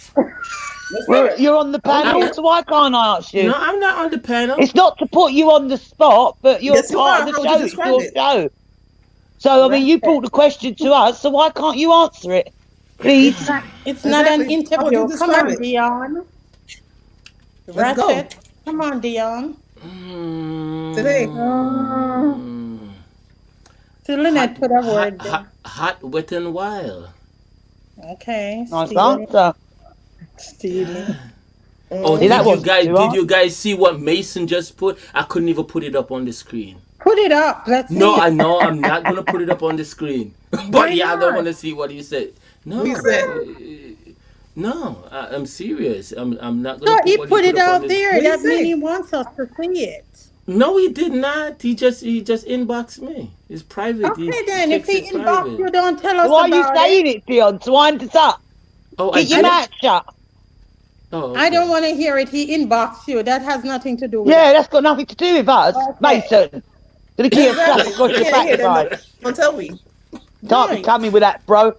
D: Let's hear it.
F: You're on the
D: I want to
B: I'm
F: panel,
D: hear
B: not,
D: it.
F: so why can't I ask
B: no,
F: you?
B: I'm not on the panel.
F: It's not to put you on the spot, but you're
D: Yes, you
F: part
D: are.
F: of the
D: How would you
F: show. It's
D: describe
F: your
D: it?
F: show. So, I mean, you brought
E: Ratchet.
F: the question to us, so why can't you answer it?
E: It's
F: Please?
E: not, it's not an
D: Exactly. How would you
E: interview. Come
D: describe
E: on,
D: it?
E: Dion.
D: Let's go.
E: Ratchet. Come on, Dion.
D: Today.
E: Uh,
B: Mm,
E: so
B: hot,
E: Lynette put a
B: hot,
E: word
B: hot,
E: there.
B: hot, wet and wild.
E: Okay.
F: Nice
E: Steamy.
F: answer.
E: Steamy.
B: Oh,
F: See,
D: Mm-hmm.
F: that
B: did you
F: wasn't
B: guys
F: too
B: did
F: hard.
B: you guys see what Mason just put? I couldn't even put it up on the screen.
E: Put it up. Let's
B: No,
E: see
B: I
E: it.
B: know I'm not gonna put it up on the screen,
E: Why
B: but yeah, I don't
E: not?
B: want to see what you said.
D: What
B: No,
D: you said?
B: no, I'm serious. I'm not
E: So
B: gonna put
E: he
B: what he
E: put
B: put
E: it
B: up on
E: out
B: this.
E: there.
D: What you
E: That means
D: say?
E: he wants us to see it.
B: No, he did not. He just inboxed me. It's private.
E: Okay,
B: He
E: then. If
B: texts
E: he
B: it
E: inbox
B: private.
E: you, don't tell
F: So
E: us
F: why are you
E: about it.
F: saying it, Dion? To wind us up.
B: Oh, I
F: Keep your
E: I,
B: did.
F: mouth shut.
B: Oh,
E: I don't
B: okay.
E: want to hear it. He inbox you. That has nothing to do with
F: Yeah,
E: us.
F: that's got nothing to do with us.
E: Okay.
F: Mason, gonna give you a slap
D: Exactly.
F: across
D: We
F: your
D: can't hear them.
F: backside.
D: Don't tell we.
F: Can't be
E: Right.
F: coming with that, bro.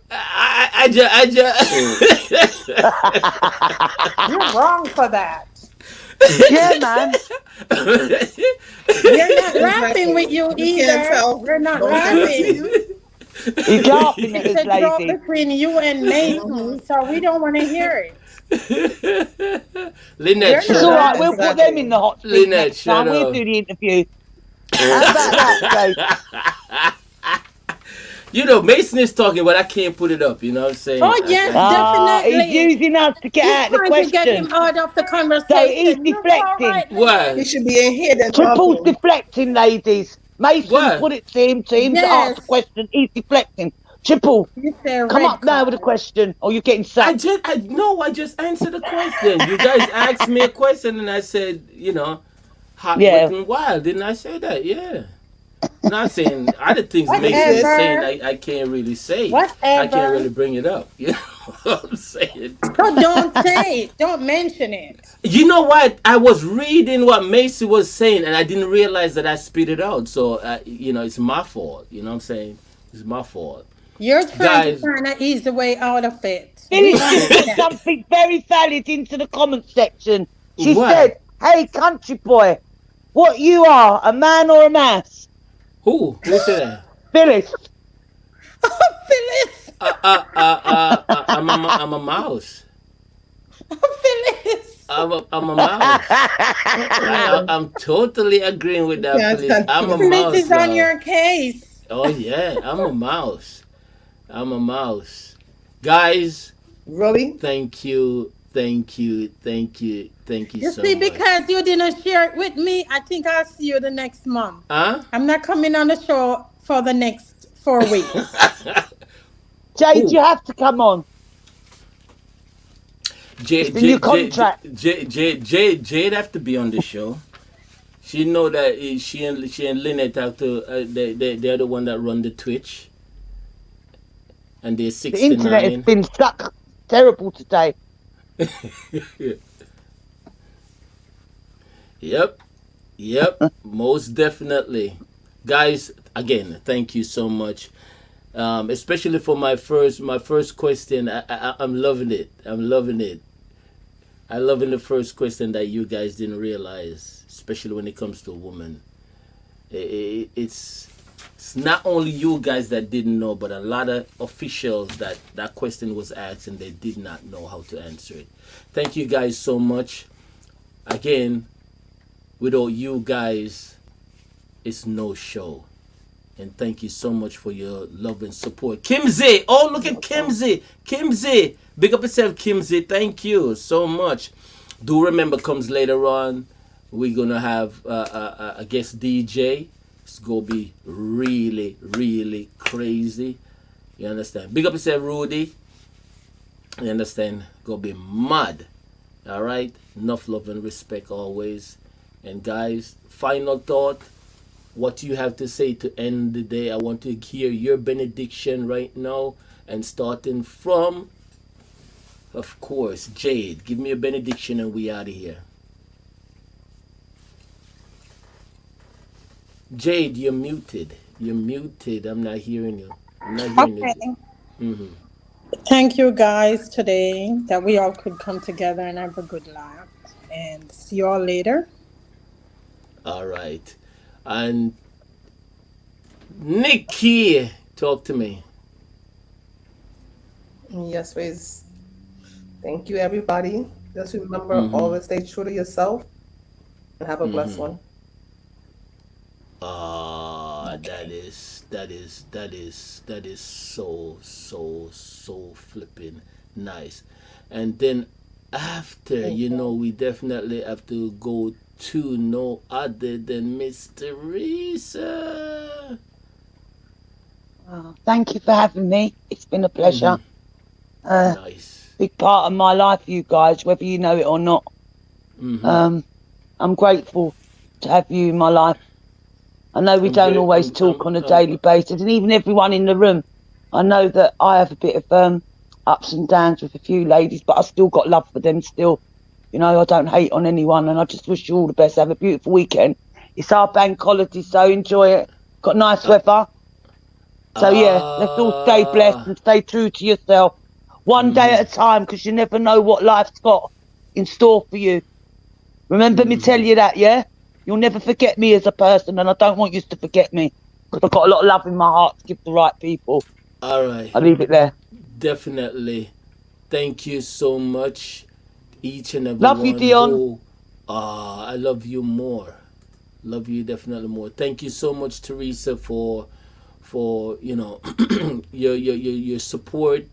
E: You're wrong for that.
F: Yeah, man.
E: We're not laughing
D: Exactly.
E: with you
D: If you can't
E: either.
D: tell,
E: We're not
D: don't say nothing.
E: laughing.
F: He's laughing at
E: It's
F: us,
E: a joke
F: ladies.
E: between you and
D: Hmm.
E: Mason, so we don't want to hear it.
B: Lynette,
E: We're
F: It's
E: not
B: shut
F: all
B: up.
F: right. We'll put them
E: laughing.
F: in
D: Exactly.
F: the hot seat
B: Lynette,
F: next
B: shut
F: time. We'll
B: up.
F: do the interview. How about that, Jay?
B: You know, Mason is talking, but I can't put it up. You know what I'm saying?
E: Oh, yes,
F: He's
E: definitely.
F: using us to get
E: He's
F: out the
E: trying to get
F: question.
E: him out of the
F: So he's
E: conversation. You all
F: deflecting.
E: right,
D: He
E: Lynette?
B: What?
D: should be in here then
F: Triple's
D: talking.
F: deflecting, ladies. Mason
B: What?
F: put it to him to ask
E: Yes.
F: a question. He's deflecting. Triple,
E: You said
F: come
E: red
F: up now with a
E: card.
F: question, or you're getting
B: I
F: sacked.
B: just, I no, I just answered the question. You guys asked me a question, and I said, hot, wet,
F: Yeah.
B: and wild. Didn't I say that? Yeah. Not saying other things
D: Yes, you
B: Mason is
D: did.
B: saying.
E: Whatever.
B: I can't really say. I can't
E: Whatever.
B: really bring it up. You know what I'm saying?
E: So don't say it. Don't mention it.
B: You know what? I was reading what Macy was saying, and I didn't realize that I spit it out. So, it's my fault. You know what I'm saying? It's my fault.
E: You're trying to
B: Guys,
E: find an easy way out of it. We
F: Phyllis just put
E: understand.
F: something very valid into the comment section. She said,
B: what?
F: "Hey, country boy, what you are, a man or a mouse?"
B: Who? Who said that?
F: Phyllis.
E: Phyllis.
B: I'm a mouse.
E: Phyllis.
B: I'm a mouse.
D: Uh-uh.
B: I'm totally agreeing with that,
D: Yeah,
B: please. I'm a
E: Phyllis
B: mouse,
E: is on
B: love.
E: your case.
B: Oh, yeah. I'm a mouse. I'm a mouse. Guys,
D: really?
B: thank you. Thank you. Thank you. Thank you
E: You
B: so
E: see,
B: much.
E: because you didn't share it with me, I think I'll see you the next month.
B: Huh?
E: I'm not coming on the show for the next 4 weeks.
F: Jade, you
B: Who?
F: have to come on. It's
B: Jade,
F: the new
B: Jade, Jade,
F: contract.
B: Jade have to be on the show. She know that she and Lynette have to. They're the one that run the Twitch, and they're
F: The internet has
B: 69.
F: been stuck terrible today.
B: Yep, yep, most definitely, guys. Again, thank you so much. Especially for my first question. I'm loving it. I'm loving it. I loving the first question that you guys didn't realize, especially when it comes to a woman. It's not only you guys that didn't know, but a lot of officials that question was asked and they did not know how to answer it. Thank you guys so much. Again, without you guys, it's no show. And thank you so much for your love and support. Kimsey! Oh, look at Kimsey! Kimsey! Big up yourself, Kimsey. Thank you so much. Do remember, comes later on, we're going to have a guest DJ. It's going to be really, really crazy. You understand? Big up yourself, Rudy. You understand? Going to be mad. All right? Enough love and respect always. And guys, final thought. What you have to say to end the day. I want to hear your benediction right now. And starting from, of course, Jade. Give me a benediction and we out of here. Jade, you're muted. You're muted. I'm not hearing you. I'm not hearing
E: Okay.
B: you. Mm-hmm.
E: Thank you guys today that we all could come together and have a good laugh. And see you all later.
B: All right. And Nikki, talk to me.
D: Yes, please. Thank you, everybody. Just remember,
B: Mm-hmm.
D: always stay true to yourself and have a blessed
B: Mm-hmm.
D: one.
B: That
E: Okay.
B: is so flipping nice. And then after,
D: Thank you.
B: we definitely have to go to no other than Miss Teresa.
F: Thank you for having me. It's been a pleasure.
B: Nice.
F: Big part of my life, you guys, whether you know it or not. I'm grateful to have you in my life. I know we don't always talk on a daily basis, and even everyone in the room. I know that I have a bit of ups and downs with a few ladies, but I still got love for them still. You know, I don't hate on anyone, and I just wish you all the best. Have a beautiful weekend. It's our bank holiday, so enjoy it. Got nice weather. So yeah, let's all stay blessed and stay true to yourself. One day at a time, because you never know what life's got in store for you. Remember me tell you that, yeah? You'll never forget me as a person, and I don't want you to forget me, because I've got a lot of love in my heart to give the right people.
B: All right.
F: I'll leave it there.
B: Definitely. Thank you so much, each and every
F: Love
B: one.
F: you, Dion.
B: I love you more. Love you definitely more. Thank you so much, Teresa, for you know your support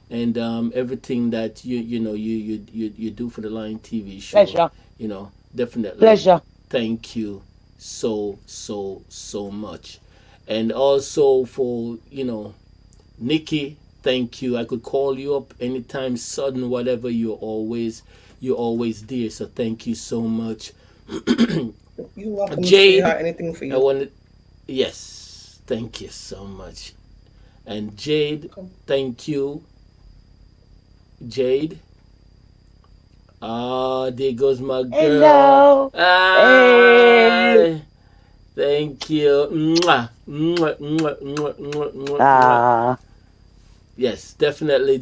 B: and everything that you do for the Lion TV show.
F: Pleasure.
B: You know, definitely.
F: Pleasure.
B: Thank you so much, and also for Nikki. Thank you. I could call you up anytime, sudden, whatever. You're always there. So thank you so much.
D: You're welcome,
B: Jade,
D: sweetheart. Anything for you.
B: I wanted. Yes, thank you so much. And Jade, thank you. Jade. There goes my girl.
F: Hello.
B: Hey. Thank you. Mwah, mwah, mwah, mwah, mwah, mwah. Yes, definitely.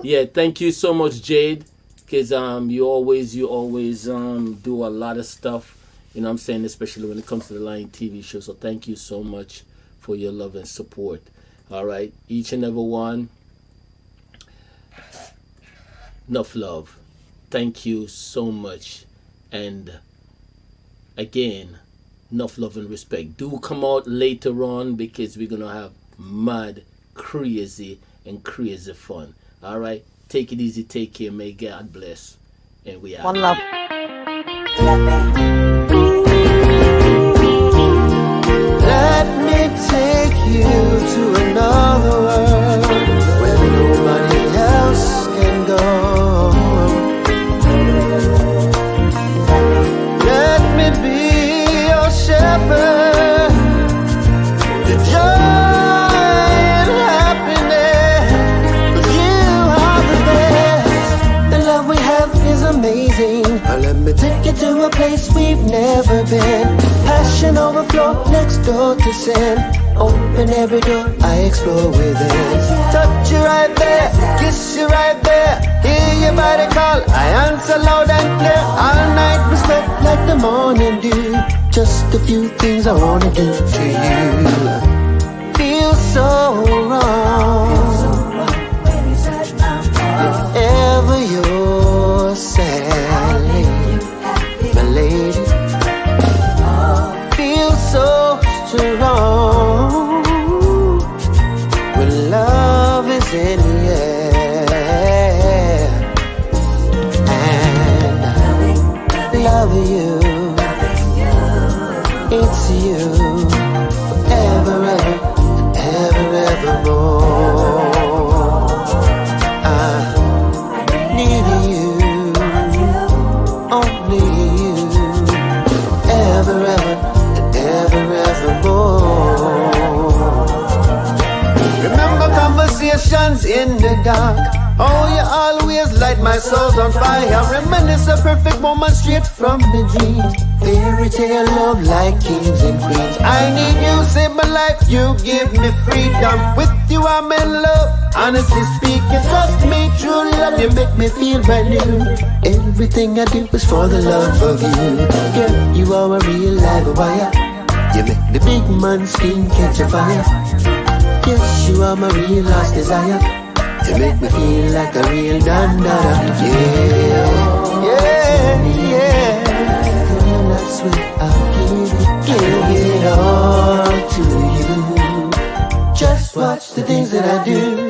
B: Yeah, thank you so much, Jade. Because you always do a lot of stuff. You know what I'm saying, especially when it comes to the Lion TV show. So thank you so much for your love and support. All right, each and every one. Enough love. Thank you so much. And again, enough love and respect. Do come out later on, because we're gonna have mad, crazy, and crazy fun. All right, take it easy, take care, may God bless, and we out.
F: One love.
A: Let me take you to another world where nobody else can go. Let me be your shepherd to joy and happiness. 'Cause you are the best. The love we have is amazing. Let me take you to a place we've never been. Passion overflow next door to sin. Open every door, I explore within. Touch you right there, kiss you right there. Hear your body call, I answer loud and clear. All night respect like the morning dew. Just a few things I wanna do to you. Feel so wrong if ever you're sad, my lady. Feel so strong when love is in the air. And love you, it's you, forever, ever, evermore. I need you, only you, ever, evermore. Remember conversations in the dark. Oh, you always light my soul on fire. Reminisce a perfect moment straight from the dream. Fairy tale love like kings and queens. I need you, save my life, you give me freedom. With you I'm in love, honestly speaking. Trust me, true love, you make me feel brand new. Everything I do is for the love of you. Girl, you are a real live wire. You make the big man skin catch a fire. Yes, you are my real last desire. You make me feel like a real dandara. Yeah, yeah. Girl, I swear I'll give it all to you. Just watch the things that I do.